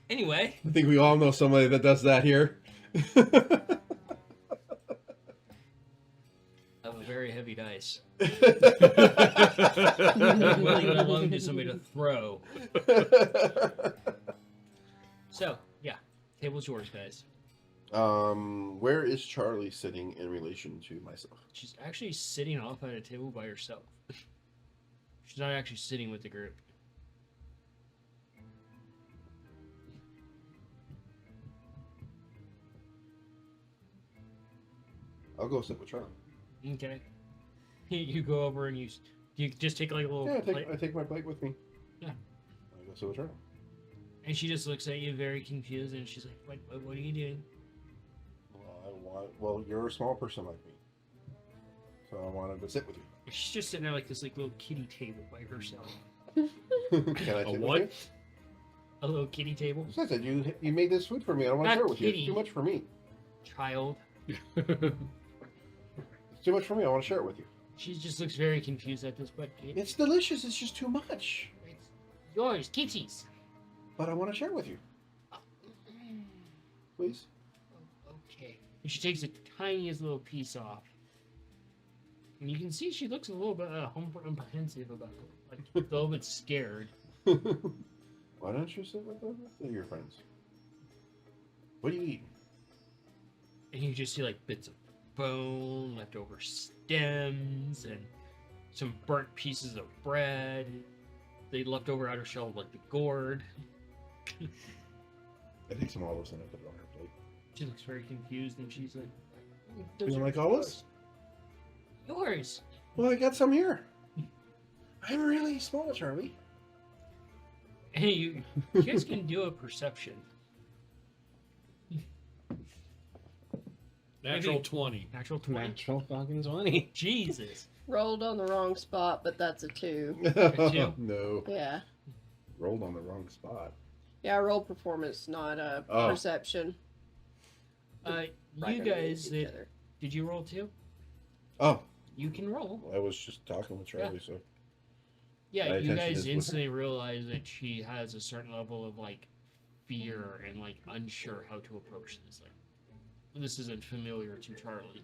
Anyway, I think we all know somebody that does that here. I have a very heavy dice. I'm willing to loan to somebody to throw. So, yeah. Table's yours, guys. Where is Charlie sitting in relation to myself? She's actually sitting off at a table by herself. She's not actually sitting with the group. I'll go sit with Charlie. Okay. You go over and you just take like a little Yeah, plate, I take my plate with me. Yeah. I go sit with Charlie. and she just looks at you very confused, and she's like, what are you doing? Well, you're a small person like me, so I wanted to sit with you. She's just sitting there like this like little kitty table by herself. Can I A take what? it? A little kitty table. I said you made this food for me. I don't want to Not share it with you. kitty. It's too much for me. Child. It's too much for me. I want to share it with you. She just looks very confused at this, but It's delicious. It's just too much. it's yours, kitties. But I want to share it with you. Please. Okay. And she takes the tiniest little piece off. And you can see she looks a little bit apprehensive about it. Like, a little bit scared. Why don't you sit with your friends? What do you eat? And you just see, like, bits of bone, leftover stems, and some burnt pieces of bread. They left over outer shell of, like, the gourd. I take some olives and I put it on her plate. She looks very confused, and she's like, You "Those don't are like olives? yours." Well, I got some here. I'm really small, Charlie. And you guys can do a perception. Natural Maybe- 20. Natural 20. Natural fucking 20. Jesus. Rolled on the wrong spot, but that's a 2. two? No. Yeah. Rolled on the wrong spot. Yeah, roll performance, not Oh. perception. You Right guys, underneath each other. did you roll too? Oh, You can roll. I was just talking with Charlie, so. Yeah, My you attention guys is with her. instantly realize that she has a certain level of like fear and like unsure how to approach this. Like, this isn't familiar to Charlie.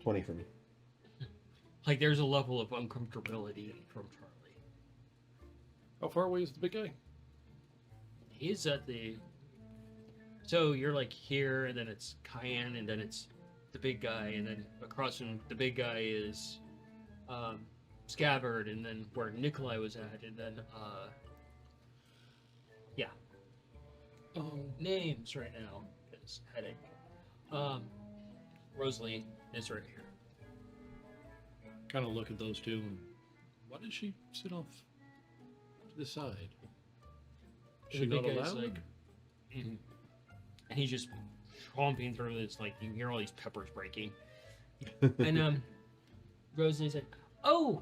20 for me. Like, there's a level of uncomfortability from Charlie. How far away is the big guy? He's at the. So you're like here, and then it's Cayenne, and then it's the big guy, and then across from the big guy is Scabbard, and then where Nikolai was at, and then names right now is heading. Rosalie is right here. Kind of look at those two. And why did she sit off to the side? Is she The not big guy's allowed? like, and he's just chomping through this. Like, you hear all these peppers breaking. And Rosalie said, "Oh,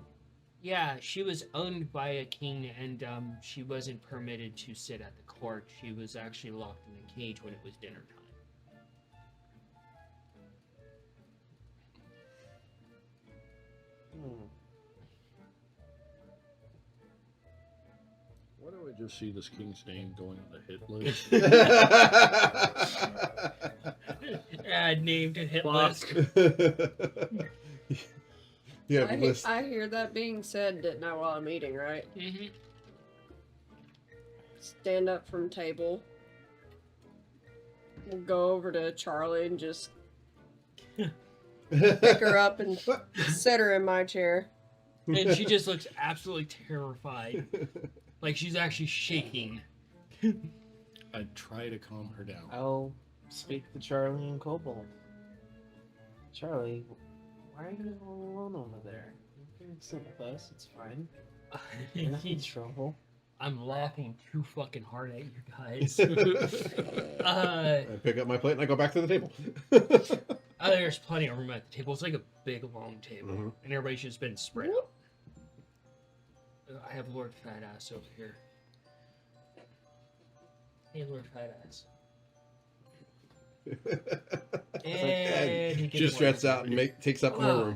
yeah, she was owned by a king, and she wasn't permitted to sit at the court. She was actually locked in a cage when it was dinner time." Why do I just see this king's name going on the hit list? Add name to hit list. Yeah, I, list. I hear that being said, didn't I, while I'm eating, right? Mm-hmm. Stand up from table. We'll go over to Charlie and just pick her up and set her in my chair. And she just looks absolutely terrified. Like, she's actually shaking. I'd try to calm her down. I'll speak to Charlie and Cobalt. Charlie, why are you all alone over there? You can sit with us, it's fine. You're not in trouble. I'm laughing too fucking hard at you guys. I pick up my plate and I go back to the table. There's plenty of room at the table. It's like a big, long table. Mhm. And everybody's just been spread out. I have Lord Fat Ass over here. Hey, Lord Fat Ass. And he gets Just one. stretches out and takes up more Hello.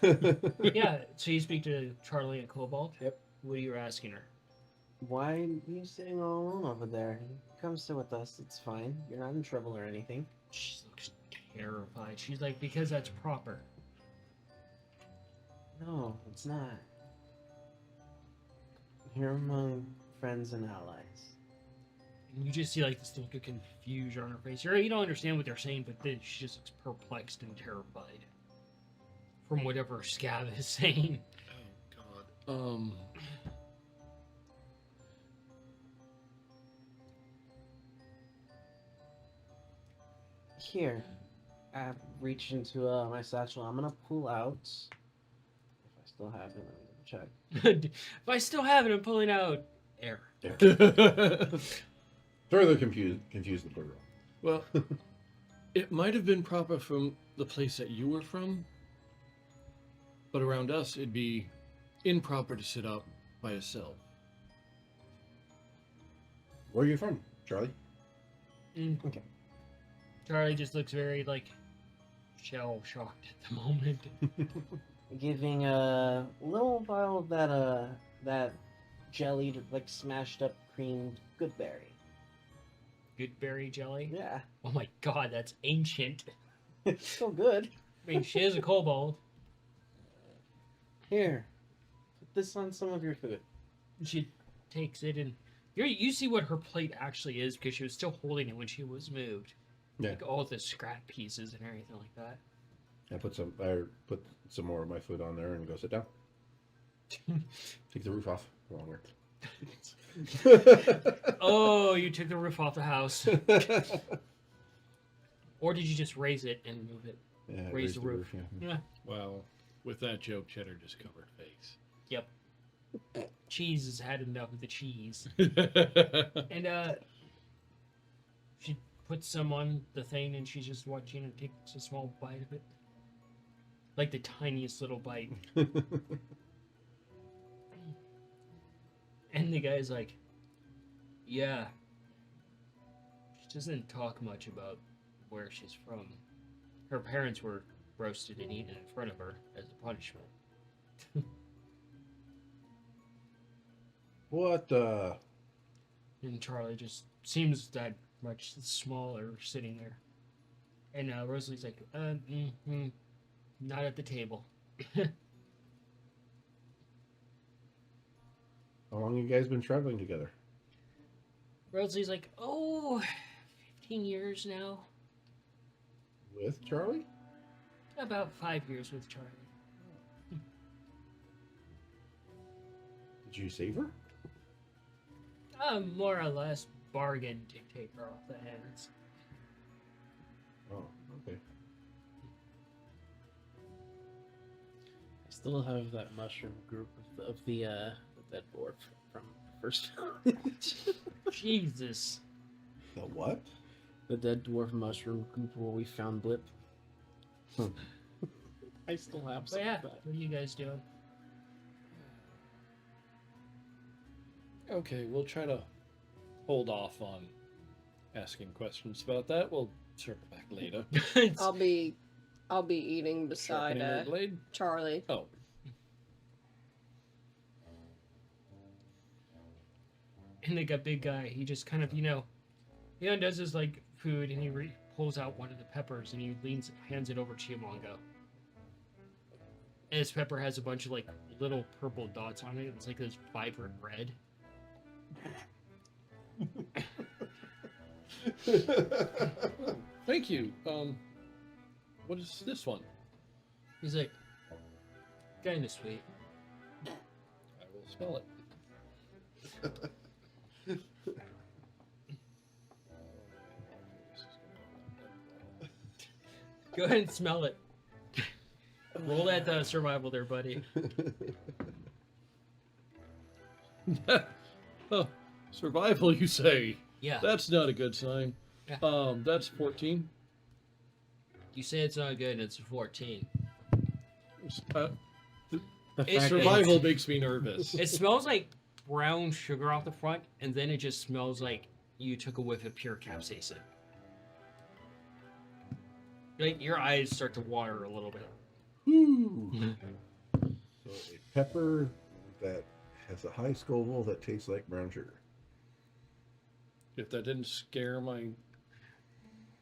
room. Yeah, so you speak to Charlie and Cobalt? Yep. What are you asking her? Why are you sitting all alone over there? Come sit with us, it's fine. You're not in trouble or anything. She looks terrified. She's like, because that's proper. No, it's not. You're among friends and allies. And you just see like this look of confusion on her face. You don't understand what they're saying, but then she just looks perplexed and terrified from whatever Scav is saying. Oh God. Here, I reach into my satchel. I'm gonna pull out. If I still have it, let me check. If I still have it, I'm pulling out air. Further confuse the plural. Well, it might have been proper from the place that you were from, but around us it'd be improper to sit out by yourself. Where are you from, Charlie? Okay. Charlie just looks very like shell shocked at the moment. Giving a little vial of that jellied, like smashed up creamed good berry. Good berry jelly. Yeah, Oh my god, that's ancient. it's still good. I mean, she is a kobold. Here, put this on some of your food. She takes it and you see what her plate actually is because she was still holding it when she was moved. Yeah. Like all the scrap pieces and everything like that. I put some more of my food on there and go sit down. Take the roof off. Wrong word. Oh, you took the roof off the house. Or did you just raise it and move it? Yeah, Raise the roof. yeah. Yeah. Well, with that joke, Cheddar just covered face. Yep. Cheese has had enough of the cheese. And she puts some on the thing and she's just watching and takes a small bite of it. Like the tiniest little bite. And the guy's like, yeah. She doesn't talk much about where she's from. Her parents were roasted and eaten in front of her as a punishment. What? And Charlie just seems that much smaller sitting there. And Rosalie's like, not at the table. How long have you guys been traveling together? Rosalie's like, 15 years now. With Charlie? About 5 years with Charlie. Did you save her? More or less bargain to take her off the hands. Oh, okay. I still have that mushroom group of the dead dwarf from first. Jesus. The what? The dead dwarf mushroom group where we found Blip. I still have But some yeah, of that. what are you guys doing? Okay, we'll try to hold off on asking questions about that. We'll circle back later. I'll be eating beside Sharpening your blade. Charlie. Oh, And the big guy, he just kind of, he undoes his food and he pulls out one of the peppers and he hands it over to Chiamongo. And this pepper has a bunch of little purple dots on it. It's like this vibrant red. thank you. What is this one? He's like, kind of sweet. I will spell it. Go ahead and smell it. Roll that survival there, buddy. Oh, survival, you say? Yeah. That's not a good sign. Yeah. That's 14. You say it's not good, it's a 14. Uh, The It's fact survival makes me nervous. It smells like brown sugar off the front, and then it just smells like you took a whiff of pure capsaicin. Like your eyes start to water a little bit. Ooh. So a pepper that has a high Scoville that tastes like brown sugar. If that didn't scare my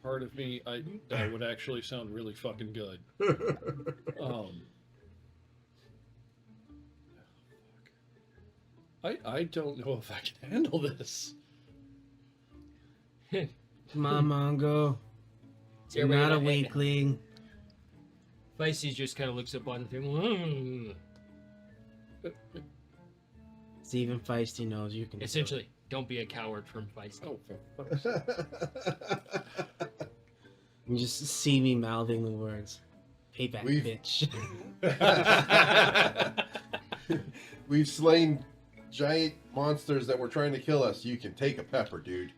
part of me, that would actually sound really fucking good. I don't know if I can handle this. Come on, Mongo. So You're everybody not a like- weakling. Feisty just kind of looks up on the thing. It's even Feisty knows you can. do it. Essentially, don't be a coward from Feisty. Oh, for fuck's sake. You just see me mouthing the words. Payback, We've- bitch. We've slain giant monsters that were trying to kill us. You can take a pepper, dude.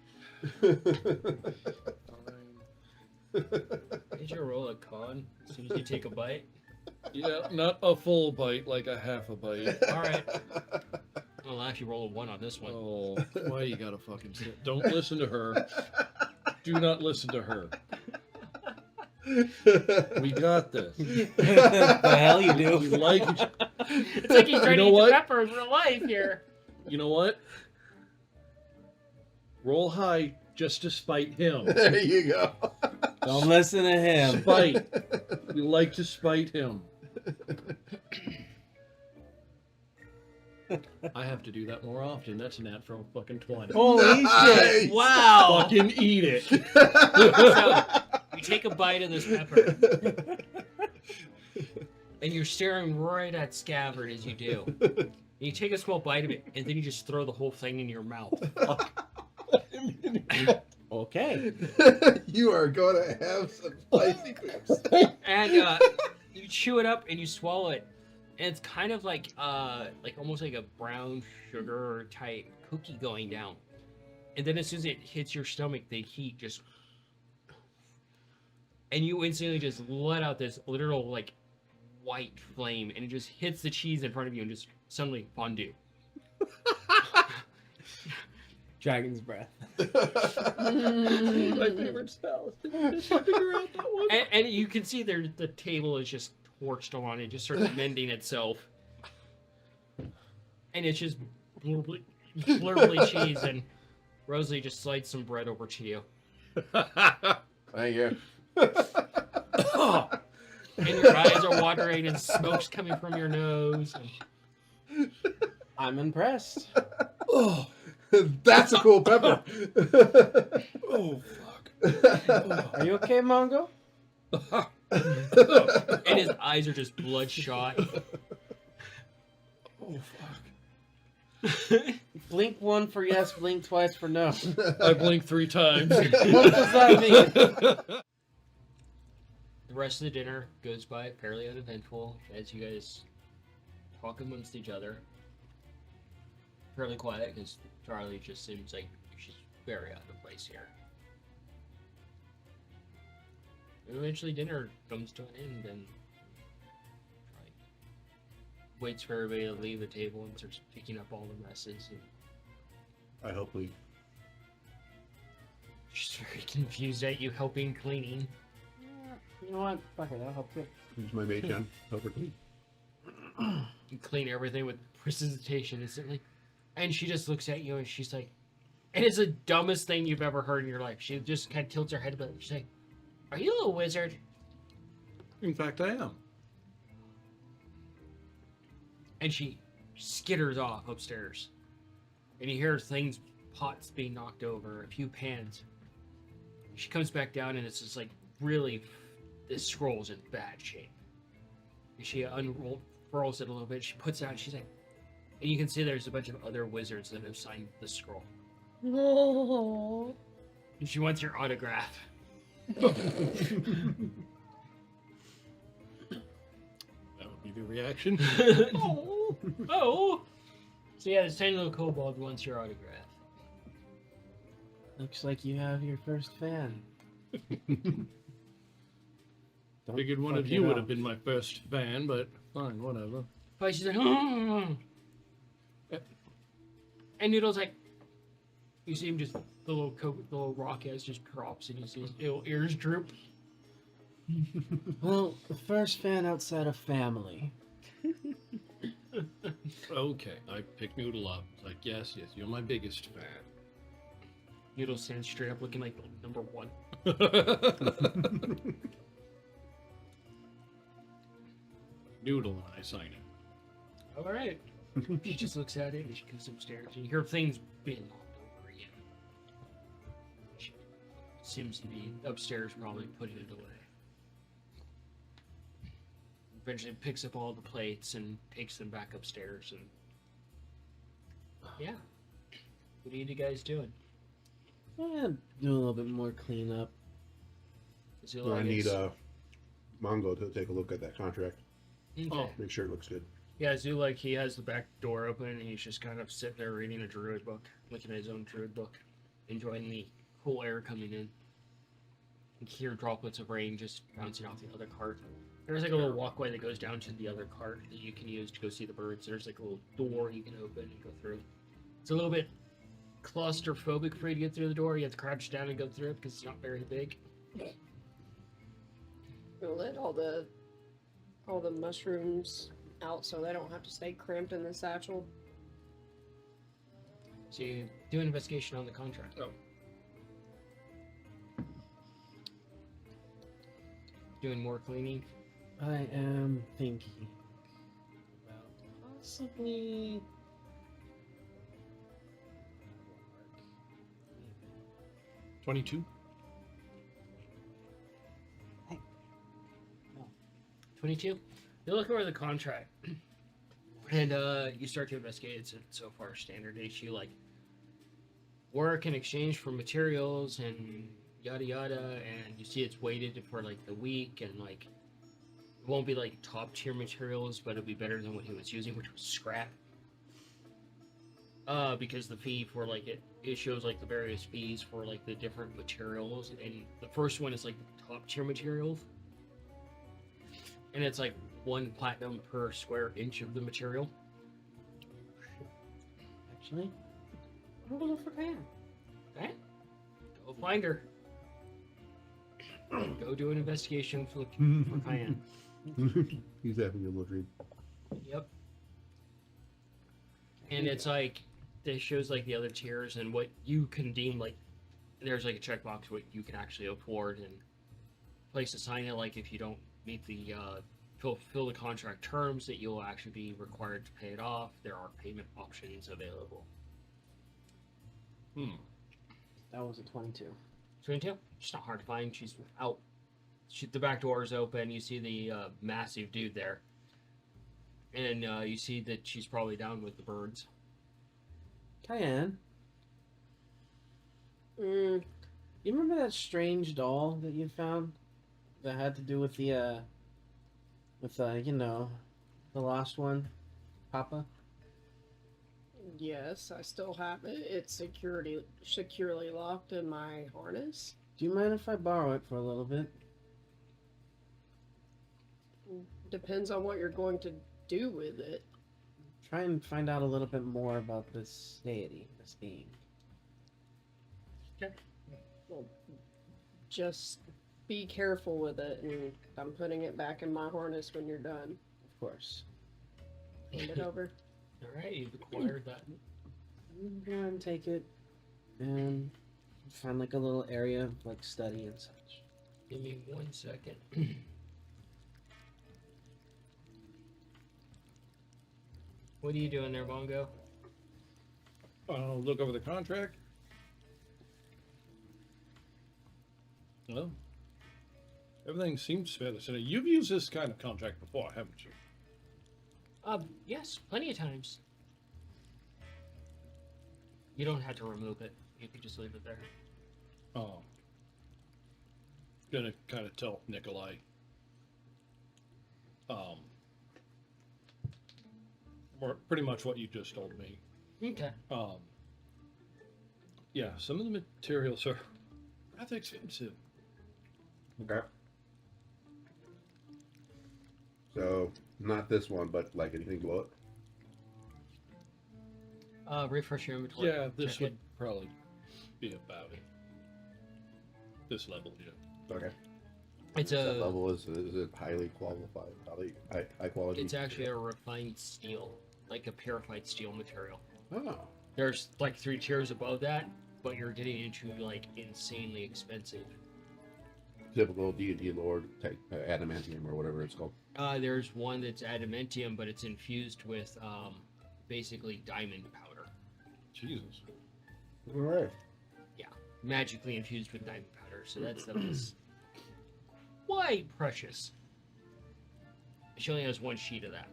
Did you roll a con as soon as you take a bite? Yeah, not a full bite, like a half a bite. All right. I'll actually roll a 1 on this one. Oh, why you gotta fucking sit? Don't listen to her. Do not listen to her. We got this. The hell you We do? like each. It's like he's trying know to eat what? the pepper in real life here. You know what? Roll high just to spite him. There you go. Don't listen to him. Spite. We like to spite him. I have to do that more often. That's an nat from fucking 20. Holy shit! Nice. Wow. Fucking eat it. So, you take a bite of this pepper, and you're staring right at Scabbard as you do. And you take a small bite of it, and then you just throw the whole thing in your mouth. Okay. You are going to have some spicy poops. And you chew it up and you swallow it, and it's kind of like almost like a brown sugar type cookie going down. And then as soon as it hits your stomach, the heat just, and you instantly just let out this literal like white flame, and it just hits the cheese in front of you and just suddenly fondue. Dragon's breath. My favorite spell. Figure out that one. And you can see there the table is just torched on it, just sort of mending itself. And it's just blurbbly cheese, and Rosalie just slides some bread over to you. Thank you. And your eyes are watering and smoke's coming from your nose. And I'm impressed. Oh, That's a cool pepper. oh, fuck. Are you okay, Mongo? and his eyes are just bloodshot. Oh, fuck. Blink one for yes, blink twice for no. I blinked 3 times. What does that mean? The rest of the dinner goes by fairly uneventful as you guys talk amongst each other. Fairly quiet because Charlie just seems like she's very out of place here. And eventually dinner comes to an end, and Charlie waits for everybody to leave the table and starts picking up all the messes. And I hope we. she's very confused at you helping cleaning. You know what? Fuck it, I'll help you. Use my mage hand. Help her clean. You clean everything with precipitation instantly. And she just looks at you and she's like, and it's the dumbest thing you've ever heard in your life. She just kind of tilts her head a bit. She's like, "Are you a wizard?" In fact, I am. And she skitters off upstairs. And you hear things, pots being knocked over, a few pans. She comes back down and it's just like, really, this scroll's in bad shape. And she unfurls it a little bit. She puts it out and she's like, and you can see there's a bunch of other wizards that have signed the scroll. No. And she wants your autograph. That would be the reaction. Oh. Oh. So yeah, this tiny little kobold wants your autograph. Looks like you have your first fan. Don't Figured one fuck of it you would up. have been my first fan, but fine, whatever. But she's like, "Oh." And Noodle's like, you see him just, the little rock ass just drops and you see his little ears droop. Well, the first fan outside of family. Okay, I picked Noodle up. Like, yes, you're my biggest fan. Noodle stands straight up looking like number 1. Noodle and I sign it. Alright. She just looks at it and she goes upstairs and you hear things being knocked over again. She seems to be upstairs probably putting it away. Eventually picks up all the plates and takes them back upstairs and yeah. What are you guys doing? Yeah, do a little bit more cleanup. I need Mongo to take a look at that contract. Okay. Oh. Make sure it looks good. Yeah, Zulek, he has the back door open and he's just kind of sitting there reading a druid book, looking at his own druid book, enjoying the cool air coming in. You can hear droplets of rain just bouncing off the other cart. There's like a little walkway that goes down to the other cart that you can use to go see the birds. There's like a little door you can open and go through. It's a little bit claustrophobic for you to get through the door. You have to crouch down and go through it because it's not very big. We'll let all the mushrooms out so they don't have to stay cramped in the satchel. So you do an investigation on the contract. Oh. Doing more cleaning. I am thinking about possibly. 22. 22. You look over the contract, and you start to investigate. It's so far standard issue, like work in exchange for materials and yada yada. And you see it's weighted for like the week, and like it won't be like top tier materials, but it'll be better than what he was using, which was scrap. Because the fee for like it shows like the various fees for like the different materials, and the first one is like the top tier materials. And it's like 1 platinum per square inch of the material. Actually, I'm gonna look for Pam. Okay. Go find her. Go do an investigation for Cayenne. He's having a little dream. Yep. And it's like, this shows like the other tiers and what you can deem like, there's like a checkbox what you can actually afford and place to sign it, like if you don't meet the fulfill the contract terms that you'll actually be required to pay it off. There are payment options available. That was a 22. 22. She's not hard to find. She's out. The back door is open. You see the massive dude there, and you see that she's probably down with the birds. Cayenne, Mm, you remember that strange doll that you found that had to do with the you know, the lost one, Papa? yes, I still have it. It's securely locked in my harness. Do you mind if I borrow it for a little bit? Depends on what you're going to do with it. Try and find out a little bit more about this deity, this being. Well, just be careful with it, and I'm putting it back in my harness when you're done. Of course. Hand it over. All right, you've acquired that. Go ahead and take it and find like a little area of like study and such. Give me 1 second. What are you doing there, Bongo? Look over the contract. Well, everything seems fairly simple. You've used this kind of contract before, haven't you? Yes, plenty of times. You don't have to remove it. You can just leave it there. Gonna kind of tell Nikolai. Pretty much what you just told me. Okay. Yeah, some of the materials are rather expensive. Okay. So, not this one, but like anything below it? Refresh your inventory. Yeah, this Check would it. probably be about it. This level, yeah. Okay. It's That a. level is it highly qualified, high quality? It's actually a refined steel, like a purified steel material. Oh. There's like 3 tiers above that, but you're getting into like insanely expensive. Typical D&D lord type adamantium or whatever it's called. There's one that's adamantium, but it's infused with basically diamond powder. Jesus. All right. Magically infused with diamond powder, so that stuff is quite precious. She only has 1 sheet of that.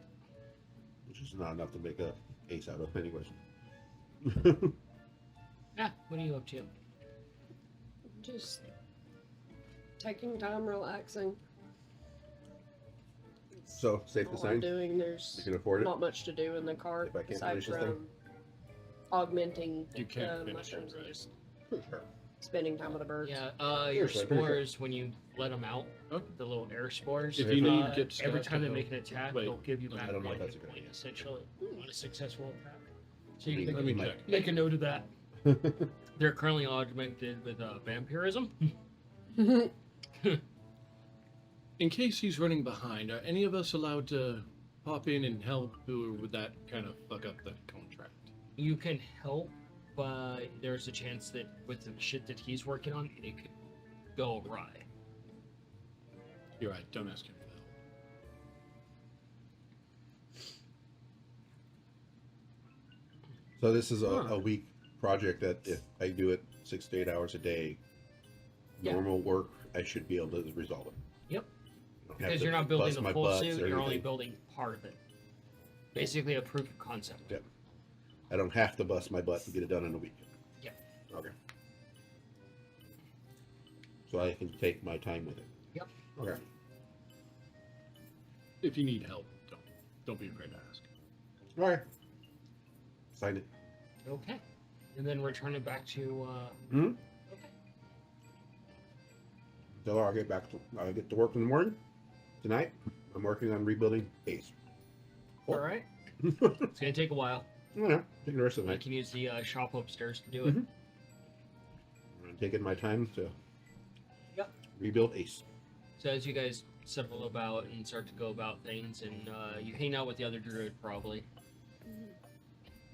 Which is not enough to make a ace out of, anyways. Yeah, what are you up to? Just taking time, relaxing. So, safe to All I'm say, doing, you there's can afford it. not much to do in the cart If I can't aside finish this thing. from augmenting You can't the finish it, mushrooms and right? just Sure. spending time with the birds. Yeah, Sure, your sure, pretty sure. spores, when you let them out, Huh? the little air spores, If you need, uh, get every Scott time to they help. make an attack, Wait, they'll give you I back don't know one if that's a hit good point, idea. essentially, on a successful attack. So you Let Let me Like- check. make a note of that. They're currently augmented with vampirism. In case he's running behind, are any of us allowed to pop in and help, or would that kind of fuck up the contract? You can help, but there's a chance that with the shit that he's working on, it could go awry. You're right. Don't ask him for help. So this is a week project that if I do it 6 to 8 hours a day, Yeah. normal work, I should be able to resolve it. Yep. I don't have Because to you're not building bust the my full butts suit, or you're only anything. building part of it. Basically a proof of concept. Yeah. I don't have to bust my butt to get it done in a week. Yeah. Okay. So I can take my time with it. Yep. Okay. If you need help, don't be afraid to ask. All right. Sign it. Okay. And then return it back to Hmm? okay. So I get to work in the morning. Tonight, I'm working on rebuilding base. Alright. Yeah, It's gonna take a while. taking the rest of the I night. can use the shop upstairs to do it. Mhm. I'm taking my time to Yep. rebuild Ace. So as you guys settle about and start to go about things, and you hang out with the other druid probably.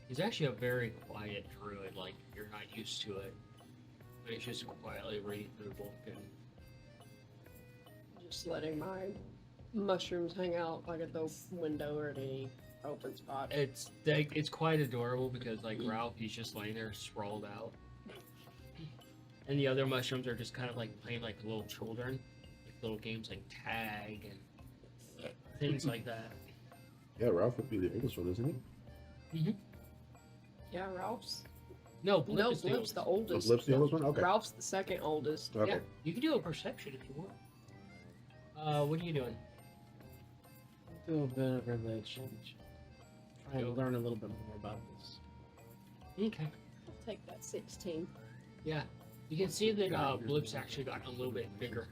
He's actually a very quiet druid, like you're not used to it. But he's just quietly reading through the book and Just letting my mushrooms hang out like at the window or at any open spot. it's quite adorable because like Ralph, he's just laying there sprawled out. And the other mushrooms are just kind of like playing like little children. Like little games like tag and things like that. Yeah, Ralph would be the biggest one, isn't he? Yeah, Ralph's. No, Blip No, is the Blip's the Oh, oldest. Blip's the oldest one? Okay. Ralph's the second oldest. Okay. Yeah, you can do a perception if you want. What are you doing? Do a bit of religion. Try to learn a little bit more about this. Okay. I'll take that 16. Yeah. You can see that Blip's actually gotten a little bit bigger.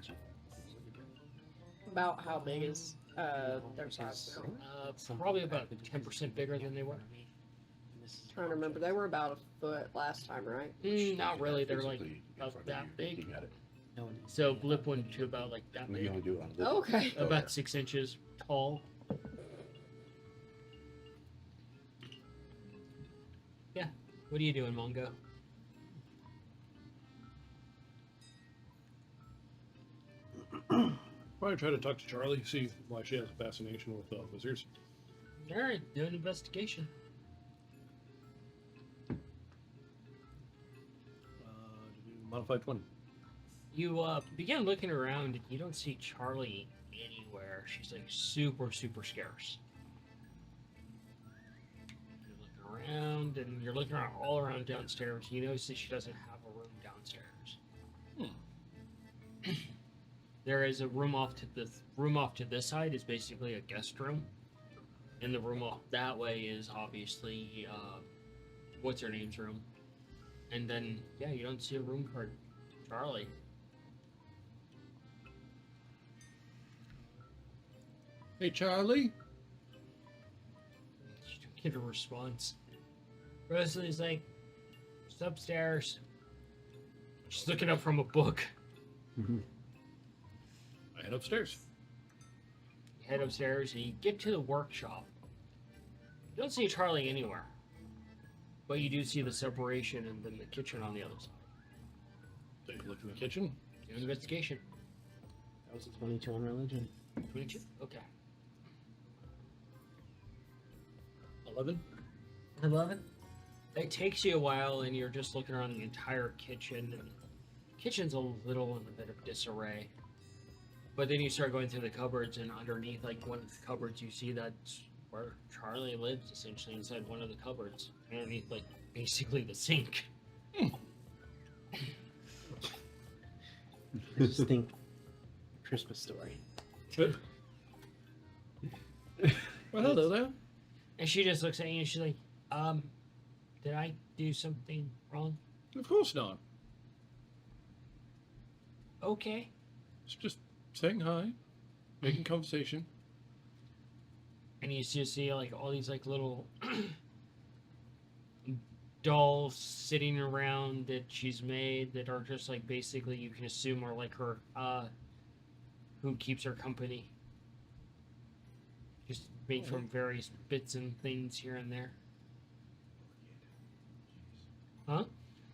About how big is their size now? Probably about 10% bigger than they were. Trying to remember. They were about a foot last time, right? Not really. They're like Basically, about from that big. looking at it. No one So Blip went to about like that You big. only do it on this. Okay. Oh, About 6 inches tall. Yeah. What are you doing, Mongo? Probably try to talk to Charlie, see why she has a fascination with wizards. Alright, do an investigation. Modified 20. You begin looking around and you don't see Charlie anywhere. She's like super scarce. You're looking around and you're looking around all around downstairs. You notice that she doesn't have a room downstairs. There is a room off to this side is basically a guest room, and the room off that way is obviously what's her name's room. And then yeah, you don't see a room for Charlie. Hey, Charlie. You don't get a response. Rosalie's like, "It's upstairs." She's looking up from a book. I head upstairs. You head upstairs and you get to the workshop. You don't see Charlie anywhere, but you do see the separation and then the kitchen on the other side. Take a look in the kitchen. Do an investigation. That was a 22 on religion. 22? Okay. 11. 11? It takes you a while and you're just looking around the entire kitchen. And the kitchen's a little in a bit of disarray. But then you start going through the cupboards, and underneath like one of the cupboards you see that's where Charlie lives, essentially inside one of the cupboards. Underneath like basically the sink. I just think Christmas story. Well, hello there. And she just looks at you and she's like, did I do something wrong? Of course not. Okay. It's just saying hi, making conversation. And you just see like all these like little dolls sitting around that she's made that are just like basically you can assume are like her who keeps her company. Just made from various bits and things here and there. Huh?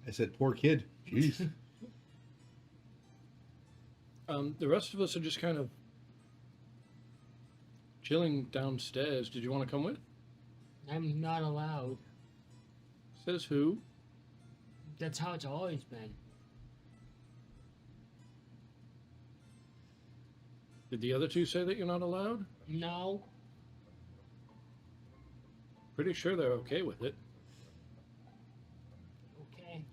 I said, poor kid. Jeez. The rest of us are just kind of chilling downstairs. Did you want to come with? I'm not allowed. Says who? That's how it's always been. Did the other two say that you're not allowed? No. Pretty sure they're okay with it. Okay.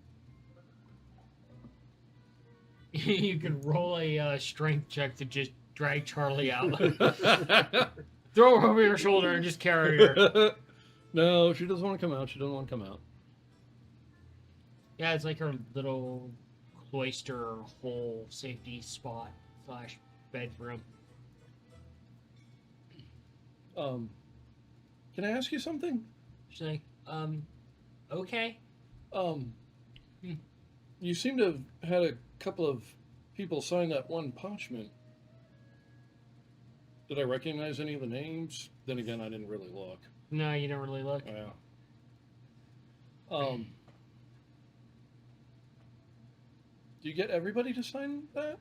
You can roll a strength check to just drag Charlie out. Throw her over your shoulder and just carry her. No, she doesn't want to come out. She doesn't want to come out. Yeah, it's like her little cloister hole safety spot / bedroom. Can I ask you something? She's like, okay. You seem to have had a couple of people sign that one parchment. Did I recognize any of the names? Then again, I didn't really look. No, you don't really look. Yeah. Do you get everybody to sign that?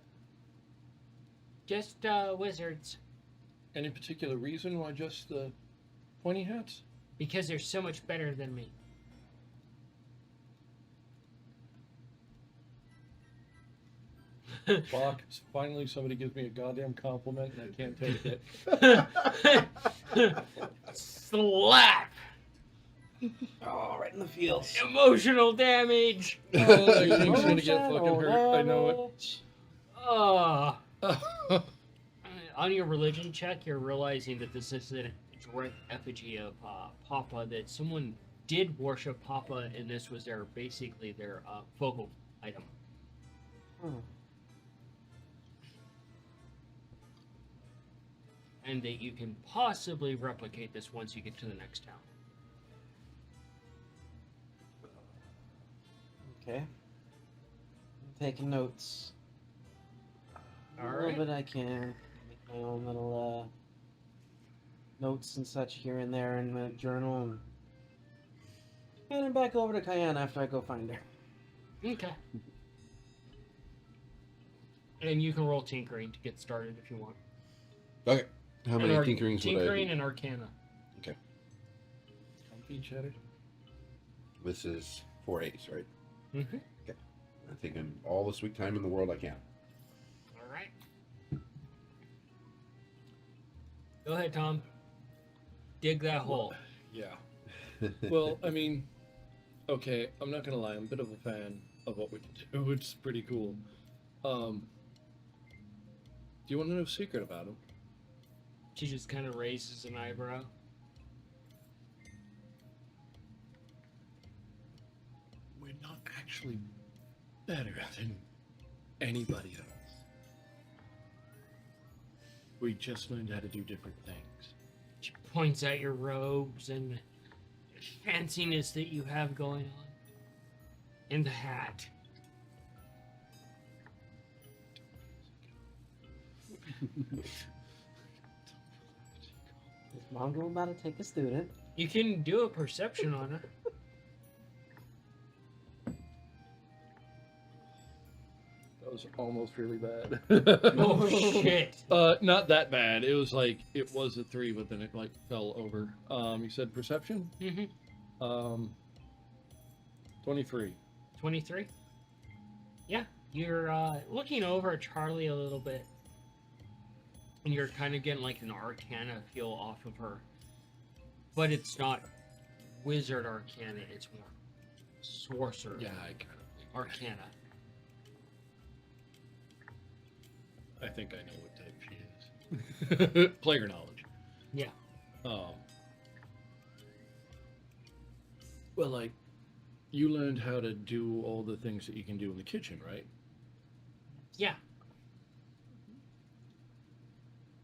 Just wizards. Any particular reason why just the pointy hats? Because they're so much better than me. Fuck. Finally, somebody gives me a goddamn compliment and I can't take it. Slap! Oh, right in the feels. Emotional damage! Oh, you think she's gonna get fucking hurt. I know Oh. it. On your religion check, you're realizing that this is a direct effigy of Papa, that someone did worship Papa, and this was basically their focal item. Hmm. And that you can possibly replicate this once you get to the next town. Okay. I'm taking notes. All A little right. bit I can. Make my own little notes and such here and there in the journal and hand it back over to Cayenne after I go find her. Okay. And you can roll tinkering to get started if you want. Okay. How many And tinkerings would I Tinkering do? and Arcana. Comfy cheddar. This is 4 A's, right? Mm-hmm. I think in all the sweet time in the world I can. All right. Go ahead, Tom. Dig that hole. Yeah. Well, I mean, okay, I'm not gonna lie, I'm a bit of a fan of what we can do. It's pretty cool. Do you want to know a secret about him? She just kind of raises an eyebrow. We're not actually better than anybody else. We just learned how to do different things. She points at your robes and the fanciness that you have going on. And the hat. Is Mongo about to take a student? You can do a perception on her. That was almost really bad. Oh shit. Not that bad. It was like, it was a 3, but then it like fell over. You said perception? Mm-hmm. 23. 23? Yeah, you're looking over at Charlie a little bit. And you're kind of getting like an Arcana feel off of her. But it's not Wizard Arcana, it's more Sorcerer Yeah, I kind of Arcana. I think I know what type she is. Player knowledge. Yeah. Well, like, you learned how to do all the things that you can do in the kitchen, right? Yeah.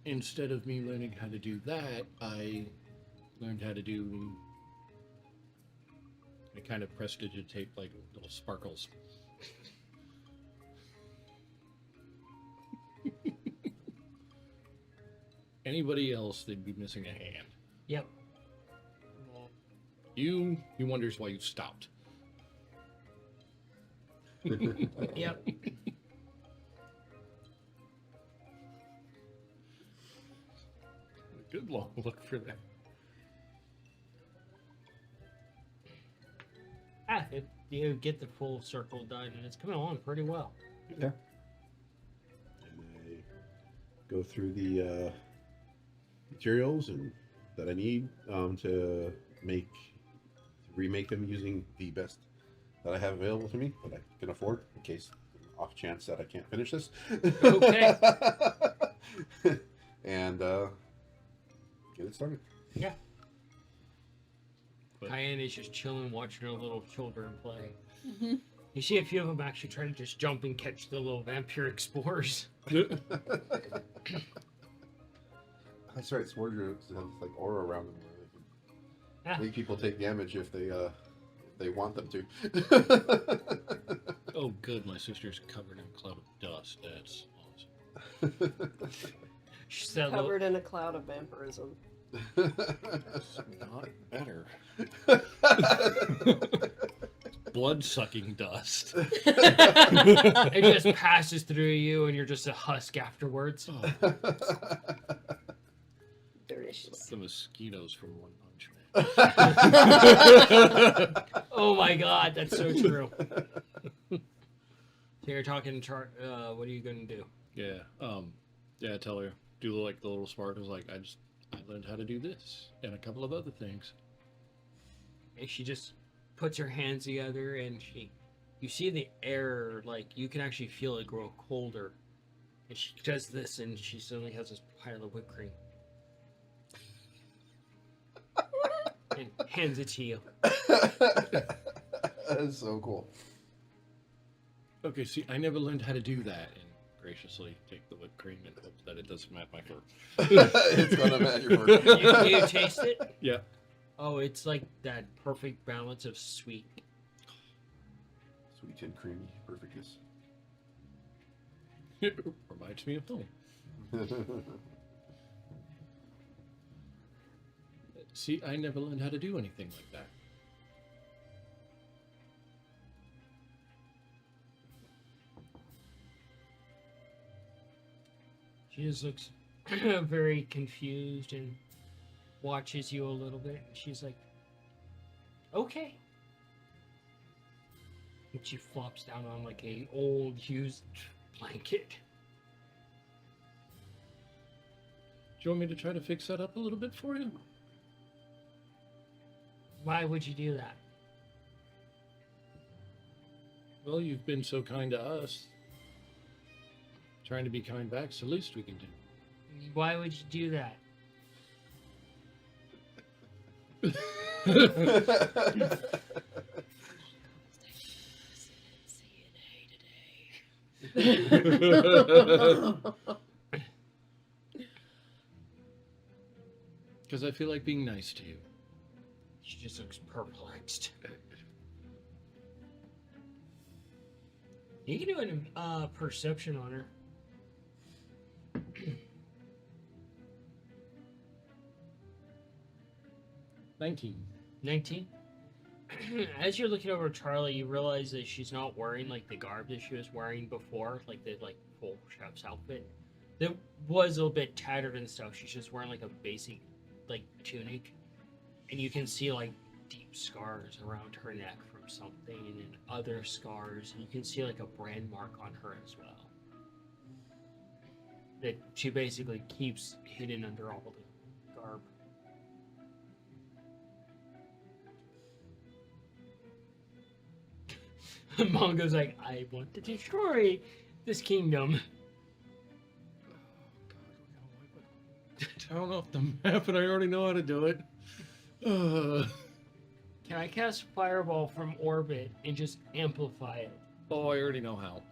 instead of me learning how to do that, I learned how to do. I kind of prestidigitate like little sparkles. Anybody else, they'd be missing a hand. Yep. He wonders why you stopped. Yep. Good long look for that. You get the full circle done, and it's coming along pretty well. Yeah. And I go through the materials that I need to remake them using the best that I have available to me that I can afford in case off chance that I can't finish this. Okay. And get it started. Yeah. But- Cayenne is just chilling, watching her little children play. You see a few of them actually try to just jump and catch the little vampiric spores. That's right. Sword druids have like aura around them where they Yeah. can make people take damage if they want them to. Oh, good. My sister's covered in a cloud of dust. That's awesome. She's that little, Covered in a cloud of vampirism. Not better. Blood-sucking dust. it just passes through you, and you're just a husk afterwards. Oh, Delicious. the mosquitoes from One Punch Man. Oh my god, that's so true. So you're talking, what are you gonna do? Yeah. Yeah. Tell her. Do like the little sparkles. Like I learned how to do this and a couple of other things. And she just puts her hands together, and you see the air, like you can actually feel it grow colder. And she does this, and she suddenly has this pile of whipped cream. And hands it to you. That's so cool. Okay. See, I never learned how to do that. And graciously take the whipped cream and hope that it doesn't match my fur. It's gonna match your fur. You taste it? Yeah. Oh, it's like that perfect balance of sweet. Sweet and creamy perfectness. Reminds me of home. See, I never learned how to do anything like that. She just looks very confused and watches you a little bit. She's like, okay. And she flops down on like a old used blanket. Do you want me to try to fix that up a little bit for you? Why would you do that? Well, you've been so kind to us. Trying to be kind back, it's the least we can do. Why would you do that? Because I feel like being nice to you. She just looks perplexed. You can do a perception on her. 19. 19. As you're looking over Charlie, you realize that she's not wearing like the garb that she was wearing before, like the full chef's outfit. That was a little bit tattered and stuff. She's just wearing like a basic like tunic, and you can see like deep scars around her neck from something, and other scars. And you can see like a brand mark on her as well. That she basically keeps hidden under all the garb. Mongo's like, I want to destroy this kingdom. I don't know if the map, but I already know how to do it. Can I cast Fireball from orbit and just amplify it? Oh, I already know how.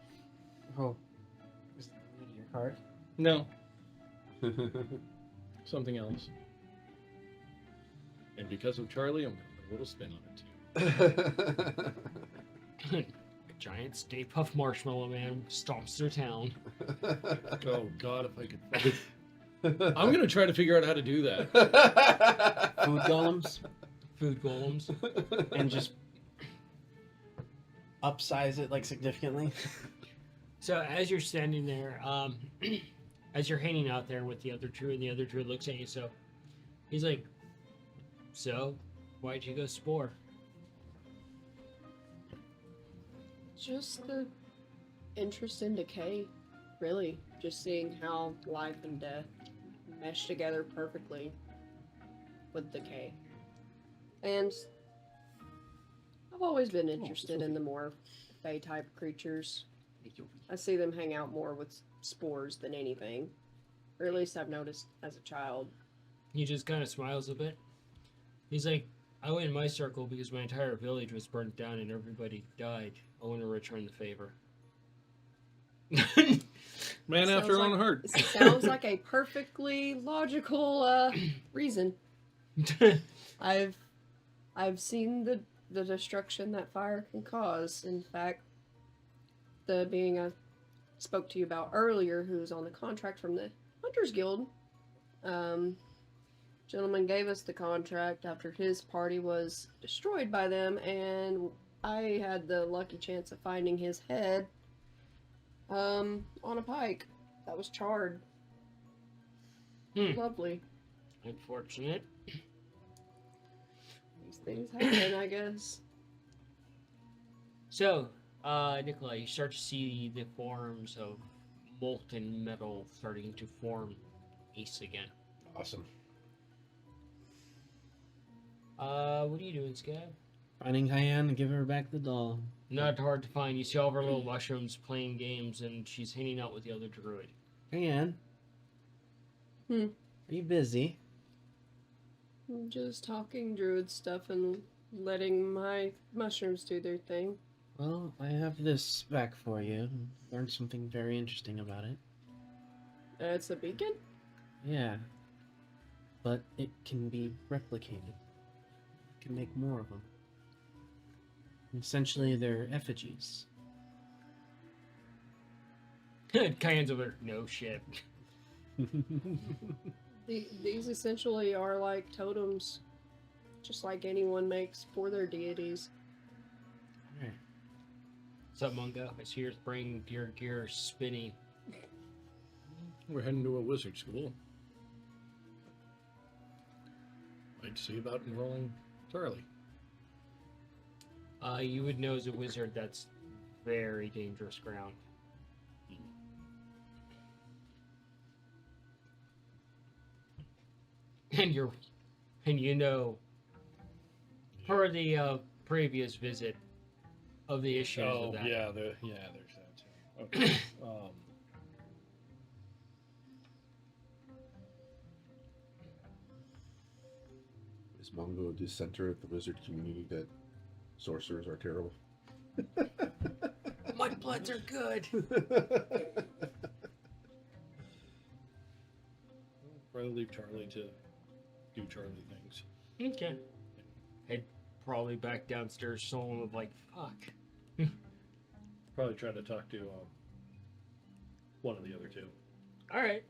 Oh. Is it your card? No. Something else. And because of Charlie, I'm going to put a little spin on it too. A giant Stay Puft Marshmallow Man stomps through town. Oh God, if I could. I'm going to try to figure out how to do that. Food golems, Food golems. and just upsize it like significantly. So as you're standing there, as you're hanging out there with the other druid, and the other druid looks at you, so he's like, so, why'd you go Spore? Just the interest in decay, really. Just seeing how life and death mesh together perfectly with decay. And I've always been interested in the more Fey type creatures. I see them hang out more with spores than anything. Or at least I've noticed as a child. He just kind of smiles a bit. He's like, I went in my circle because my entire village was burnt down and everybody died. I want to return the favor. Man Sounds after our like- own heart. Sounds like a perfectly logical reason. I've seen the destruction that fire can cause. In fact, the being I spoke to you about earlier, who's on the contract from the Hunters Guild, gentleman gave us the contract after his party was destroyed by them, and I had the lucky chance of finding his head on a pike that was charred. Hmm. Lovely. Unfortunate. These things happen, I guess. So, Nikolai, you start to see the forms of molten metal starting to form Ace again. Awesome. What are you doing, Scab? Finding Cayenne and giving her back the doll. Not hard to find. You see all of her little mushrooms playing games, and she's hanging out with the other druid. Cayenne. Hmm. Are you busy? Just talking druid stuff and letting my mushrooms do their thing. Well, I have this back for you. Learned something very interesting about it. It's a beacon? Yeah. But it can be replicated. You can make more of them. Essentially, they're effigies. Cayenne's over there, no shit. These essentially are like totems, just like anyone makes for their deities. Alright. What's up, Mungo? I see your brain gear spinning. We're heading to a wizard school. I'd see about enrolling Charlie. You would know as a wizard that's very dangerous ground. And you know, per the previous visit of the issues of that. yeah, there's that too. Okay. Is Mongo the center of the wizard community that sorcerers are terrible? Mudbloods are good. Rather leave Charlie to do Charlie things. Okay. Head probably back downstairs, someone with like, fuck. Probably try to talk to one of the other two. All right.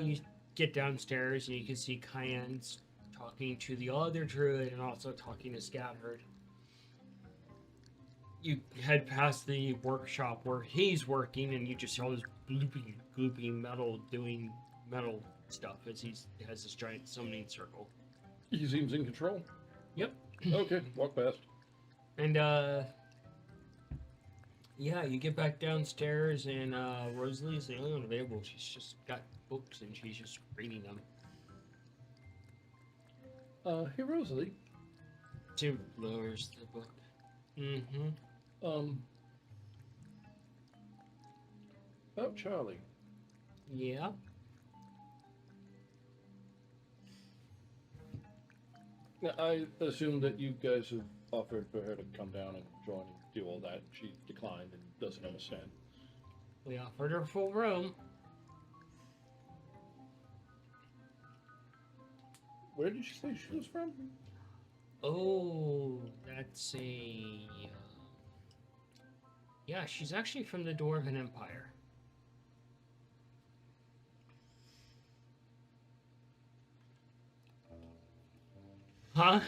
You get downstairs and you can see Cayenne's talking to the other druid and also talking to Scathard. You head past the workshop where he's working, and you just see all this bloopy, gloopy metal doing metal stuff as he has this giant summoning circle. He seems in control. Yep. Okay, walk past. And yeah, you get back downstairs, and Rosalie's the only one available. She's just got books and she's just reading them. Hey Rosalie. She lowers the book. Mm-hmm. About Charlie. Yeah. Now, I assume that you guys have offered for her to come down and join and do all that. She declined and doesn't understand. We offered her full room. Where did you say she was from? Oh, that's a. Yeah, she's actually from the Dwarven Empire. Huh?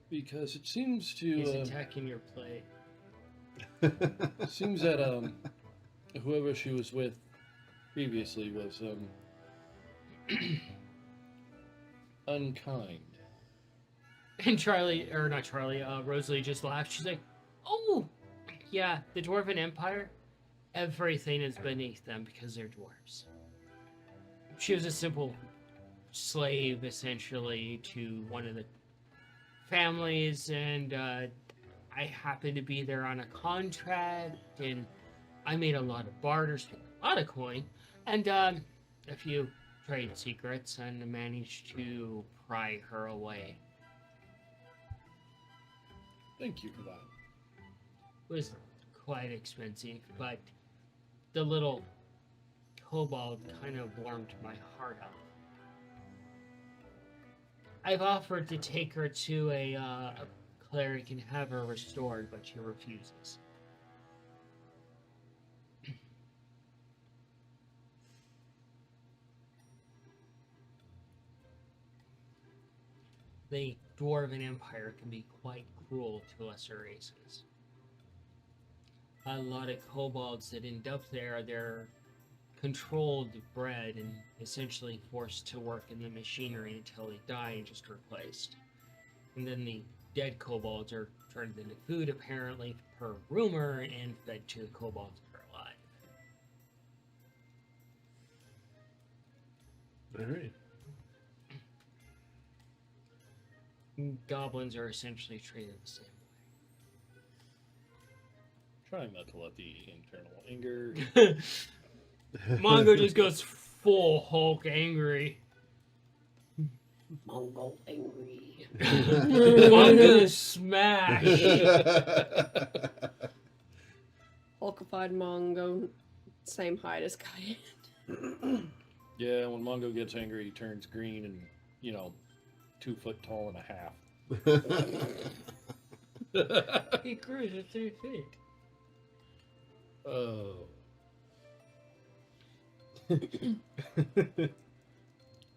Because it seems He's to attacking your plate. seems that whoever she was with previously was unkind. And Charlie, or not Charlie, Rosalie just laughed. She's like, "Oh, yeah, the Dwarven Empire, everything is beneath them because they're dwarves." She was a simple slave, essentially, to one of the families, and I happened to be there on a contract, and I made a lot of barter, spent a lot of coin, and a few trade secrets, and managed to pry her away. Thank you for that. It was quite expensive, but the little kobold kind of warmed my heart up. I've offered to take her to a cleric and have her restored, but she refuses. The Dwarven Empire can be quite cruel to lesser races. A lot of kobolds that end up there, they're controlled, bred, and essentially forced to work in the machinery until they die and just replaced. And then the dead kobolds are turned into food, apparently, per rumor, and fed to the kobolds that are alive. Alright. Goblins are essentially treated the same Trying not to let the internal anger. way. Mongo just goes full Hulk angry. Mongol angry. I'm gonna smash. Hulkified Mongo, same height as Cayenne. Yeah, when Mongo gets angry, he turns green and, 2 foot tall and a half. He grew to 3 feet. Oh.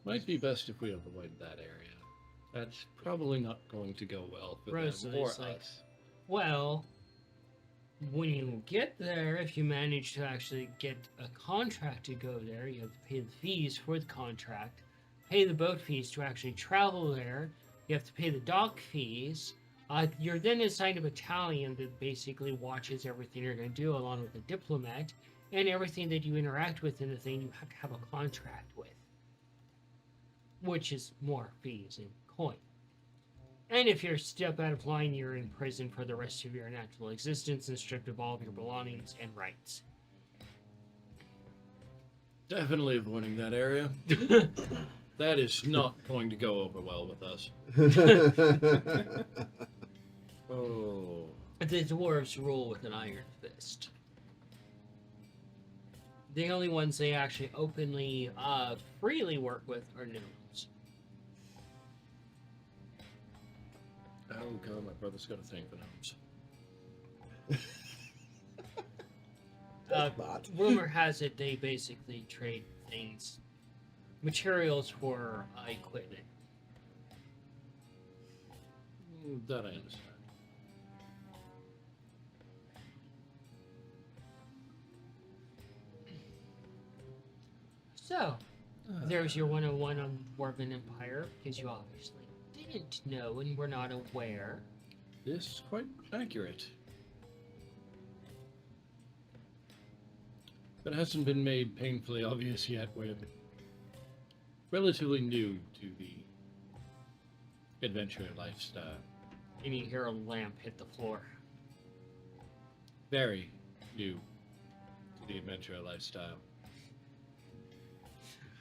Might be best if we avoid that area. That's probably not going to go well for them or Rosalie's like, us. well, when you get there, if you manage to actually get a contract to go there, you have to pay the fees for the contract, pay the boat fees to actually travel there, you have to pay the dock fees. You're then assigned a battalion that basically watches everything you're going to do, along with a diplomat, and everything that you interact with in the thing you have to have a contract with, which is more fees and coin. And if you're a step out of line, you're in prison for the rest of your natural existence and stripped of all of your belongings and rights. Definitely avoiding that area. That is not going to go over well with us. Oh. The dwarves rule with an iron fist. The only ones they actually openly, freely work with are gnomes. Oh god, my brother's got a thing for gnomes. Rumor has it they basically trade things, materials for equipment. That I understand. So, there's your 101 on Dwarven Empire, because you obviously didn't know and were not aware. This is quite accurate. But it hasn't been made painfully obvious yet. We're relatively new to the adventure lifestyle. And you hear a lamp hit the floor. Very new to the adventure lifestyle.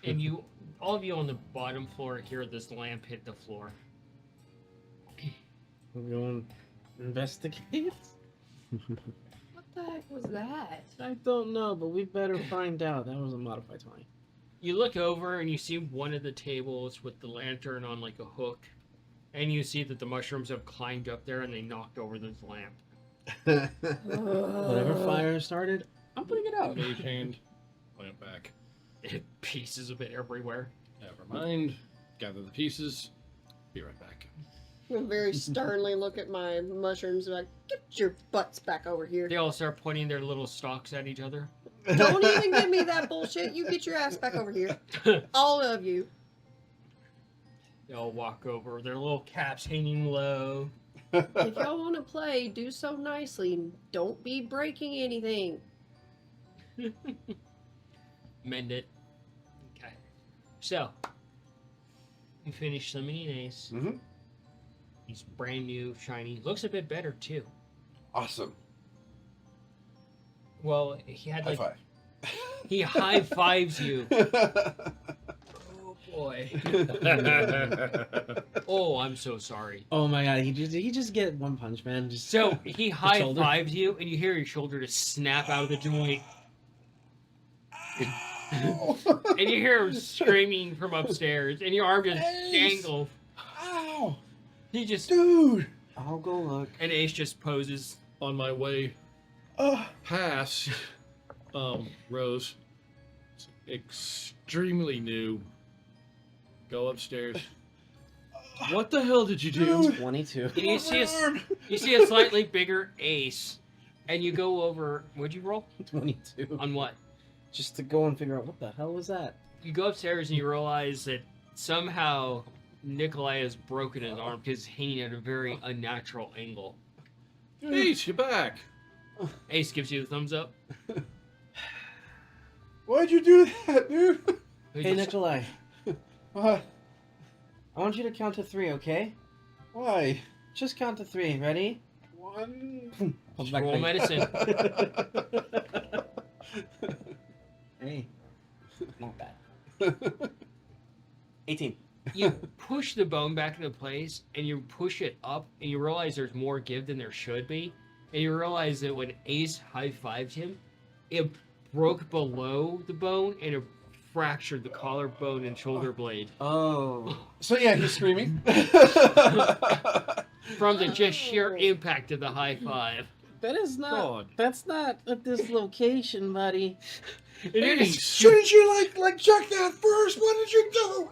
And you, all of you on the bottom floor, hear this lamp hit the floor. We're going to investigate. What the heck was that? I don't know, but we better find out. That was a modified 20. You look over and you see one of the tables with the lantern on like a hook, and you see that the mushrooms have climbed up there and they knocked over this lamp. Whatever fire started, I'm putting it out. Mage hand. Plant back. Pieces of it everywhere. Never mind. Gather the pieces. Be right back. I'm very sternly look at my mushrooms like, get your butts back over here. They all start pointing their little stalks at each other. Don't even give me that bullshit. You get your ass back over here. All of you. They all walk over, their little caps hanging low. If y'all want to play, do so nicely. Don't be breaking anything. Mend it. Okay. So, you finish summoning Ace. Mhm. He's brand new, shiny. Looks a bit better, too. Awesome. Well, he had High like. five. He high fives you. Oh, boy. Oh, I'm so sorry. Oh my god, he just get one punch, man. Just So, he high shoulder? fives you, and you hear your shoulder just snap out of the joint. And you hear him screaming from upstairs, and your arm just dangles. Ow! He just. Dude! I'll go look. And Ace just poses. On my way past Rose. It's extremely new. Go upstairs. What the hell did you do? 22. And you see a slightly bigger Ace, and you go over. What'd you roll? 22. On what? Just to go and figure out what the hell was that. You go upstairs and you realize that somehow Nikolai has broken his arm because it's hanging at a very unnatural angle. Ace, you're back. Ace gives you the thumbs up. Why'd you do that, dude? Hey, Nikolai. What? I want you to count to 3, okay? Why? Just count to 3. Ready? 1. Roll medicine. Hey. Not bad. 18. You push the bone back into place, and you push it up, and you realize there's more give than there should be. And you realize that when Ace high-fived him, it broke below the bone, and it fractured the collarbone and shoulder blade. Oh. So yeah, he's screaming. From the just sheer impact of the high five. That is not. God. That's not at this location, buddy. And you're just- Shouldn't you like check that first? What did you do?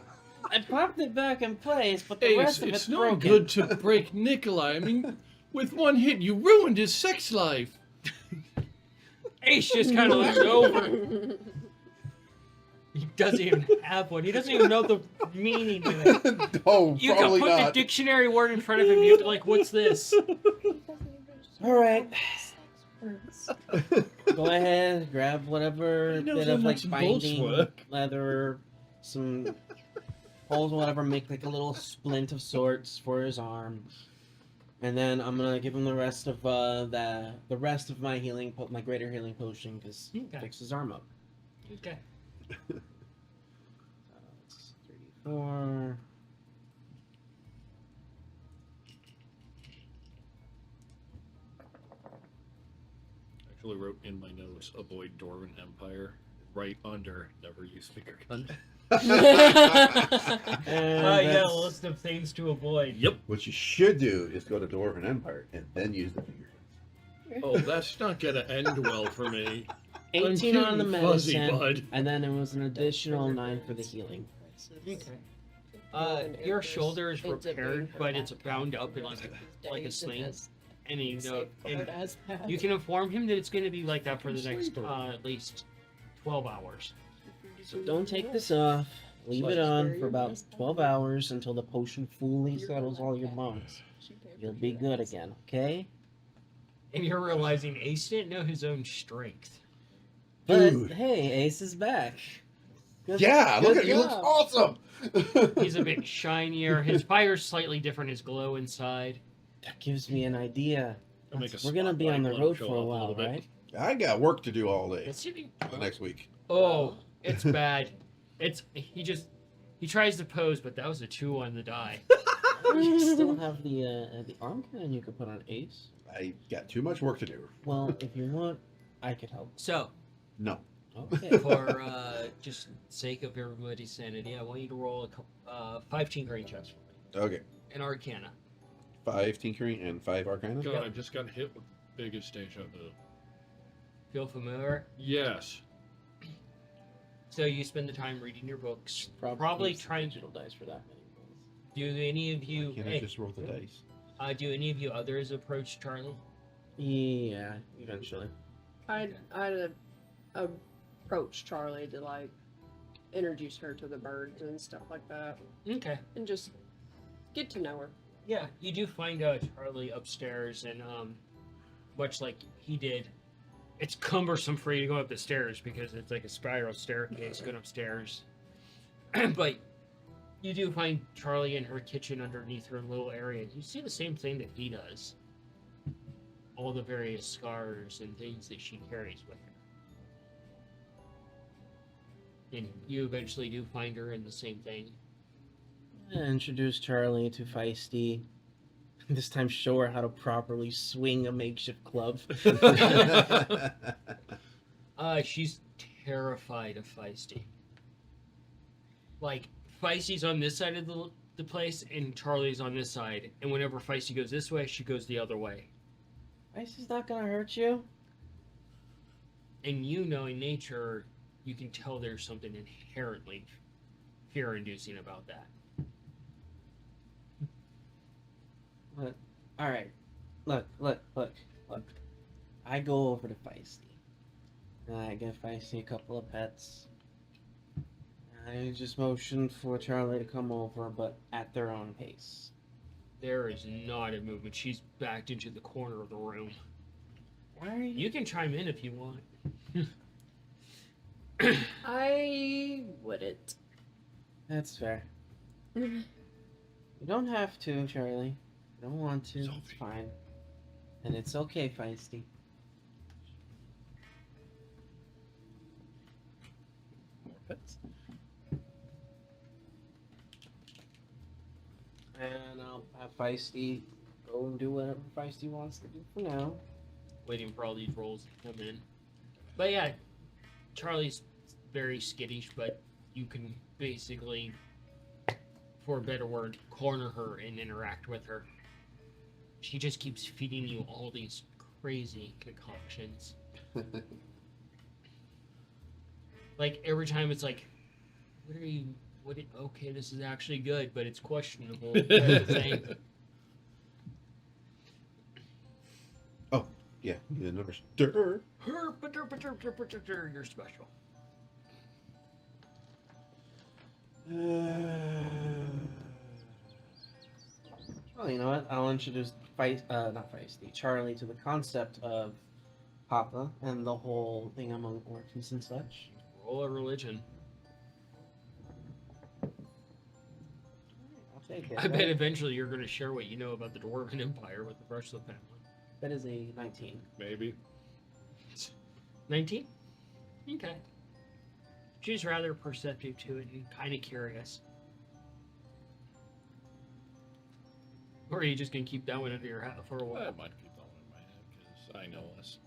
I popped it back in place, but the Ace, rest of it's it's not broken. good to break Nikolai. I mean, with one hit, you ruined his sex life. Ace just kind of looks over. He doesn't even have one. He doesn't even know the meaning of it. Oh, You can probably put the not. dictionary word in front of him. You'd be like, what's this? All right. Go ahead, grab whatever He knows bit how of like nuts and bolts binding, work. leather, some holes, whatever. Make like a little splint of sorts for his arm, and then I'm gonna give him the rest of the rest of my healing, my greater healing potion, because Okay. fix his arm up. Okay. It's 34. Actually wrote in my notes, avoid Dwarven Empire, right under never use finger gun. And Yeah, that's- a list of things to avoid. Yep. What you should do is go to Dwarven Empire and then use the finger. Oh, that's not gonna end well for me. 18 I'm on the cute and fuzzy, medicine, bud. and then it was an additional 9 for the healing. Okay. Your shoulder is repaired, but it's bound up in like a sling. And you can inform him that it's going to be like that for the next at least 12 hours. So don't take this off. Leave it on for about 12 hours until the potion fully settles all your bones. You'll be good again, okay? And you're realizing Ace didn't know his own strength. But Dude. hey, Ace is back. Good- Yeah, look good at he looks job. awesome. He's a bit shinier. His fire's slightly different. His glow inside. That gives me an idea. I'll make a We're gonna be on the spotlight, let him road show for a off while, little bit. right? I got work to do all day It's the next week. Oh, it's bad. He tries to pose, but that was a 2 on the die. You still have the arm cannon you could put on Ace. I got too much work to do. Well, if you want, I could help. So, No. Okay. for just sake of everybody's sanity, I want you to roll a couple, 5 tinkering checks for me. Okay. An Arcana. 5 tinkering and 5 arcana. God, I just got hit with the biggest deja vu. Feel familiar? Yes. So you spend the time reading your books, Probably probably needs trying. digital dice for that many rolls. Do any of you? Can I just roll the dice? Do any of you others approach Charlie? Yeah, eventually. I'd approach Charlie to like introduce her to the birds and stuff like that, Okay. and just get to know her. Yeah, you do find Charlie upstairs, and much like he did, it's cumbersome for you to go up the stairs because it's like a spiral staircase going upstairs. But you do find Charlie in her kitchen underneath her little area. You see the same thing that he does. All the various scars and things that she carries with her. And you eventually do find her in the same thing. Introduce Charlie to Feisty. This time, show her how to properly swing a makeshift club. She's terrified of Feisty. Like, Feisty's on this side of the place, and Charlie's on this side. And whenever Feisty goes this way, she goes the other way. Feisty's not gonna hurt you. And you know, in nature, you can tell there's something inherently fear-inducing about that. Look, all right. Look. I go over to Feisty, and I give Feisty a couple of pets. I just motion for Charlie to come over, but at their own pace. There is not a movement. She's backed into the corner of the room. Why are you? You can chime in if you want. I wouldn't. That's fair. You don't have to, Charlie. You don't want to. Sophie. It's fine. And it's okay, Feisty. More pets. And I'll have Feisty go and do whatever Feisty wants to do for now. Waiting for all these rolls to come in. But yeah, Charlie's very skittish, but you can basically, for a better word, corner her and interact with her. She just keeps feeding you all these crazy concoctions. Like, every time it's like, okay, this is actually good, but it's questionable. Kind of thing. Oh, yeah. The numbers. Durr. You're special. Well, you know what? I'll introduce not Feisty, Charlie to the concept of Papa and the whole thing among orphans and such. Roll a religion. I'll take it. I bet eventually you're going to share what you know about the Dwarven Empire with the rest of the family. That is a 19. Maybe. 19? Okay. She's rather perceptive to it and kind of curious. Or are you just going to keep that one under your hat for a I while? might keep that one in my head because I know us.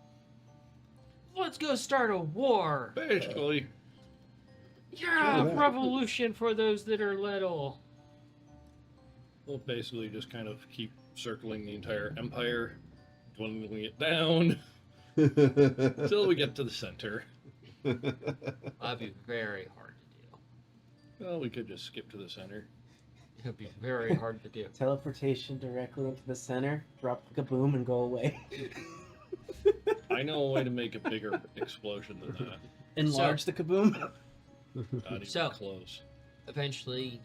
Let's go start a war! Basically, Yeah, Sure. revolution for those that are little. we'll basically just kind of keep circling the entire empire, dwindling it down until we get to the center. That'd be very hard to do. Well, we could just skip to the center. It'd be very hard to do. Teleportation directly into the center, drop the kaboom, and go away. I know a way to make a bigger explosion than that. Enlarge the kaboom. Not even So- close. Eventually,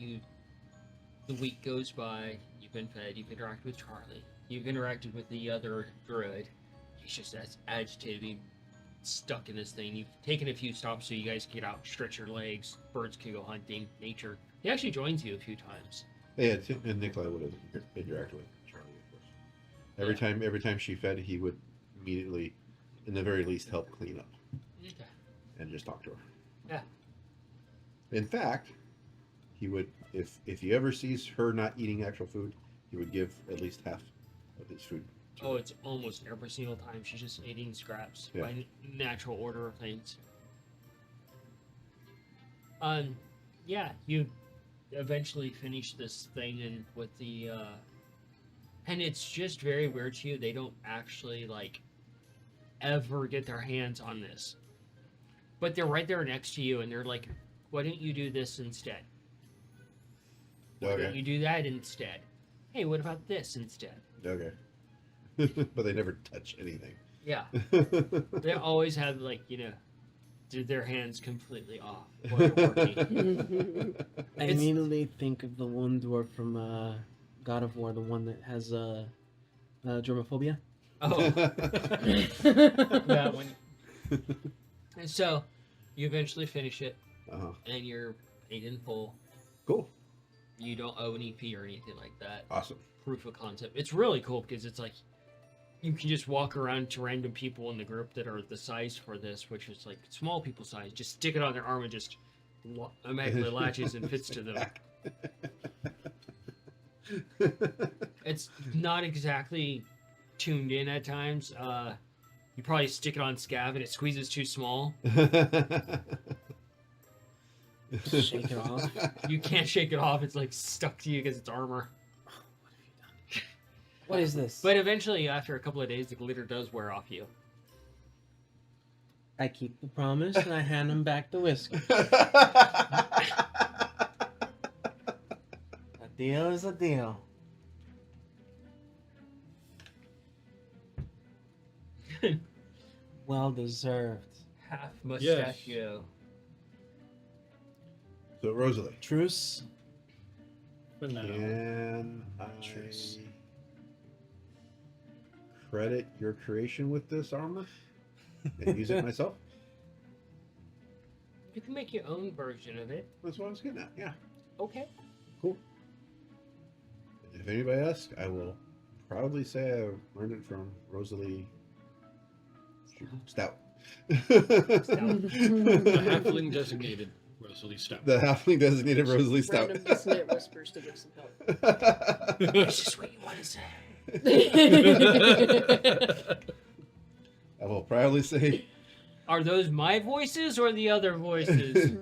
the week goes by, you've been fed, you've interacted with Charlie, you've interacted with the other druid. He's just as agitated, being stuck in this thing. You've taken a few stops so you guys can get out, stretch your legs, birds can go hunting, nature. He actually joins you a few times. Yeah, and Nikolai would have interacted with Charlie, of course. Every time she fed, he would immediately, in the very least, help clean up Okay. and just talk to her. Yeah. In fact, he would, if he ever sees her not eating actual food, he would give at least half of his food Oh, it's almost every single time. She's just eating scraps Yeah. by natural order of things. Yeah, you eventually finish this thing and with the and it's just very weird to you. They don't actually like ever get their hands on this. But they're right there next to you and they're like, why don't you do this instead? Why don't you do that instead? Hey, what about this instead? Okay. But they never touch anything. Yeah. They always have like, their hands completely off while they're working. I It's- immediately think of the one dwarf from God of War, the one that has germophobia. Oh, that one. And so, you eventually finish it, Uh-huh. and you're paid in full. Cool. You don't owe an EP or anything like that. Awesome. Proof of concept. It's really cool because it's like you can just walk around to random people in the group that are the size for this, which is like small people size. Just stick it on their arm and just immaculately latches and fits to them. It's not exactly tuned in at times. You probably stick it on Scav and it squeezes too small. Shake it off. You can't shake it off. It's like stuck to you because it's armor. What is this? But eventually, after a couple of days, the glitter does wear off you. I keep the promise and I hand him back the whiskey. A deal is a deal. Well deserved. Half mustachio. So, Rosalie, Truce. But no. can I Truce. credit your creation with this armor and use it myself? You can make your own version of it. That's what I was getting at. Yeah. Okay. Cool. If anybody asks, I will proudly say I learned it from Rosalie Stout. The halfling designated Rosalie Stout. The halfling designated Rosalie Stout. Random dissonant whispers to give some help. This is what you want to say. I will proudly say, Are those my voices or the other voices?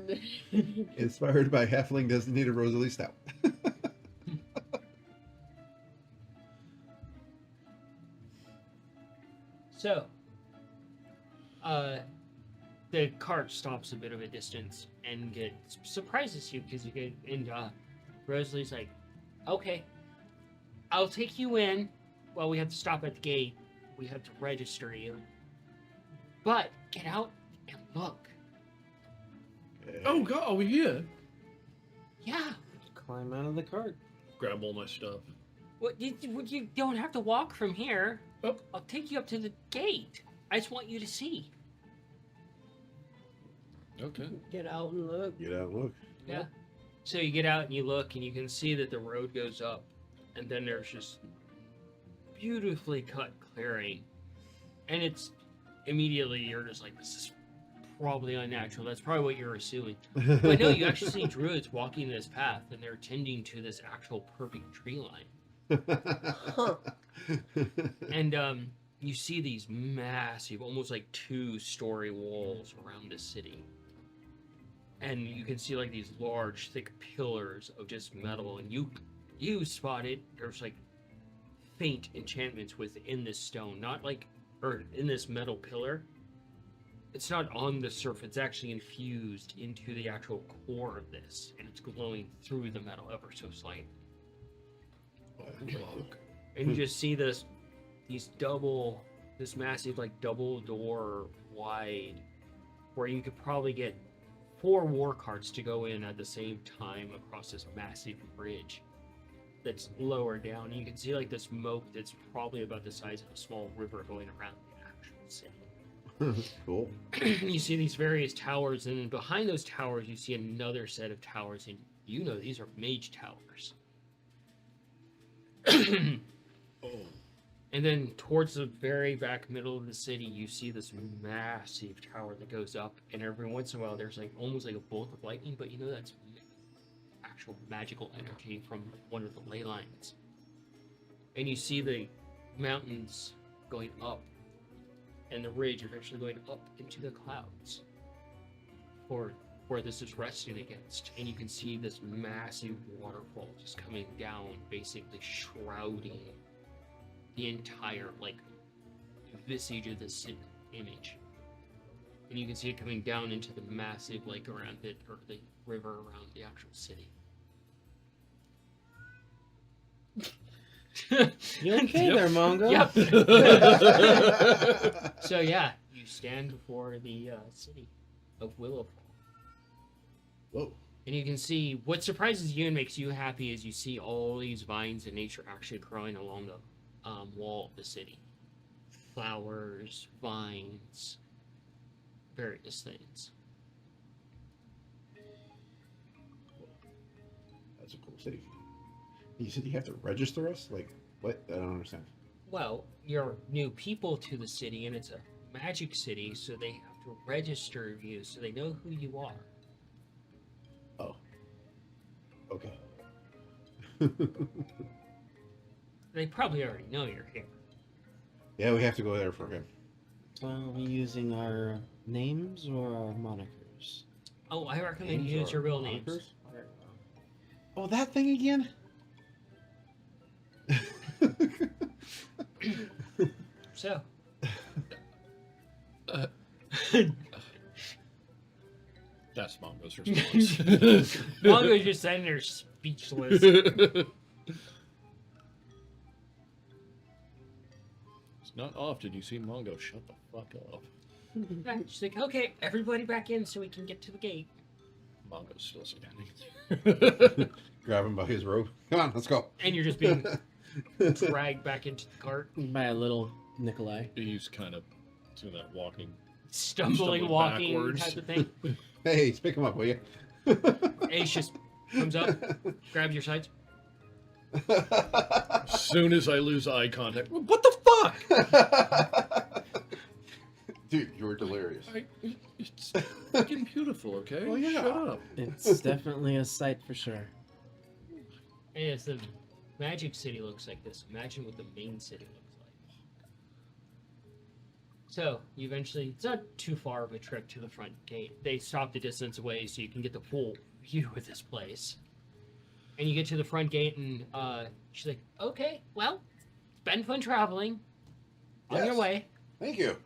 inspired by halfling designated Rosalie Stout. So, the cart stops a bit of a distance and surprises you because you get, and Rosalie's like, okay, I'll take you in. Well, we have to stop at the gate. We have to register you. But get out and look. Oh God, are we here? Yeah. Climb out of the cart. Grab all my stuff. You don't have to walk from here. Oh. I'll take you up to the gate. I just want you to see. Okay. Get out and look. Get out and look. Yeah. So you get out and you look and you can see that the road goes up and then there's just beautifully cut clearing. And it's immediately you're just like, this is probably unnatural. That's probably what you're assuming. But no, you actually see druids walking this path and they're tending to this actual perfect tree line. Huh. And you see these massive, almost like 2-story walls around the city. And you can see like these large, thick pillars of just metal. And you spotted there's like faint enchantments within this stone, not like, or in this metal pillar. It's not on the surface, it's actually infused into the actual core of this. And it's glowing through the metal ever so slightly. And you just see this massive like double door wide, where you could probably get 4 war carts to go in at the same time across this massive bridge that's lower down. You can see like this moat that's probably about the size of a small river going around the actual city. Cool. You see these various towers, and then behind those towers you see another set of towers, and you know these are mage towers. Oh. And then towards the very back middle of the city, you see this massive tower that goes up, and every once in a while there's like almost like a bolt of lightning, but you know that's actual magical energy from one of the ley lines. And you see the mountains going up, and the ridge eventually going up into the clouds, for where this is resting against. And you can see this massive waterfall just coming down, basically shrouding the entire visage of this image. And you can see it coming down into the massive lake around it, or the river around the actual city. You okay there, Mongo? Yep. So yeah, you stand before the city of Willowfall. Whoa. And you can see what surprises you and makes you happy is you see all these vines and nature actually growing along the wall of the city. Flowers, vines, various things. That's a cool city. You said you have to register us? Like, what? I don't understand. Well, you're new people to the city, and it's a magic city, so they have to register you so they know who you are. Oh. Okay. They probably already know you're here. Yeah, we have to go there for him. So are we using our names or our monikers? Oh, I recommend Names you use or your real names. monikers? Oh, that thing again? So. That's Mongo's response. Mongo's just sitting there speechless. It's not often you see Mongo shut the fuck up. Right, she's like, okay, everybody back in so we can get to the gate. Mongo's still standing. Grab him by his robe. Come on, let's go. And you're just being dragged back into the cart. By a little Nikolai. He's kind of doing that walking. Stumbling, walking backwards. type of thing. Hey, pick him up, will you? Ace just comes up, grabs your sides. As soon as I lose eye contact, what the fuck? Dude, you're delirious. It's fucking beautiful, okay? Well, yeah. Shut up. It's definitely a sight for sure. And if the Magic City looks like this, imagine what the main city looks like. So, you eventually, it's not too far of a trip to the front gate. They stop the distance away so you can get the full view of this place. And you get to the front gate and she's like, okay, well, it's been fun traveling. On your Yes. way. Thank you.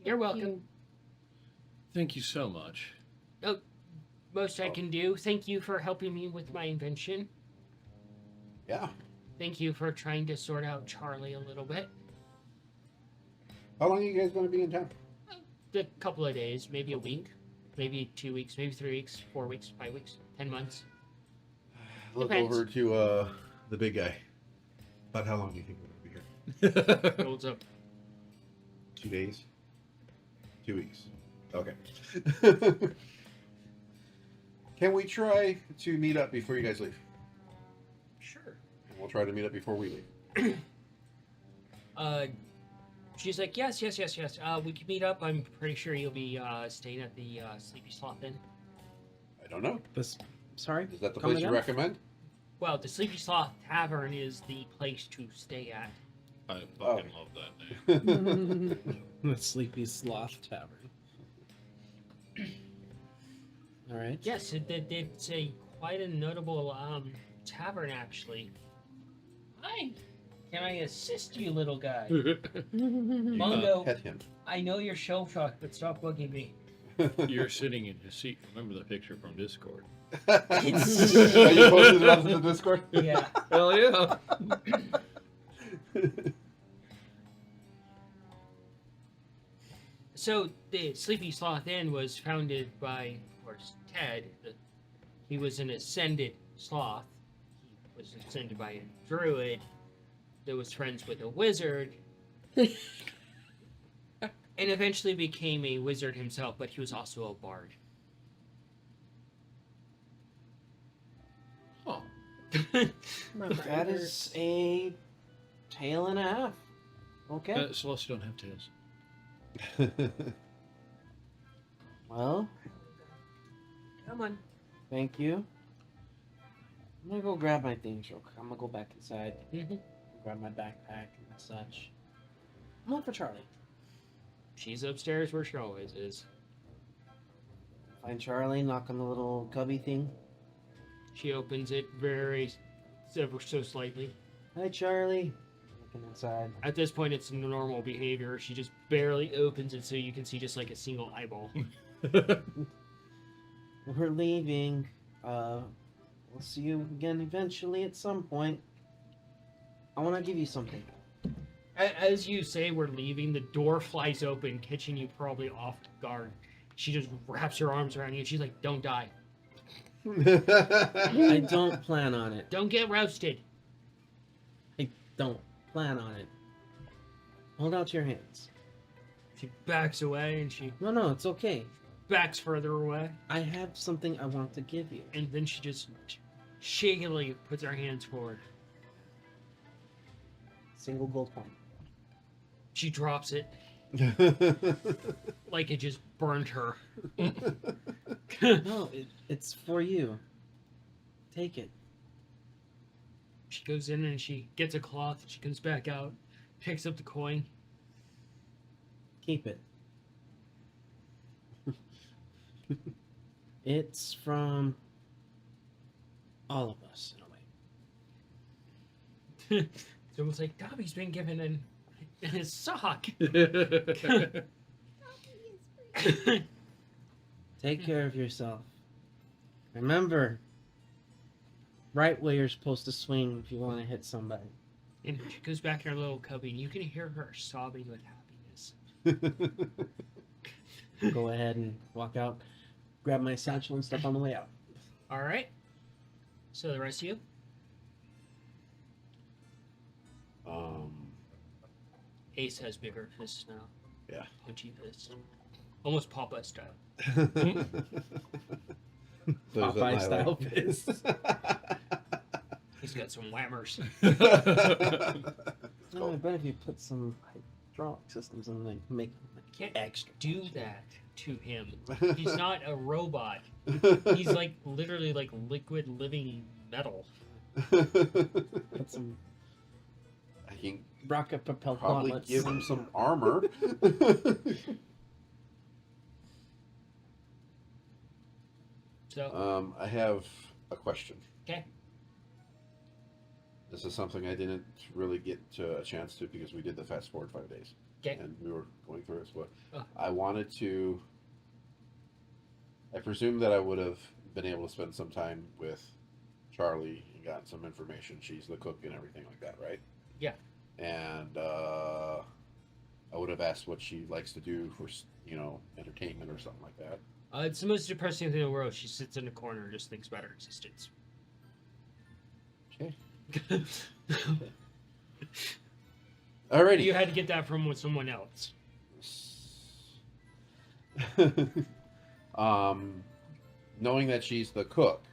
You're welcome. Thank you so much. Most I can do. Thank you for helping me with my invention. Yeah. Thank you for trying to sort out Charlie a little bit. How long are you guys going to be in town? A couple of days, maybe a week, maybe 2 weeks, maybe 3 weeks, 4 weeks, 5 weeks, 10 months. Look Depends. over to the big guy. About how long do you think we're going to be here? Holds up. 2 days? 2 weeks. Okay. Can we try to meet up before you guys leave? Sure. And we'll try to meet up before we leave. She's like, yes. We can meet up. I'm pretty sure you'll be staying at the Sleepy Sloth Inn. I don't know. Sorry? Is that the Coming place you up? recommend? Well, the Sleepy Sloth Tavern is the place to stay at. I fucking love that name. The Sleepy Sloth Tavern. All right. Yes, it's a quite a notable tavern, actually. Hi. Can I assist you, little guy? Mongo, Pet him. I know you're shell shocked, but stop bugging me. You're sitting in his seat. Remember the picture from Discord. Are you posted it onto the Discord? Yeah. Hell yeah. So the Sleepy Sloth Inn was founded by, of course, Ted. He was an ascended sloth. He was ascended by a druid that was friends with a wizard. And eventually became a wizard himself, but he was also a bard. Huh. My brain That hurts. is a tail and a half. Okay. Celeste don't have tails. Well, Come on. thank you. I'm gonna go grab my things real quick. I'm gonna go back inside. Mhm. grab my backpack and such. I'm on for Charlie. She's upstairs where she always is. Find Charlie, knock on the little cubby thing. She opens it very, ever so slightly. Hi, Charlie. Looking inside. At this point, it's normal behavior. She just barely opens it so you can see just like a single eyeball. We're leaving. We'll see you again eventually at some point. I want to give you something. As you say we're leaving, the door flies open, catching you probably off guard. She just wraps her arms around you and she's like, don't die. I don't plan on it. Don't get roasted. I don't plan on it. Hold out your hands. She backs away and she No, it's okay. backs further away. I have something I want to give you. And then she just shakily puts her hands forward. Single gold coin. She drops it like it just burned her. No, it's for you. Take it. She goes in and she gets a cloth. She comes back out, picks up the coin. Keep it. It's from all of us, in a way. It's almost like Dobby's been given in his sock. Take care of yourself. Remember, right where you're supposed to swing if you want to hit somebody. And she goes back in her little cubby, and you can hear her sobbing with happiness. Go ahead and walk out, grab my satchel and stuff on the way out. All right. So the rest of you, Ace has bigger fists now. Yeah. Punchy fists, almost Popeye style. Popeye style fists. He's got some whammers. No, I bet if you put some hydraulic systems in, they make Can't extra. do that to him. He's not a robot. He's like literally like liquid living metal. Put some I can rocket propelled probably gauntlets. give him some armor. So I have a question. okay. This is something I didn't really get a chance to because we did the fast forward 5 days. Okay. And we were going through it. So Oh. I wanted to. I presume that I would have been able to spend some time with Charlie and gotten some information. She's the cook and everything like that, right? Yeah. And I would have asked what she likes to do for, entertainment or something like that. It's the most depressing thing in the world. She sits in a corner and just thinks about her existence. Okay. Alrighty. You had to get that from someone else. Knowing that she's the cook,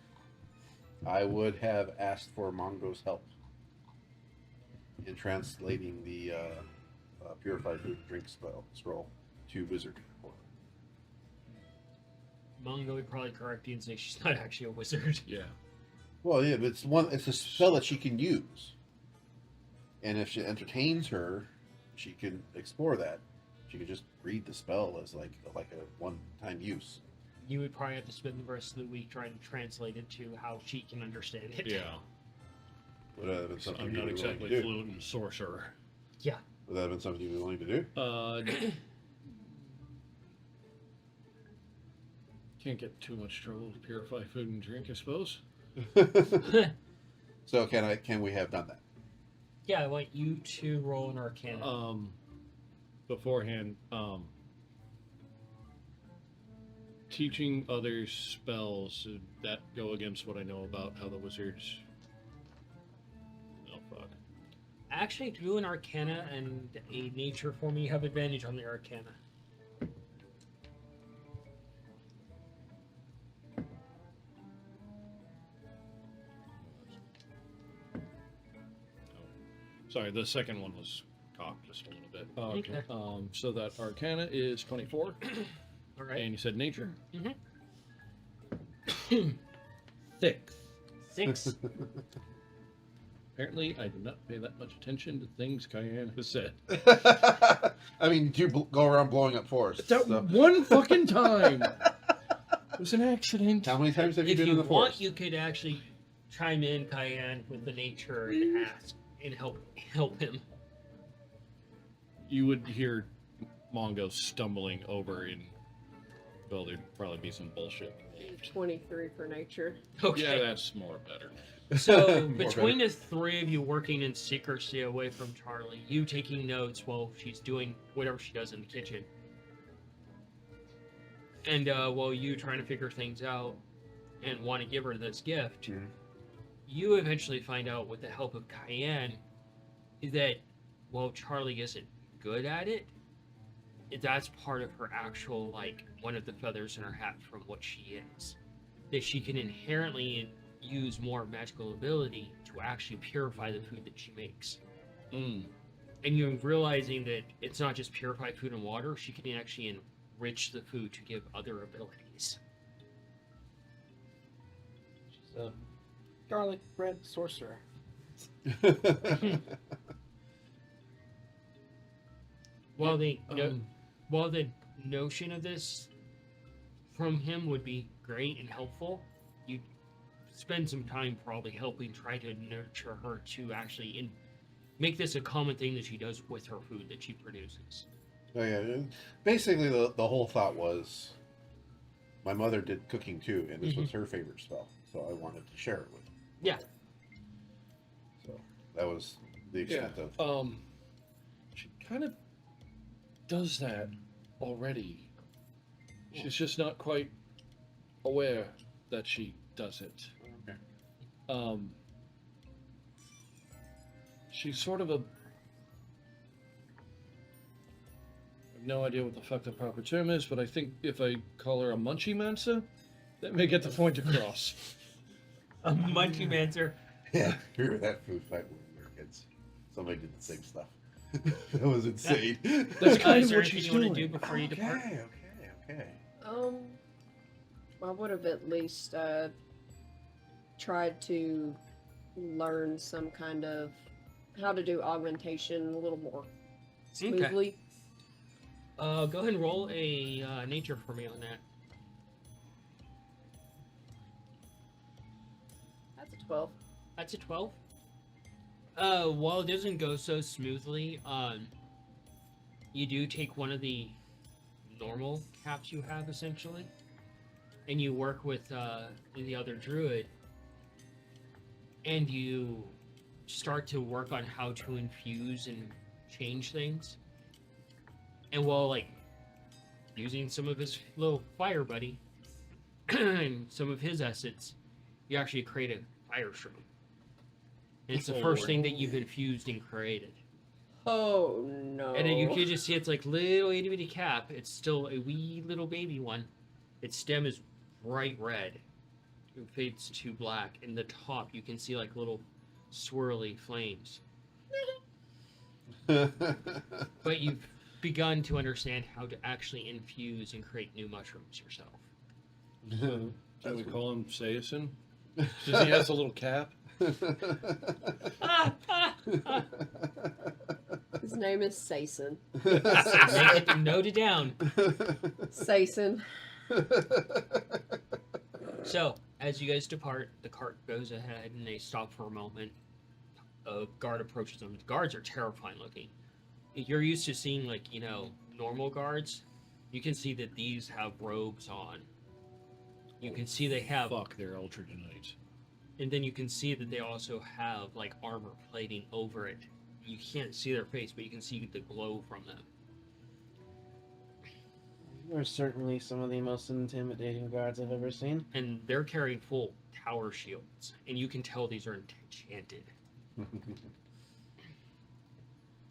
I would have asked for Mongo's help in translating the purified food and drink scroll to wizard. Mongo would probably correct you and say she's not actually a wizard. Yeah. Well, yeah, but it's a spell that she can use, and if she entertains her, she can explore that. She could just read the spell as like a one-time use. You would probably have to spend the rest of the week trying to translate it to how she can understand it. Yeah. Would that have been something I'm you'd not be willing exactly to do? fluent in sorcerer. Yeah. Would that have been something you'd be willing to do? Can't get too much trouble with purify food and drink, I suppose. So can we have done that? Yeah, I want you to roll an Arcana. Beforehand, teaching others spells that go against what I know about how the wizards. Oh fuck. Actually, do an Arcana and a Nature for me. You have advantage on the Arcana. Sorry, the second one was cocked just a little bit. Okay. So that Arcana is 24, All right. and you said Nature. Six. 6. Apparently, I do not pay that much attention to things Cayenne has said. I mean, you go around blowing up forests. That so- one fucking time. It was an accident. How many times have you If been you in the want, forest? you could actually chime in, Cayenne, with the nature and ask and help him. You would hear Mongo stumbling over in. Well, there'd probably be some bullshit. 23 for nature. Okay. Yeah, that's more better. So More between the three of you working in secrecy away from Charlie, you taking notes while she's doing whatever she does in the kitchen, and while you trying to figure things out and want to give her this gift, Mhm. you eventually find out with the help of Cayenne that while Charlie isn't good at it, that's part of her actual, like, one of the feathers in her hat from what she is. That she can inherently use more magical ability to actually purify the food that she makes. Mm. And you're realizing that it's not just purify food and water, she can actually enrich the food to give other abilities. She's a garlic bread sorcerer. While the Um, while the notion of this from him would be great and helpful, you spend some time probably helping try to nurture her to actually make this a common thing that she does with her food that she produces. Oh, yeah. Basically, the whole thought was my mother did cooking too, and this was her favorite spell, so I wanted to share it with her. Yeah. So that was the extent of. She kind of does that already. She's just not quite aware that she does it. Okay. She's sort of a. I have no idea what the fuck the proper term is, but I think if I call her a munchie mancer, that may get the point across. A munchy mancer. Yeah, we were that food fight when we were kids. Somebody did the same stuff. That was insane. That's kind Is of there what anything she's you want to doing. do before you depart? Okay. I would have at least tried to learn some kind of how to do augmentation a little more smoothly. Go ahead and roll a nature for me on that. That's a 12. That's a 12. While it doesn't go so smoothly, you do take one of the normal caps you have essentially, and you work with the other druid, and you start to work on how to infuse and change things. And while like using some of his little fire buddy and some of his assets, you actually create a fire shroom. And it's the first thing that you've infused and created. Oh no. And then you can just see it's like little itty bitty cap. It's still a wee little baby one. Its stem is bright red. It fades to black. In the top, you can see like little swirly flames. But you've begun to understand how to actually infuse and create new mushrooms yourself. Should we call him Sayson? Does he has a little cap? His name is Sayson. Make it noted down. Sayson. So, as you guys depart, the cart goes ahead and they stop for a moment. A guard approaches them. The guards are terrifying looking. You're used to seeing, like, normal guards. You can see that these have robes on. You can see they have, Fuck, they're ultra tonight. and then you can see that they also have, like, armor plating over it. You can't see their face, but you can see the glow from them. You are certainly some of the most intimidating guards I've ever seen. And they're carrying full tower shields, and you can tell these are enchanted.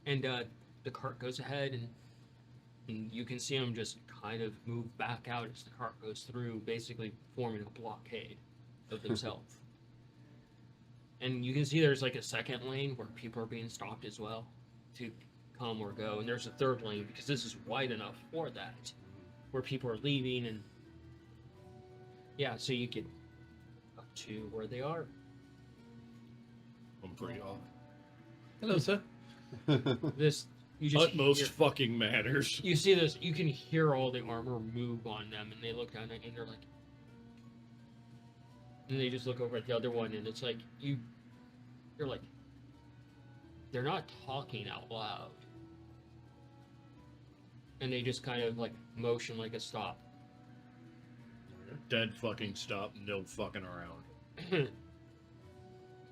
And the cart goes ahead, and you can see them just kind of move back out as the cart goes through, basically forming a blockade of themselves. And you can see there's like a second lane where people are being stopped as well to come or go. And there's a third lane because this is wide enough for that, where people are leaving. And yeah, so you get up to where they are. I'm pretty off. Hello, sir. This you just Utmost hear- fucking matters. you see this. You can hear all the armor move on them, and they look down at you, and they're like, and they just look over at the other one, and it's like you're like, they're not talking out loud, and they just kind of like motion like a stop. Dead fucking stop, no fucking around.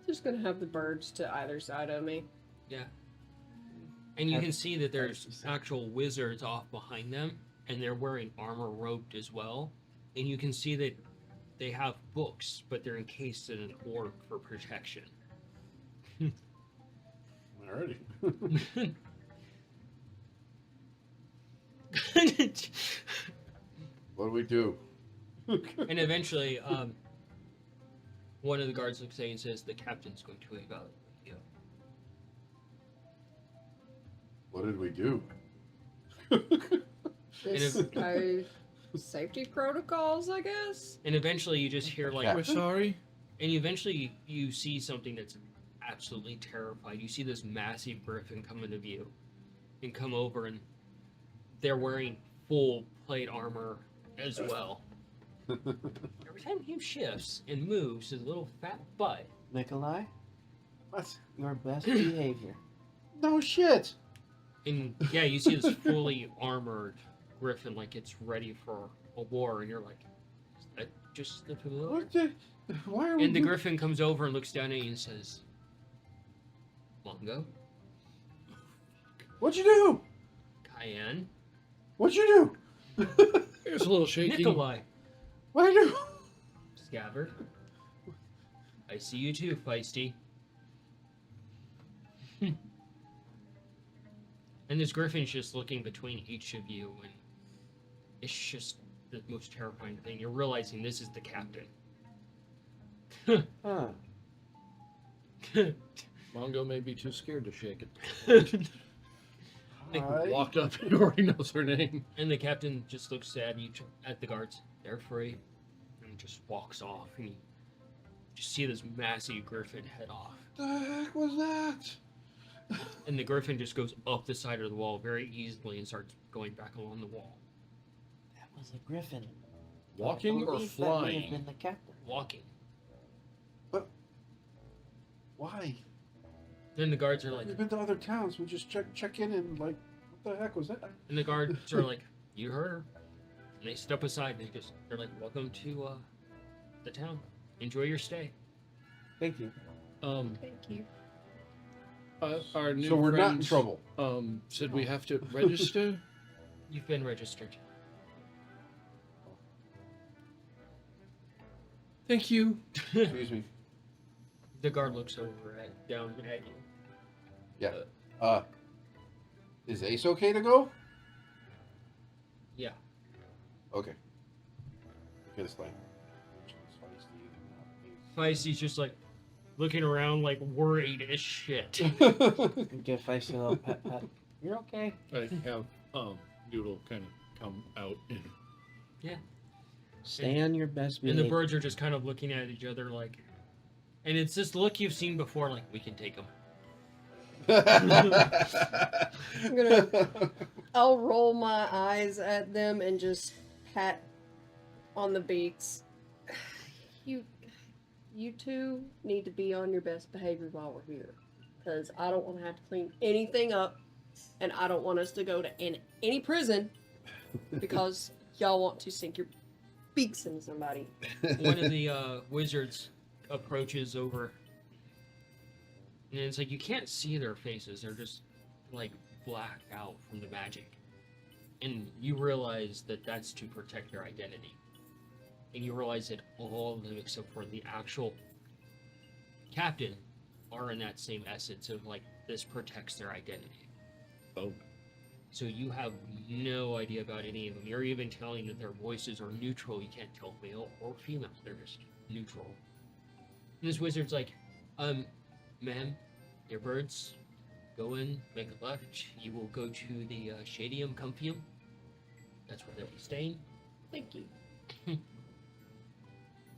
Just gonna have the birds to either side of me. Yeah. And you Have- can see that there's have- actual wizards off behind them, and they're wearing armor roped as well. And you can see that they have books, but they're encased in an orb for protection. Alrighty. What do we do? And eventually, one of the guards looks at you and says, "The captain's going to evaluate you." What did we do? This safety protocols, I guess. And eventually, you just hear like, Yeah. We're sorry. and eventually you see something that's absolutely terrified. You see this massive griffin come into view and come over, and they're wearing full plate armor as well. Every time he shifts and moves his little fat butt, Nikolai, What? your best behavior. No shit. and yeah, you see this fully armored griffin like it's ready for a war, and you're like, is that just the familiar? What the? Why are we? And the griffin comes over and looks down at you and says, "Mongo, What'd you do? Cayenne, What'd you do? Here's a little shaky. Nikolai, What'd I do? Scabbard. I see you too, Feisty." And this griffin's just looking between each of you, and it's just the most terrifying thing. You're realizing this is the captain. Huh. Mongo may be too scared to shake it. Hi. Walked up, he already knows her name. And the captain just looks at the guards. They're free, and just walks off. And you just see this massive griffin head off. The heck was that? And the griffin just goes up the side of the wall very easily and starts going back along the wall, That was a griffin. Walking I or believe that may have flying? been the captain. walking. Why? Then the guards are like, We've been to other towns. We just check in and like, what the heck was that? and the guards are like, "You heard her." And they step aside and they're like, "Welcome to the town. Enjoy your stay." Thank you. Thank you. Our new So we're not in friends, trouble. Said we have to register. You've been registered. Thank you. Excuse me. The guard looks down at you. Is Ace okay to go? Yeah. Okay. Okay, this line. Feisty's just like looking around, like worried as shit. Give Feisty a little pet pet. You're okay. I have Noodle kind of come out and Stay on your best And behavior. the birds are just kind of looking at each other like, and it's this look you've seen before, like, we can take them. I'll roll my eyes at them and just pat on the beaks. You two need to be on your best behavior while we're here, because I don't want to have to clean anything up, and I don't want us to go to any prison because y'all want to sink your beaks into somebody. One of the wizards approaches over, and it's like you can't see their faces; they're just like blacked out from the magic. And you realize that that's to protect their identity. And you realize that all of them, except for the actual captain, are in that same essence of like, this protects their identity. oh, So you have no idea about any of them. You're even telling that their voices are neutral. You can't tell male or female. They're just neutral. And this wizard's like, ma'am, your birds, go in, make a left. You will go to the Shadium Compium. That's where they'll be staying. Thank you.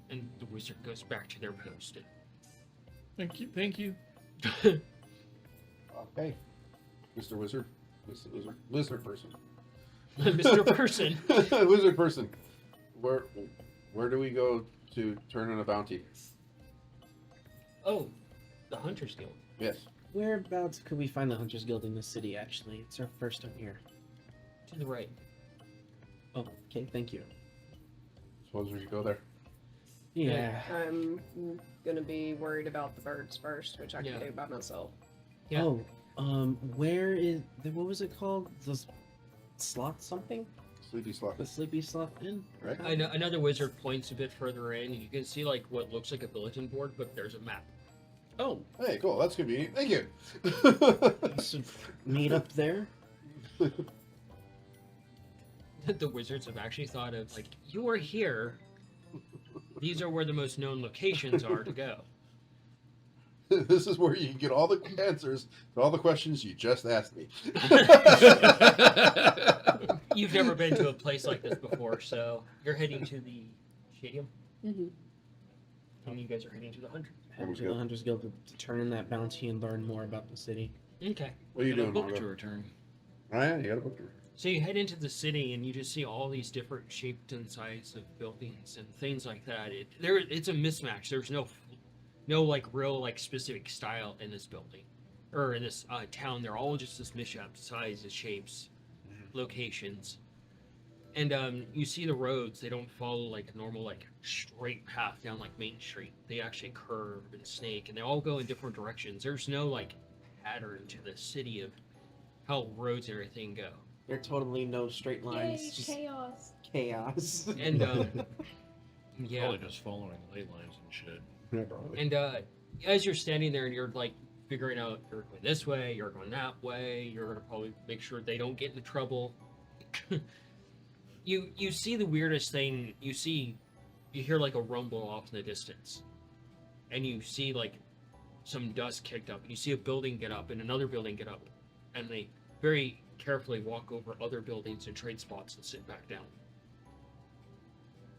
And the wizard goes back to their post. thank you, thank you. Okay, Mr. Wizard, Mr. Wizard, lizard person, Mr. Person. lizard person. Where do we go to turn in a bounty? Oh, the Hunters Guild. Yes. Whereabouts could we find the Hunters Guild in this city, actually? It's our first time here. To the right. Oh, okay, thank you. Suppose we should go there. Yeah. I'm gonna be worried about the birds first, which I can Yeah. do by myself. Yeah. Oh, where is what was it called? The Sloth something? Sleepy Sloth, The Sleepy Sloth Inn? right? Another wizard points a bit further in, and you can see like what looks like a bulletin board, but there's a map. Oh, Hey, cool. That's convenient. Thank you. So, meet up there. The wizards have actually thought of like, you are here. These are where the most known locations are to go. This is where you can get all the answers to all the questions you just asked me. You've never been to a place like this before, so you're heading to the stadium, Mm-hmm. and you guys are heading to the Hunters. Head to the Hunters Guild to turn in that bounty and learn more about the city. Okay. What are you got a doing, book Mongo? to return. Oh, yeah, you got a book to read. So you head into the city, and you just see all these different shapes and sizes of buildings and things like that. It's a mismatch. There's no like real like specific style in this building or in this town. They're all just this mishap sizes, shapes, locations. And you see the roads, they don't follow like a normal like straight path down like Main Street. They actually curve and snake, and they all go in different directions. There's no like pattern to the city of how roads and everything go. There are totally no straight lines. Yay, Just chaos. chaos. And yeah, Probably just following ley lines and shit. Yeah, probably. and as you're standing there and you're like figuring out you're going this way, you're going that way, you're gonna probably make sure they don't get into trouble. You see the weirdest thing. You hear like a rumble off in the distance, and you see like some dust kicked up. You see a building get up and another building get up, and they very carefully walk over other buildings and trade spots and sit back down.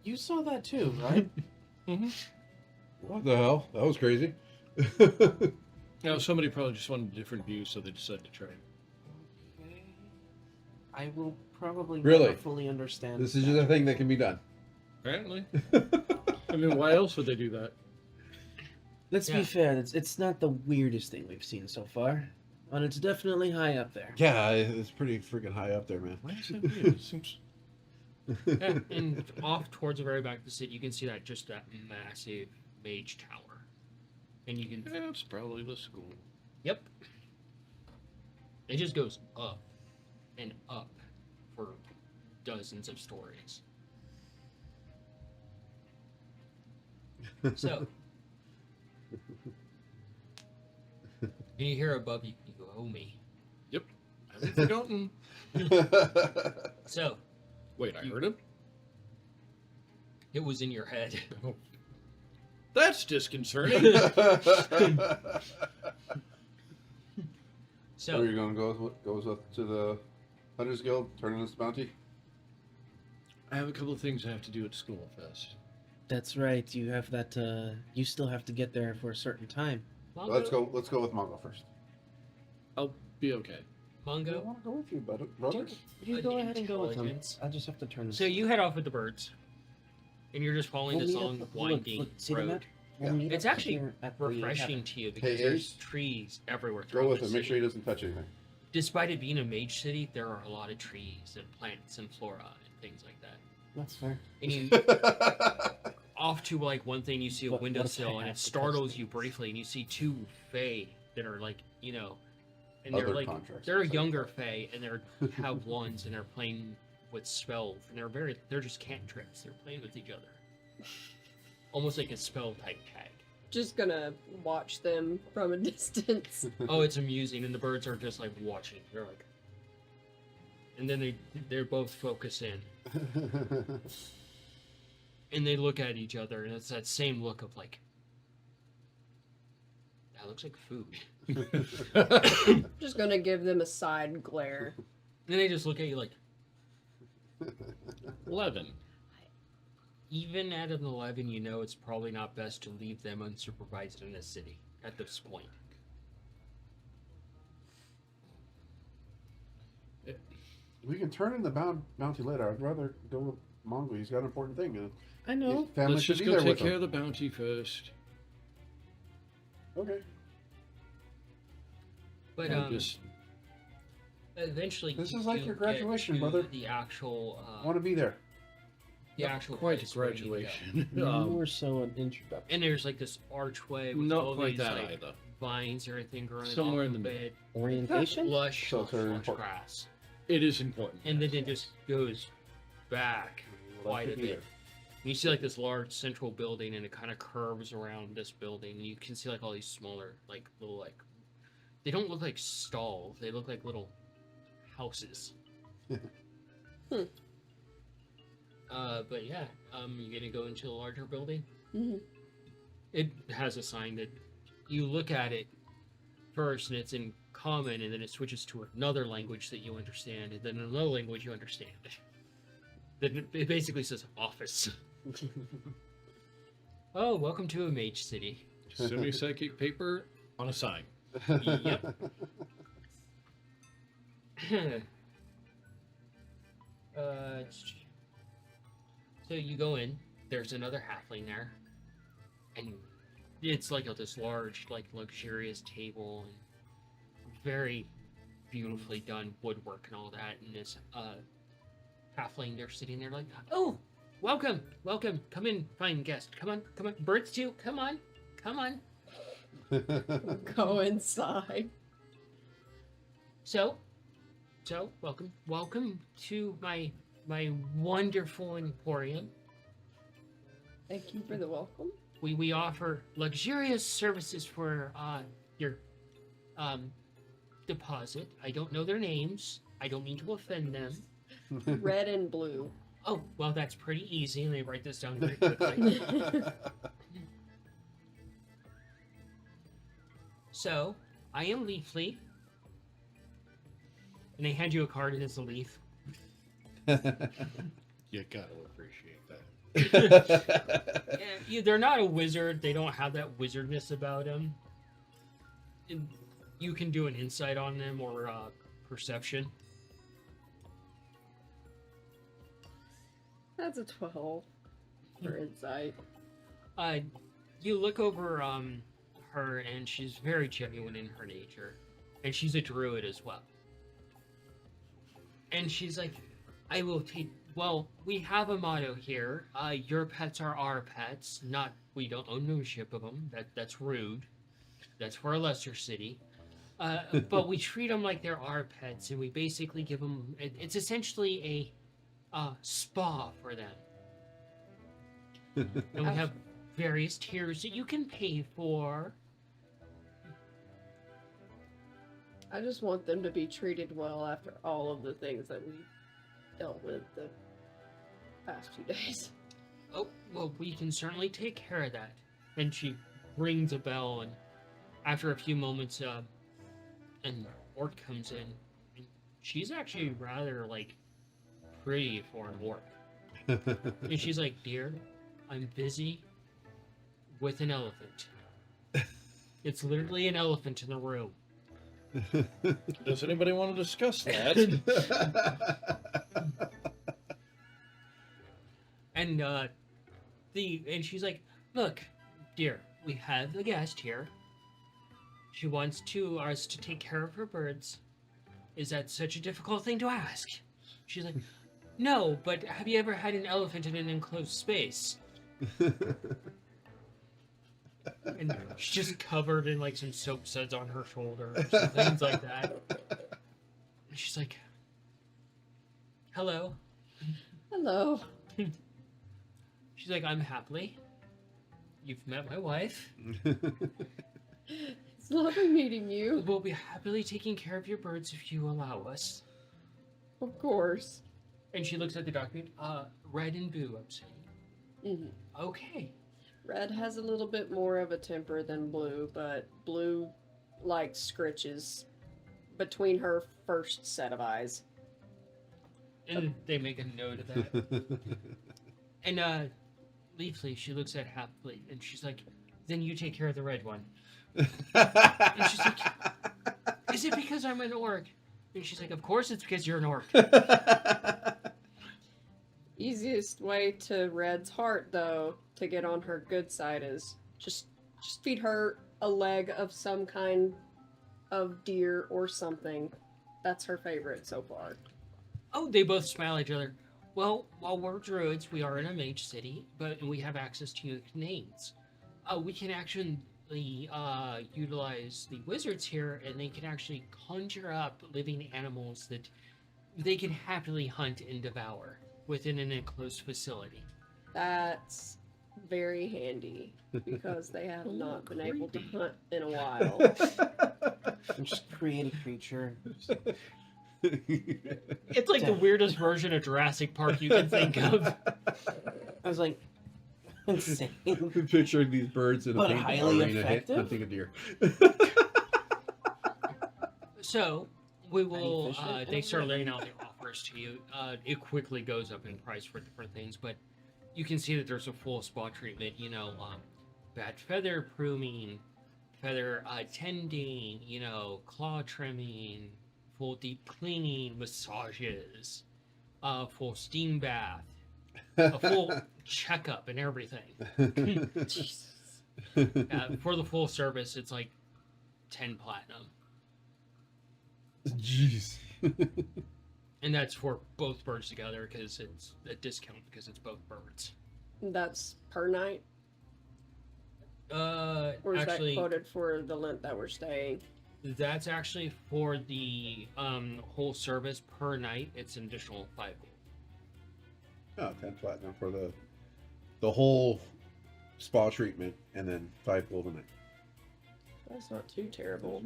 You saw that too, right? What the hell? That was crazy. Now, somebody probably just wanted a different view, so they decided to trade. I will probably Really? never fully understand. This is just a thing that can be done. Apparently. I mean, why else would they do that? Let's Yeah. be fair. It's not the weirdest thing we've seen so far, and it's definitely high up there. Yeah, it's pretty freaking high up there, man. Why is that weird? It seems... Yeah, and off towards the very back of the city, you can see that massive mage tower, and you can Yeah, it's probably the school. Yep. It just goes up and up for dozens of stories. So, and you hear above you, you go, "Oh me." I haven't forgotten. So, Wait, I heard him? it was in your head. That's disconcerting. So, Where are you going to goes up to the Hunters Guild, turn in this bounty? I have a couple of things I have to do at school fest. That's right. You have that. You still have to get there for a certain time. Mongo, Let's go with Mongo first. I'll be okay. I Mongo. want to go with you, brother. You An go ahead and go with them. intelligence. I'll just have to turn this. So you head off with the birds, and you're just following We'll this meet long, up- look, winding see the road. map? We'll Yeah. meet It's up actually here at the Refreshing cabin. to you because Hey, there's Ace, trees everywhere Go throughout with the him. Make sure city. he doesn't touch anything. Despite it being a mage city, there are a lot of trees and plants and flora and things like that. That's fair. And you off to like one thing, you see a What if I windowsill and have it to touch startles them? you briefly, and you see two fae that are like, and Other they're like contracts. they're younger fae and they're have wands and they're playing with spells and they're just cantrips. They're playing with each other, almost like a spell type tag. Just gonna watch them from a distance. Oh, it's amusing, and the birds are just like watching. They're like, and then they're both focus in, and they look at each other, and it's that same look of like, that looks like food. Just gonna give them a side glare. And they just look at you like, 11. even at an 11, you know it's probably not best to leave them unsupervised in this city at this point. We can turn in the bounty later. I'd rather go with Mongo. He's got an important thing. I know. His family Let's should just be go there take with care him. of the bounty first. Okay. But I'll just eventually, This you is like do your get graduation, to brother. The actual, I want to be there. the actual quite place where you go. graduation. More so an introduction. And there's like this archway with Not all quite these that like either. vines or anything growing Somewhere off in the of middle. it. Orientation? Lush, So it's very lush important. grass. It is important. And then it just goes back quite a to be bit. there. And you see like this large central building, and it kind of curves around this building, and you can see like all these smaller, like little, like they don't look like stalls; they look like little houses. But yeah, you're gonna go into the larger building. Mhm. It has a sign that you look at it first, and it's in common, and then it switches to another language that you understand, and then another language you understand. Then it basically says office. Oh, welcome to a mage city. Semi-psychic paper on a sign. Yep. So you go in. There's another halfling there, and it's like this large, like luxurious table and very beautifully done woodwork and all that. And this halfling, they're sitting there like, "Oh, welcome, welcome, come in, fine guest. Come on, come on, birds too. Come on, come on." Go inside. So, welcome to my wonderful emporium. Thank you for the welcome. We offer luxurious services for your deposit. I don't know their names. I don't mean to offend them. Red and blue. Oh, well, that's pretty easy. Let me write this down very quickly. So, I am Leafly. And they hand you a card, and it's a leaf. You gotta appreciate that. They're not a wizard. They don't have that wizardness about them. And you can do an insight on them or perception. That's a 12 for insight. You look over her, and she's very genuine in her nature, and she's a druid as well. And she's like, "I will take. Well, we have a motto here. Your pets are our pets. Not we don't own ownership of them. That's rude. That's for a lesser city. But we treat them like they're our pets, and we basically give them. It's essentially a spa for them. And we have various tiers that you can pay for. I just want them to be treated well after all of the things that we dealt with the past few days. Oh, well, we can certainly take care of that." And she rings a bell, and after a few moments, an orc comes in. And she's actually rather, like, pretty for an orc. And she's like, "Dear, I'm busy with an elephant. It's literally an elephant in the room." Does anybody want to discuss that? And and she's like, "Look, dear, we have a guest here. She wants us to take care of her birds. Is that such a difficult thing to ask?" She's like, "No, but have you ever had an elephant in an enclosed space?" And she's just covered in like some soap suds on her shoulder, or some things like that. And she's like, "Hello." Hello. She's like, "I'm Happily. You've met my wife. It's lovely meeting you. We'll be happily taking care of your birds if you allow us." Of course. And she looks at the document. Red and blue, I'm saying. hmm Okay. Red has a little bit more of a temper than blue, but blue like scritches between her first set of eyes. And they make a note of that. And Leafly, she looks at Happily, and she's like, "Then you take care of the red one." And she's like, "Is it because I'm an orc?" And she's like, of course it's because you're an orc. Easiest way to Red's heart, though, to get on her good side is just feed her a leg of some kind of deer or something. That's her favorite so far. Oh, they both smile at each other. Well, while we're druids, we are in a mage city, but we have access to unique names. We can actually utilize the wizards here, and they can actually conjure up living animals that they can happily hunt and devour within an enclosed facility. That's very handy because they have not been able to hunt in a while. And just create a creature. It's like the weirdest version of Jurassic Park you can think of. I was like, insane. Picturing these birds in a But paint highly arena effective? hunting a deer. So we will. efficient? They start laying out the offers to you. It quickly goes up in price for different things, but you can see that there's a full spa treatment. You know, bad feather pruning, feather tending. You know, claw trimming, full deep cleaning, massages, full steam bath, a full checkup, and everything. For the full service, it's like 10 platinum. Jeez. And that's for both birds together because it's a discount because it's both birds. That's per night? Or is Actually, that quoted for the length that we're staying? that's actually for the whole service per night. It's an additional 5 gold. Oh, 10 platinum for the whole spa treatment, and then 5 gold a night. That's not too terrible.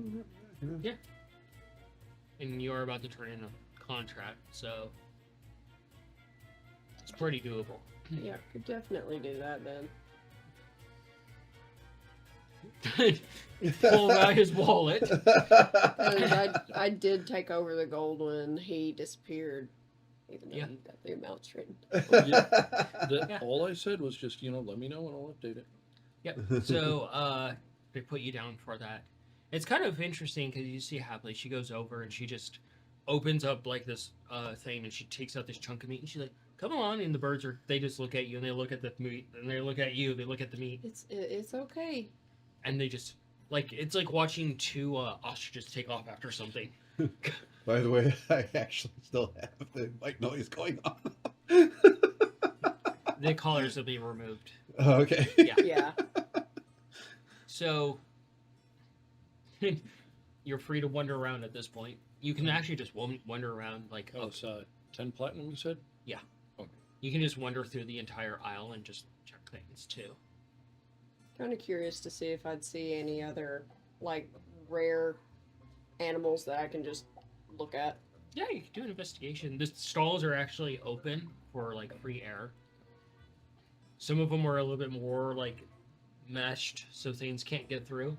And you're about to turn in a contract, so it's pretty doable. Yeah, could definitely do that then. Pull out his wallet. 'Cause I did take over the gold when he disappeared, even though Yeah. he got the amounts written. Yeah. All I said was just, let me know and I'll update it. Yep. So they put you down for that. It's kind of interesting because you see Happily, she goes over and she just opens up like this thing and she takes out this chunk of meat and she's like, "Come on!" And the birds they just look at you and they look at the meat and they look at you, they look at the meat, It's okay. and they just it's like watching two ostriches take off after something. By the way, I actually still have the white noise going on. The collars will be removed. Okay. Yeah. Yeah. So you're free to wander around at this point. You can actually just wander around like Oh, it's 10 platinum, you said? you can just wander through the entire aisle and just check things too. Kind of curious to see if I'd see any other, like, rare animals that I can just look at. Yeah, you can do an investigation. The stalls are actually open for like free air. Some of them are a little bit more like meshed, so things can't get through.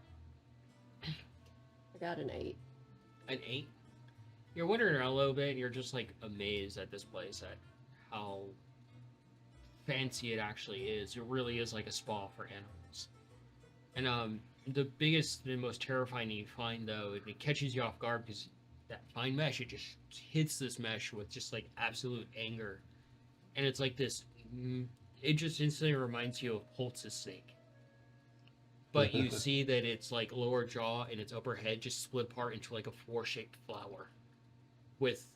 I got an 8. An 8. You're wandering around a little bit, and you're just like amazed at this place, at how fancy it actually is. It really is like a spa for animals. And the biggest and most terrifying you find, though, it catches you off guard because that fine mesh, it just hits this mesh with just like absolute anger, and it's like this. It just instantly reminds you of Holtz's snake. But you see that its like lower jaw and its upper head just split apart into like a 4-shaped flower, with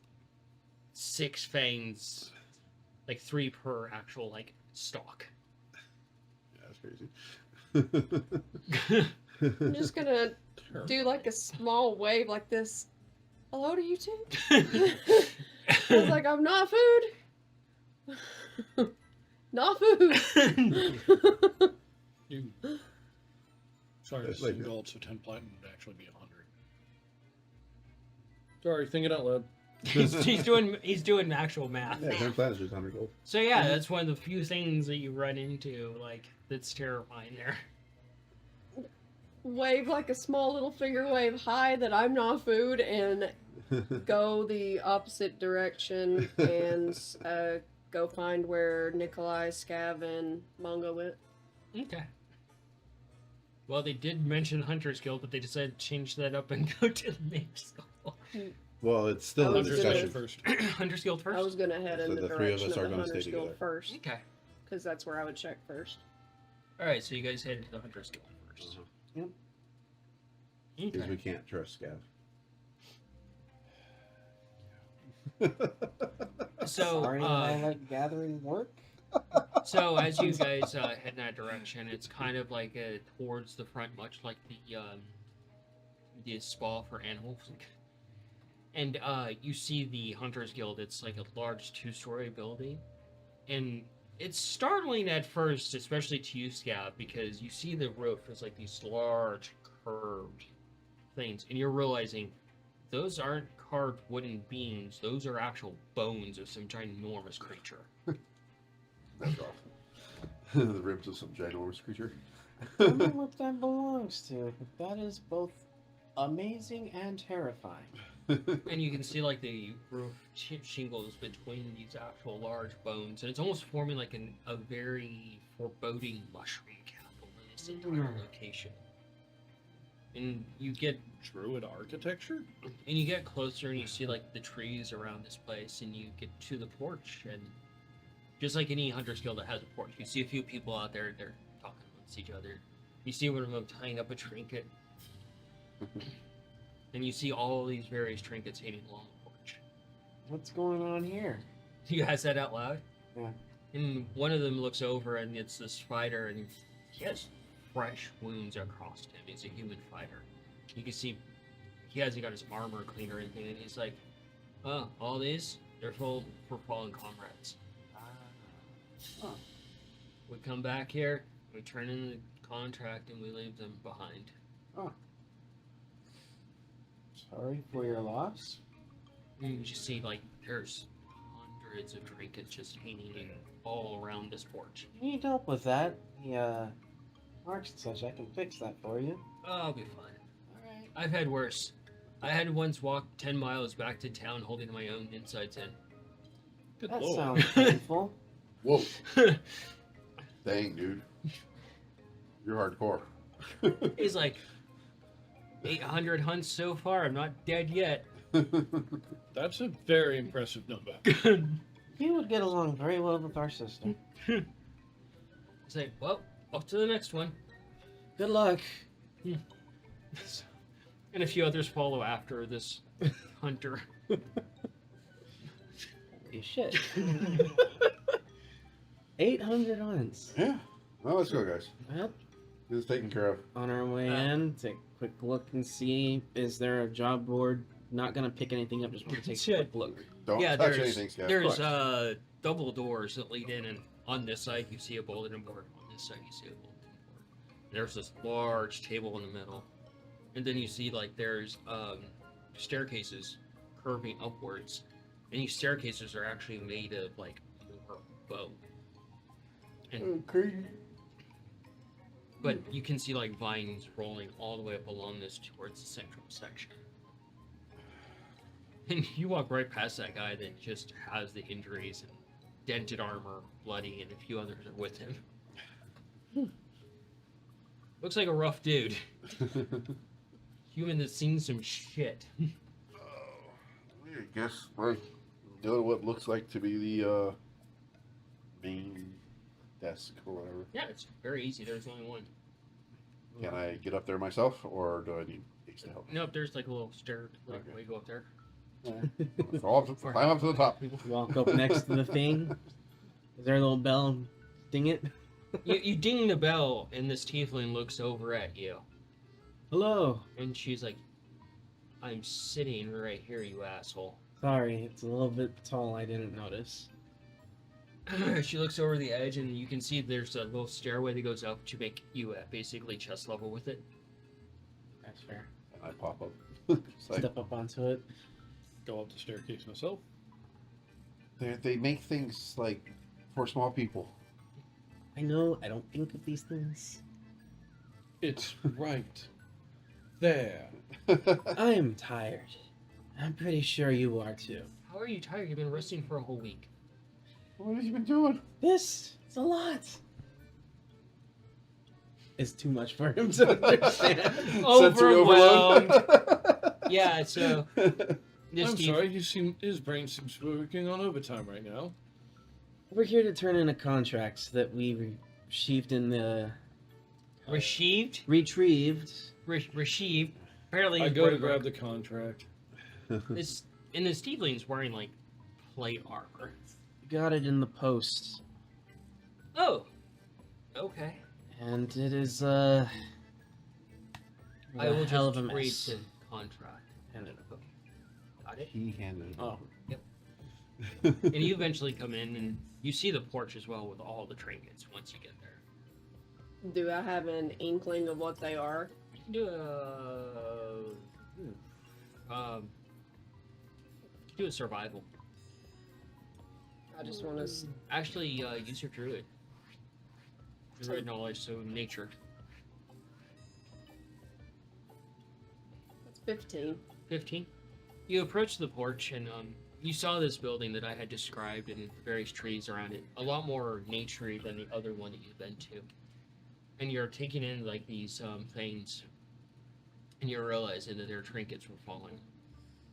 6 fangs, like 3 per actual like stalk. Yeah, that's crazy. I'm just gonna do like a small wave like this. Hello to you too. I was like, I'm not food. Not food. Sorry, That's this like is it. gold, so 10 platinum would actually be 100. Sorry, thinking out loud. he's doing actual math. Yeah, 10 platinum is just 100 gold. So yeah, that's one of the few things that you run into like that's terrifying there. Wave like a small little finger wave high that I'm not food and go the opposite direction and go find where Nikolai, Scav, and Mongo went. Okay. Well, they did mention Hunter's Guild, but they decided to change that up and go to the Mage School. Well, it's still in I was Hunter's gonna- discussion. first. Hunter's Guild first. I was gonna head in So the the three of direction us of are the gonna stay Hunter's Guild together. first, Okay. because that's where I would check first. All right, so you guys head to the Hunter's Guild first. Yep. Because Okay. we can't trust Scav. So, Sorry, I like gathering work. so as you guys head in that direction, it's kind of like towards the front, much like the spa for animals. And you see the Hunters Guild. It's like a large 2-story building, and it's startling at first, especially to you, Scav, because you see the roof is like these large curved things, and you're realizing those aren't carved wooden beams; those are actual bones of some ginormous creature. That's off. The ribs of some ginormous creature. I don't know what that belongs to. But that is both amazing and terrifying. And you can see like the roof shingles between these actual large bones, and it's almost forming like a very foreboding mushroom castle in this entire location. And you get Druid architecture? closer, and you see like the trees around this place, and you get to the porch, and just like any Hunter's Guild that has a porch, you see a few people out there. They're talking amongst each other. You see one of them tying up a trinket. And you see all these various trinkets hanging along the porch. What's going on here? You guys said out loud? Yeah. And one of them looks over, and it's this fighter, and he has fresh wounds across him. He's a human fighter. You can see he hasn't got his armor clean or anything, and he's like, "Oh, all these? They're full for fallen comrades. We come back here, we turn in the contract, and we leave them behind." Sorry for your loss. And you just see, like, there's hundreds of trinkets just hanging all around this porch. You need help with that? Yeah. Marks and such, I can fix that for you. Oh, I'll be fine. Alright. I've had worse. I had once walk 10 miles back to town holding my own insides in. Good That lord. sounds painful. Whoa. Dang, dude. You're hardcore. He's like, 800 hunts so far, I'm not dead yet. That's a very impressive number. You would get along very well with our sister. He's like, well, off to the next one. Good luck. And a few others follow after this hunter. Holy shit. 800 hunts. Yeah. Well, let's go, guys. Well, Get this taken care of. on our way in, take a quick look and see, is there a job board? Not gonna pick anything up, just want to take a Shit. quick look. Don't Yeah, touch there's anything, Scott. there's double doors that lead in, and on this side you see a bulletin board. On this side you see a bulletin board. There's this large table in the middle, and then you see like there's staircases curving upwards, and these staircases are actually made of like more bone. And but you can see like vines rolling all the way up along this towards the central section. And you walk right past that guy that just has the injuries and dented armor, bloody, and a few others are with him. Looks like a rough dude. Human that's seen some shit. I guess we're doing what looks like to be the main desk or whatever. Yeah, it's very easy. There's only one. Can I get up there myself, or do I need Ace to help? Nope, there's like a little stair like Okay. way to go up there. Climb up to the top. Walk up next to the thing. Is there a little bell? Ding it. You ding the bell, and this tiefling looks over at you. Hello. And she's like, I'm sitting right here, you asshole. Sorry, it's a little bit tall. I didn't notice. She looks over the edge, and you can see there's a little stairway that goes up to make you basically chest level with it. That's fair. And I pop up. It's like, Step up onto it. Go up the staircase myself. they make things like for small people. I know. I don't think of these things. It's right there. I am tired. I'm pretty sure you are too. How are you tired? You've been resting for a whole week. What have you been doing? This is a lot. It's too much for him to understand. Sensory overload. Yeah, so This I'm Steve- sorry, his brain seems to be working on overtime right now. We're here to turn in a contract that we received in the Received? retrieved. Received. Apparently, I he's go to wearing, grab the contract. this. And the Steveling's wearing like plate armor. Got it in the post, Oh. Okay. and it is I will hell just of a read mess. the contract. And it- Got it. He handed it. Oh, And you eventually come in and you see the porch as well with all the trinkets once you get there. Do I have an inkling of what they are? You can do do a survival. I just want to. Actually, use your druid. Druid knowledge, so nature. That's 15. 15. You approach the porch and you saw this building that I had described and various trees around it. A lot more naturey than the other one that you've been to. And you're taking in like these things, and you're realizing that their trinkets were falling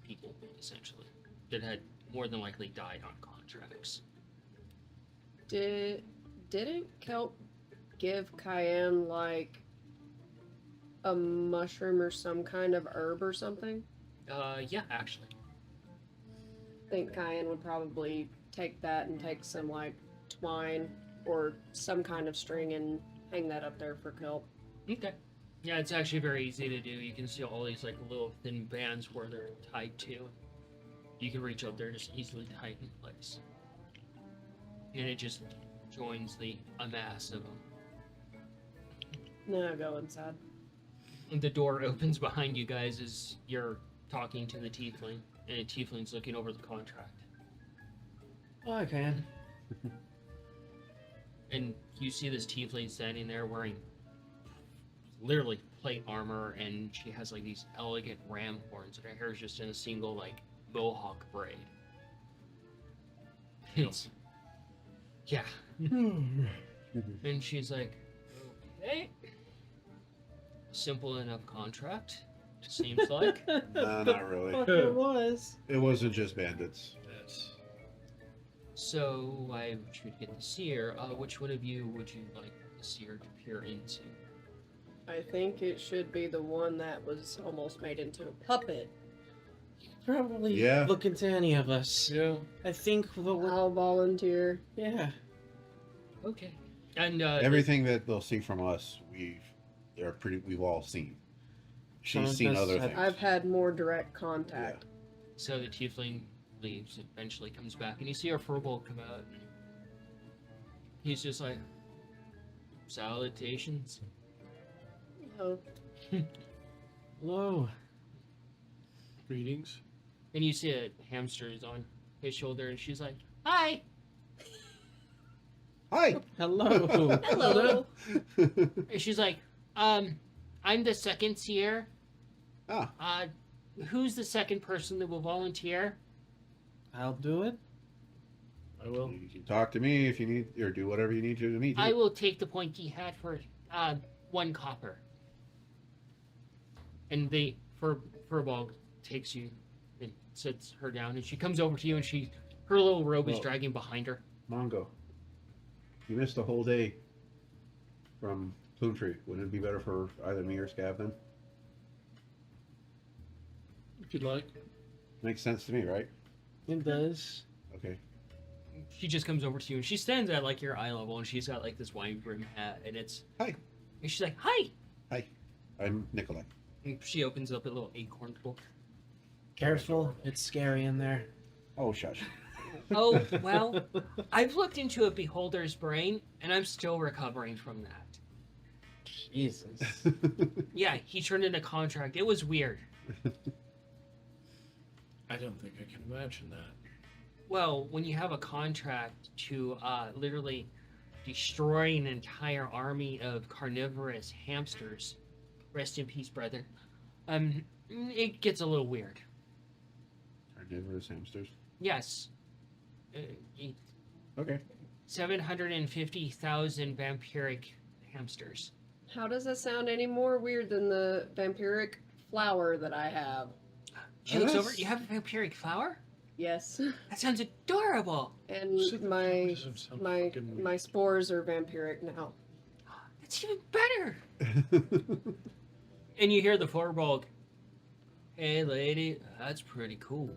people, essentially, that had more than likely died on contracts. Didn't Kelp give Cayenne like a mushroom or some kind of herb or something? Yeah, actually. I think Cayenne would probably take that and take some like twine or some kind of string and hang that up there for Kelp. Okay. Yeah, it's actually very easy to do. You can see all these like little thin bands where they're tied to. You can reach up there and just easily tie it in place. And it just joins a mass of them. No, go inside. And the door opens behind you guys as you're talking to the tiefling, and the tiefling's looking over the contract. oh, I can. And you see this tiefling standing there wearing literally plate armor, and she has like these elegant ram horns, and her hair is just in a single like mohawk braid. It's yeah. And she's like, okay, simple enough contract, seems like. No, not really. Fuck, it was. It wasn't just bandits. Yes. So I should get the seer. Which one of you would you like the seer to peer into? I think it should be the one that was almost made into a puppet. Probably Yeah. look into any of us. Yeah. I think the I'll volunteer. yeah. Okay. And Everything that they'll see from us, we've all seen. Some She's of seen us other have- things. I've had more direct contact. so the tiefling leaves, eventually comes back, and you see our furball come out. And he's just like, salutations. Oh, Hello. Greetings. And you see a hamster is on his shoulder, and she's like, hi. Hi. Hello. hello. And she's like, I'm the second seer. Ah, Who's the second person that will volunteer? I'll do it. I will. you can talk to me if you need, or do whatever you need to me. I will take the pointy hat for 1 copper. And the furball takes you and sits her down, and she comes over to you, and her little robe is Well- dragging behind her. Mongo, you missed a whole day from Plume Tree. Wouldn't it be better for either me or Scav then? If you'd like. Makes sense to me, right? It does. Okay. She just comes over to you, and she stands at like your eye level, and she's got like this wine brim hat, and it's Hi. And she's like, hi. Hi. I'm Nikolai. And she opens up a little acorn book. Careful. It's scary in there. Oh, shush. Oh, well, I've looked into a beholder's brain, and I'm still recovering from that. Jesus. Yeah, he turned in a contract. It was weird. I don't think I can imagine that. Well, when you have a contract to literally destroy an entire army of carnivorous hamsters, rest in peace, brother, it gets a little weird. Carnivorous hamsters. Yes. Okay. 750,000 vampiric hamsters. How does that sound any more weird than the vampiric flower that I have? She looks over. Yes. You have a vampiric flower? Yes. That sounds adorable. And See, that my doesn't sound my fucking- my spores are vampiric now. That's even better. And you hear the Forbolg. Hey, lady, that's pretty cool.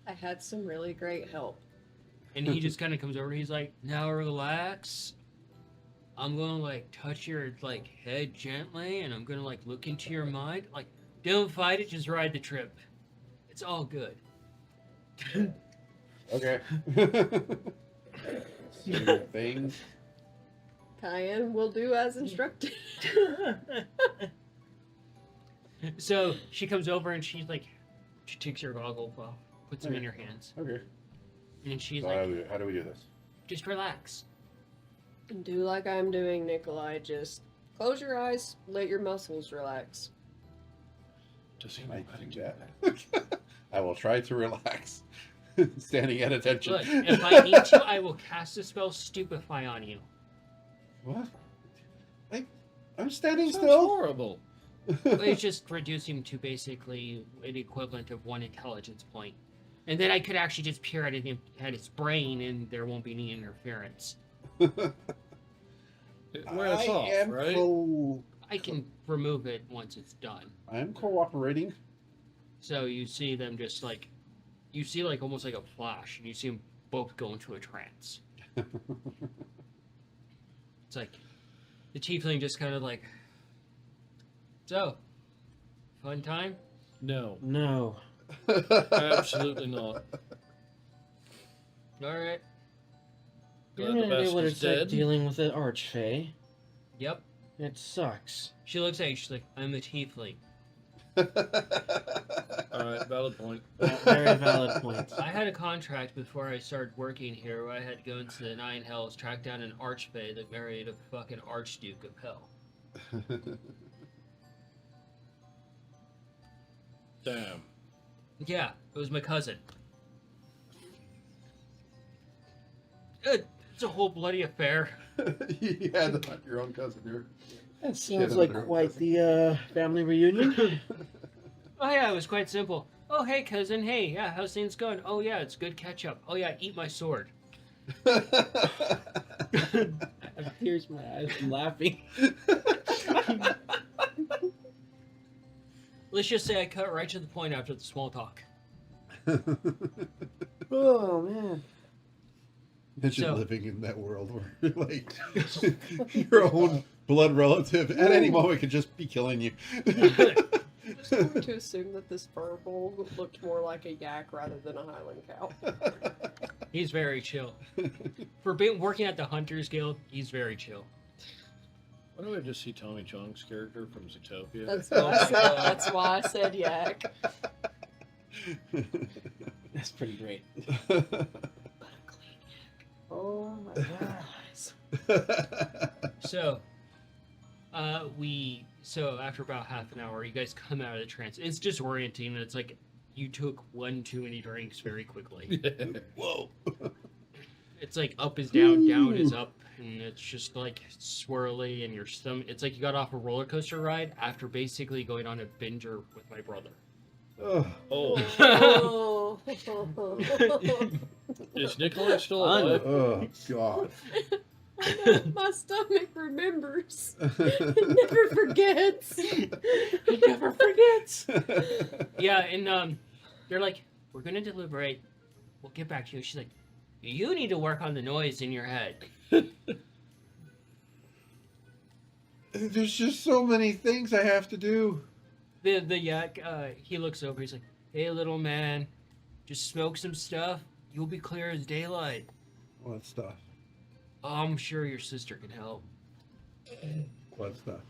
I had some really great help. And he just kind of comes over and he's like, now relax. I'm going to like touch your like head gently and I'm going to like look into your mind. Like, don't fight it, just ride the trip. It's all good. Okay. Thing. Cayenne will do as instructed. So she comes over and she's like, she takes your goggles off, puts them in Okay. your hands. Okay. And she's So like, how do we do this? just relax. Do like I'm doing, Nikolai. Just close your eyes, let your muscles relax. Does he Can know I how to do do that? that? I will try to relax. Standing at attention. Look, if I need to, I will cast the spell Stupefy on you. What? I'm standing Sounds still. horrible. It's just reducing to basically an equivalent of 1 intelligence point. And then I could actually just peer at its brain and there won't be any interference. It wears off, right? I can remove it once it's done. I'm cooperating. So you see them just like, you see like almost like a flash, and you see them both go into a trance. It's like, the tiefling just kind of like, so, fun time? No, No. absolutely not. Alright, You're Glad the gonna be able to bastard's start dead. dealing with the archfey. yep. It sucks. She looks at you, she's like, I'm a tiefling. Alright, valid point. Very valid point. I had a contract before I started working here where I had to go into the Nine Hells, track down an archfey that married a fucking archduke of hell. Damn. Yeah, it was my cousin. It's a whole bloody affair. You had to hunt your own cousin here. That seems Yeah, like they're- quite the family reunion. Oh yeah, it was quite simple. Oh hey cousin, hey, yeah, how's things going? Oh yeah, it's good catch up. Oh yeah, eat my sword. I have tears in my eyes from laughing. Let's just say I cut right to the point after the small talk. Oh man. Imagine So- living in that world where like your own blood relative at any moment could just be killing you. I'm just going to assume that this furbolg looked more like a yak rather than a Highland cow. He's very chill. For working at the Hunters Guild, he's very chill. Why do I just see Tommy Chong's character from Zootopia? That's why I said yak. That's pretty great. Oh my god. So, so after about half an hour, you guys come out of the trance. It's disorienting, and it's like you took one too many drinks very quickly. Whoa. It's like up is down, down is up, and it's just like swirly, and your stomach. It's like you got off a roller coaster ride after basically going on a binger with my brother. Ugh. Oh, Oh. is Nikolai still alive? Oh God. I know, my stomach remembers. It never forgets. He never forgets. Yeah, and they're like, we're gonna deliberate. We'll get back to you. She's like, you need to work on the noise in your head. There's just so many things I have to do. The yak, he looks over. He's like, hey, little man, just smoke some stuff. You'll be clear as daylight. What stuff? I'm sure your sister can help. What stuff?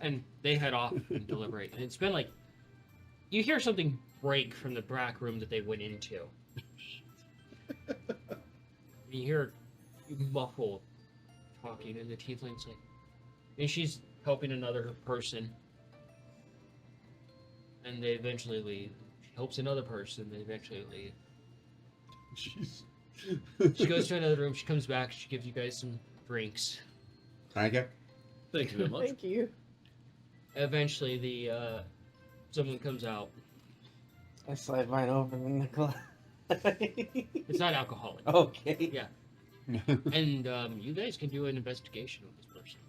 And they head off and deliberate. And it's been like, you hear something break from the back room that they went into. You hear muffled talking, and the tiefling's like, and she's helping another person. And they eventually leave. She helps another person, they eventually leave. Jeez. She goes to another room, she comes back, she gives you guys some drinks. Thank you. Thank you very much. Thank you. Eventually, the someone comes out. I slide mine over in the glass. It's not alcoholic. Okay. Yeah. And you guys can do an investigation of this person.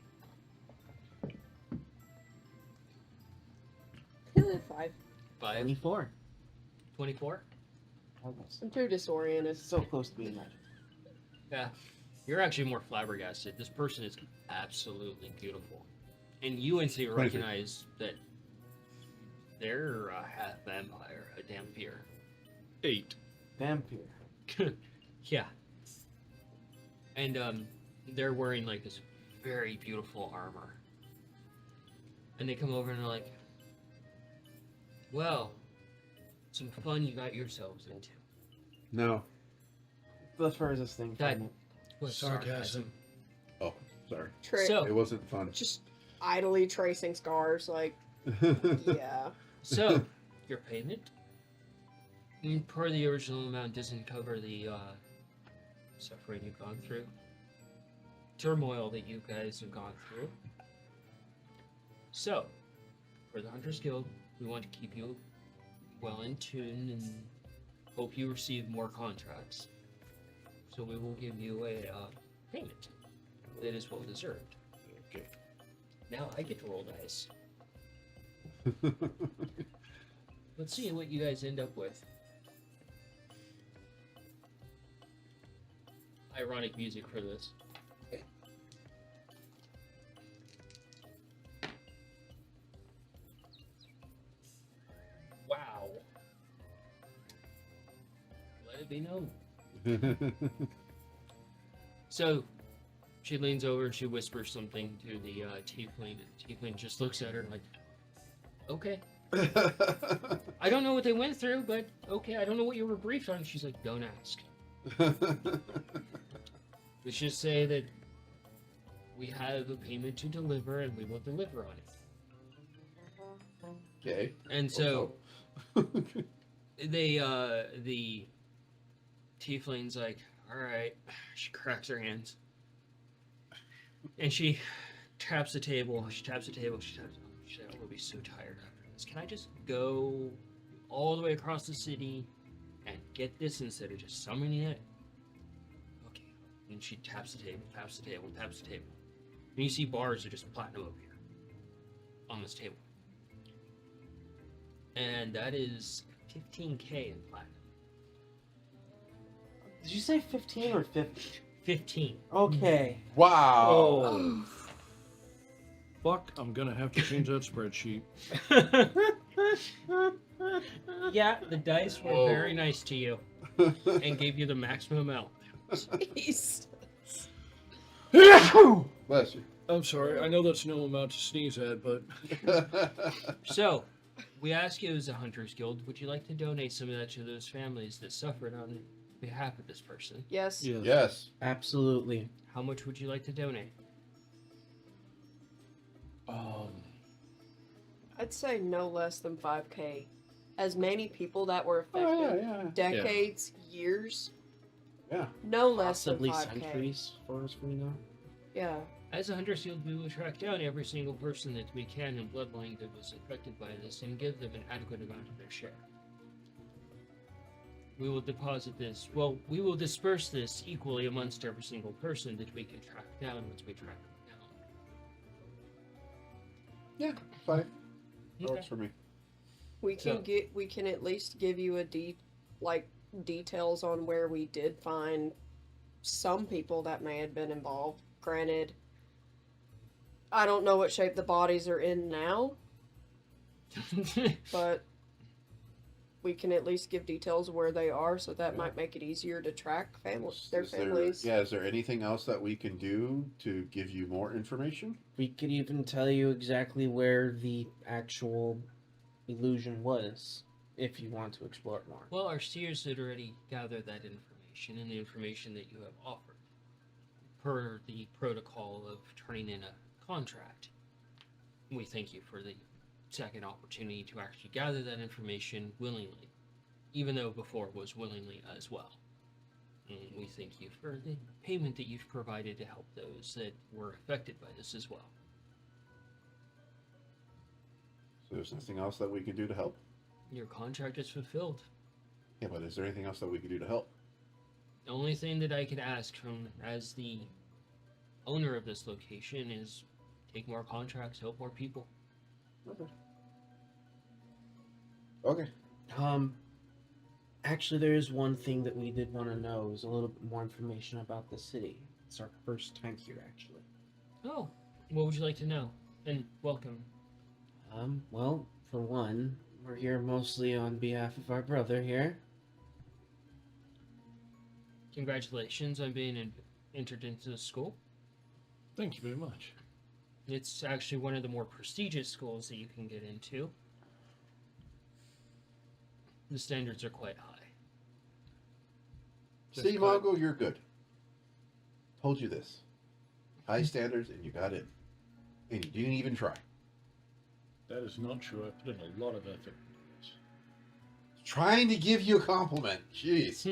5. 5, 24. 24. Almost. I'm too disoriented. So close to being magic. Yeah. You're actually more flabbergasted. This person is absolutely beautiful. And you instantly 23. recognize that they're a half vampire, a vampire. 8. Vampire. Yeah. And they're wearing like this very beautiful armor. And they come over and they're like, well, some fun you got yourselves into. No. The furthest thing That- from it. Was Sarcasm. Oh, sorry. So- It wasn't fun. Just idly tracing scars, like, yeah. So, your payment, per the original amount, doesn't cover the suffering you've gone through, turmoil that you guys have gone through. So, for the Hunters Guild, we want to keep you well in tune and hope you receive more contracts. So we will give you a payment that is well deserved. Okay. Now I get to roll dice. Let's see what you guys end up with. Ironic music for this. Wow. Let it be known. So, she leans over and she whispers something to the tiefling, and the tiefling just looks at her like, okay. I don't know what they went through, but okay, I don't know what you were briefed on. She's like, don't ask. Let's just say that we have a payment to deliver and we will deliver on it. Okay. And so they the tiefling's like, alright. She cracks her hands. And she taps the table. She taps the table. She's like, I will be so tired after this. Can I just go all the way across the city and get this instead of just summoning it? Okay. And she taps the table, taps the table, taps the table. And you see bars are just platinum over here on this table. And that is 15k in platinum. Did you say 15 or 50? 15. Okay. Wow. Oh. Fuck, I'm gonna have to change that spreadsheet. Yeah, the dice were Whoa. very nice to you and gave you the maximum amount. Jeez. Bless you. I'm sorry, I know that's no amount to sneeze at, but So, we ask you as a Hunters Guild, would you like to donate some of that to those families that suffered on behalf of this person? Yes. yeah. Yes. Absolutely. How much would you like to donate? I'd say no less than 5k. As many people that were affected, Oh, yeah. decades, years, Yeah. no less Possibly than 5k. centuries, for as we know. Yeah. As a Hunters Guild, we will track down every single person that we can in Bloodline that was affected by this and give them an adequate amount of their share. We will deposit this, well, we will disperse this equally amongst every single person that we can track down once we track them Yeah. Fine. down. That works for me. We can So- we can at least give you a details on where we did find some people that may have been involved. Granted, I don't know what shape the bodies are in now, but we can at least give details of where they are, so that might make it easier to track their Is there- families. Is there anything else that we can do to give you more information? We could even tell you exactly where the actual illusion was, if you want to explore it more. Well, our seers had already gathered that information and the information that you have offered per the protocol of turning in a contract. We thank you for the second opportunity to actually gather that information willingly, even though before it was willingly as well. And we thank you for the payment that you've provided to help those that were affected by this as well. So there's nothing else that we can do to help. Your contract is fulfilled. Yeah, but is there anything else that we can do to help? The only thing that I could ask from as the owner of this location is take more contracts, help more people. Okay. Okay. Actually, there is one thing that we did want to know. Is a little bit more information about the city. It's our first time here, actually. Oh, what would you like to know? And welcome. Well, for one, we're here mostly on behalf of our brother here. Congratulations on being entered into the school. Thank you very much. It's actually one of the more prestigious schools that you can get into. The standards are quite high. See, Mongo, you're good. Told you this. High standards, and you got in. And you didn't even try. That is not true. I put in a lot of effort. Trying to give you a compliment. Jeez.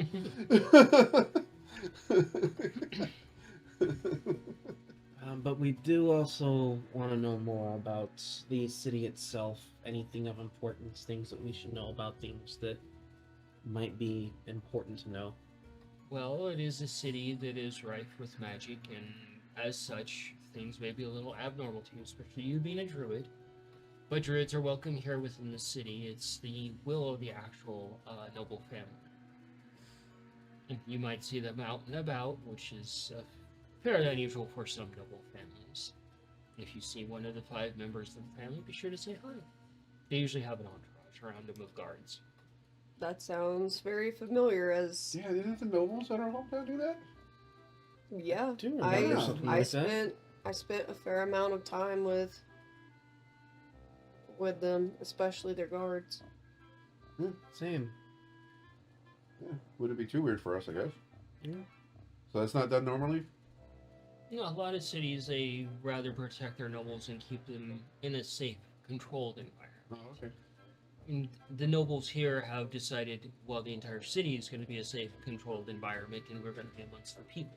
But we do also want to know more about the city itself. Anything of importance, things that we should know about, things that might be important to know. Well, it is a city that is rife with magic, and as such, things may be a little abnormal to you, especially you being a druid. But druids are welcome here within the city. It's the will of the actual noble family. And you might see them out and about, which is fairly unusual for some noble families. If you see one of the 5 members of the family, be sure to say hi. They usually have an entourage around them of guards. That sounds very familiar as Yeah, didn't the nobles at our hometown do that? yeah. Do remember I something I like that. spent a fair amount of time with them, especially their guards. Same. Yeah. Wouldn't be too weird for us, I guess. Yeah. So that's not done normally? You know, a lot of cities, they rather protect their nobles and keep them in a safe, controlled environment. Oh, okay. And the nobles here have decided, well, the entire city is going to be a safe, controlled environment, and we're going to be amongst the people.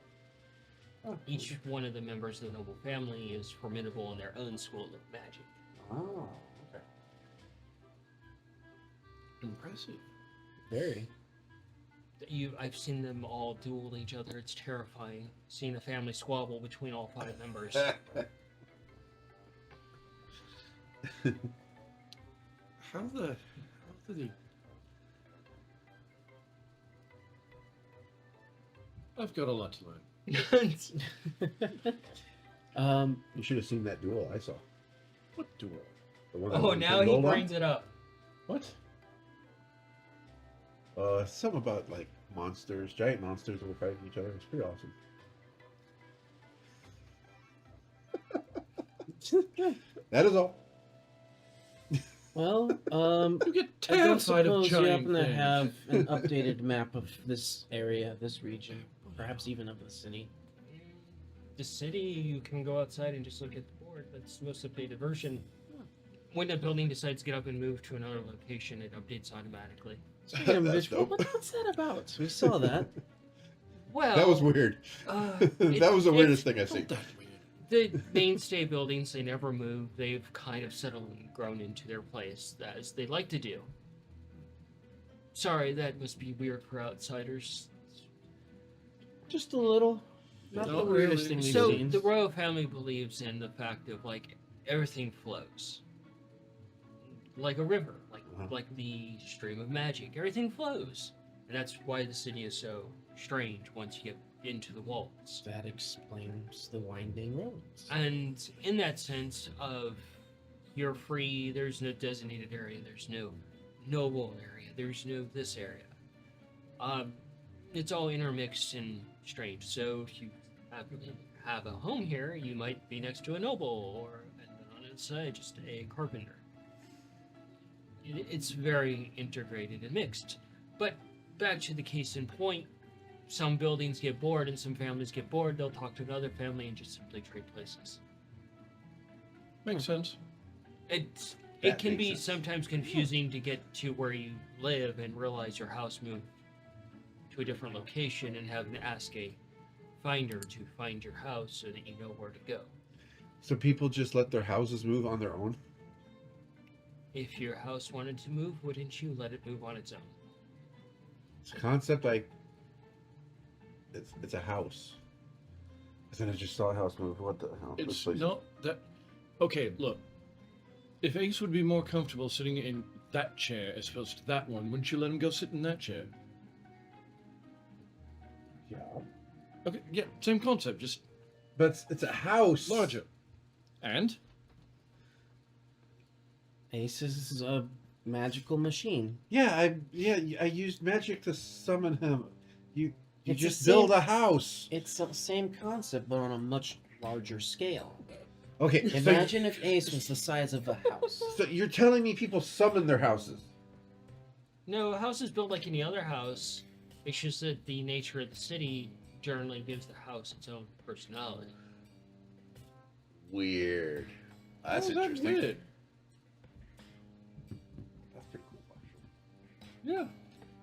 Oh, Each one of the members of the noble family is formidable in their own school of magic. Oh, okay. Impressive. Very. I've seen them all duel each other. It's terrifying seeing a family squabble between all 5 members. How did he? I've got a lot to learn. You should have seen that duel I saw. What duel? The one that Oh, won now King he Golda. brings it up. What? Something about like monsters, giant monsters that were fighting each other. It's pretty awesome. That is all. Well, You get I don't terrified of suppose you giant happen to things. have an updated map of this area, this region, perhaps even of the city. The city, you can go outside and just look at the board. That's the most updated version. When a building decides to get up and move to another location, it updates automatically. Speaking of That's which, dope. what's that about? We saw that. Well, That was weird. That was the weirdest thing I've Not seen. that weird. The mainstay buildings, they never move. They've kind of settled and grown into their place, as they like to do. Sorry, that must be weird for outsiders. Just a little. Not Not the weirdest really. thing we've So, seen. the royal family believes in the fact of, like, everything flows. Like a river, like the stream of magic. Everything flows. And that's why the city is so strange once you get into the walls. That explains the winding roads. And in that sense of you're free, there's no designated area, there's no noble area, there's no this area. It's all intermixed and strange. So if you have a home here, you might be next to a noble, or and then on its side just a carpenter. It's very integrated and mixed. But back to the case in point, some buildings get bored and some families get bored. They'll talk to another family and just simply trade places. Makes sense. It That can makes be sense. sometimes confusing to get to where you live and realize your house moved to a different location and having to ask a finder to find your house so that you know where to go. So people just let their houses move on their own? If your house wanted to move, wouldn't you let it move on its own? It's a concept it's a house. Isn't it just saw a house move? What the hell? This It's place- not that. Okay, look. If Ace would be more comfortable sitting in that chair as opposed to that one, wouldn't you let him go sit in that chair? Yeah. Okay, yeah, same concept, just But it's a house. larger. And Ace is a magical machine. Yeah, I used magic to summon him. You It's just the build same- a house. It's the same concept, but on a much larger scale. Okay, Imagine if Ace was the size of a house. so you're telling me people summon their houses? No, a house is built like any other house. It's just that the nature of the city generally gives the house its own personality. Weird. That's Oh, interesting. weird. That's pretty cool. Yeah.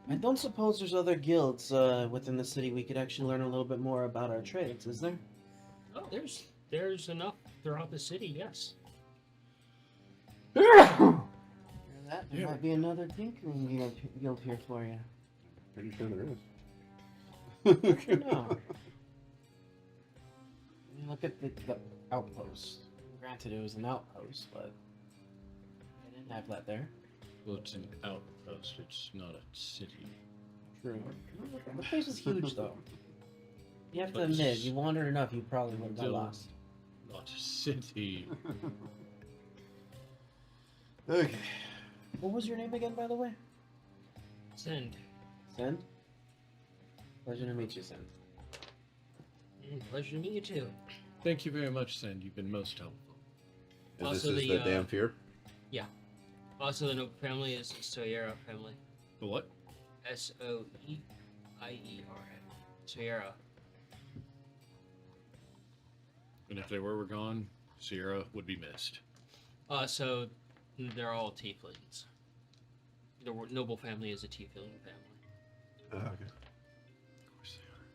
I don't suppose there's other guilds within the city we could actually learn a little bit more about our trades, is there? Oh, there's enough throughout the city, yes. There Yeah. might be another tinkering guild here for you. Pretty sure there is. No. Look at the outpost. Granted, it was an outpost, but they didn't have that there. Well, it's an outpost. It's not a city. True. The place is huge, though. You have to But admit, it's you wandered enough, you probably would have got still- lost. Not a city. Okay. What was your name again, by the way? Send. Send? Pleasure to meet you, Send. Pleasure to meet you too. Thank you very much, Sand. You've been most helpful. And Also this is the, the damn fear. Also, the Noble family is the Soyera family. The what? Soeiera. Soyera. And if they were gone, Sierra would be missed. So they're all tieflings. The Noble family is a tiefling family. Okay. Of course they are.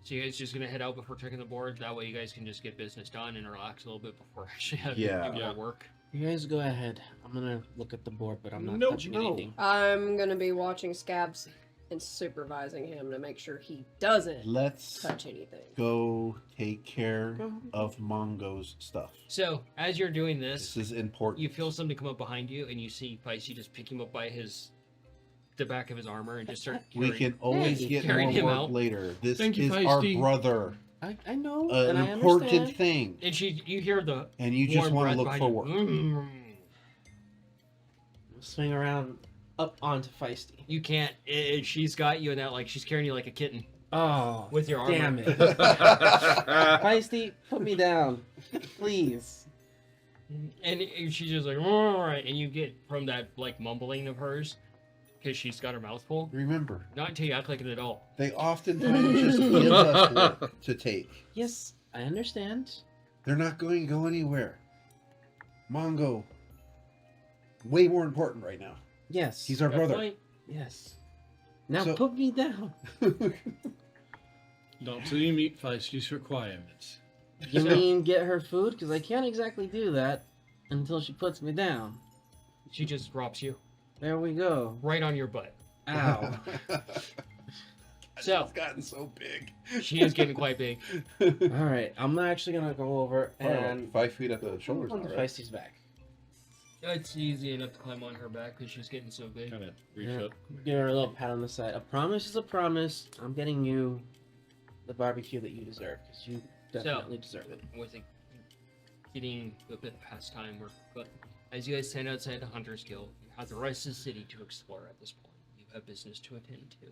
So you guys just gonna head out before checking the board? That way you guys can just get business done and relax a little bit before actually having Yeah. to do Yeah. more work. You guys go ahead. I'm gonna look at the board, but I'm not No, touching no. anything. I'm gonna be watching Scabs and supervising him to make sure he doesn't Let's touch anything. go take care of Mongo's stuff. So as you're doing this, This is important. you feel something come up behind you, and you see Feisty just pick him up by the back of his armor and just start. We carrying- can always Hey, get carrying more him work out. later. This Thank you, is our Feisty. brother. I know, An and I important understand. thing. And you hear the And you just warm want to breath look behind for you. work. Swing around up onto Feisty. You can't. She's got you in that, like she's carrying you like a kitten Oh, with your armor. damn it. Feisty, put me down. Please. And she's just like, all right, and you get from that like mumbling of hers, because she's got her mouth full. Remember, Not until you act like it at all. they oftentimes just give us work to take. Yes, I understand. They're not going to go anywhere. Mongo, way more important right now. Yes. He's our Got a brother. point? Yes. Now So- put me down. Not till you meet Feisty's requirements. You mean get her food? Because I can't exactly do that until she puts me down. She just drops you There we go. right on your butt. Ow. So- it's gotten so big. She is getting quite big. All right, I'm actually gonna go over and 5 feet at the shoulders. on the now, right? Feisty's back. It's easy enough to climb on her back because she's getting so big. Kind of reach Yeah. up. Give her a little pat on the side. A promise is a promise. I'm getting you the barbecue that you deserve because you definitely deserve it. With it getting a bit past time, but as you guys stand outside the Hunter's Guild, you have the rest of the city to explore at this point. You have business to attend to.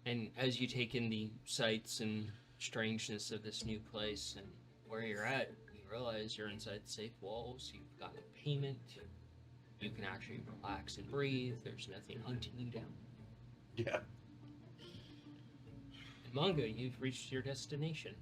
And as you take in the sights and strangeness of this new place and where you're at, you realize you're inside safe walls, you've got a payment, you can actually relax and breathe, there's nothing hunting you down. Yeah. And Manga, you've reached your destination.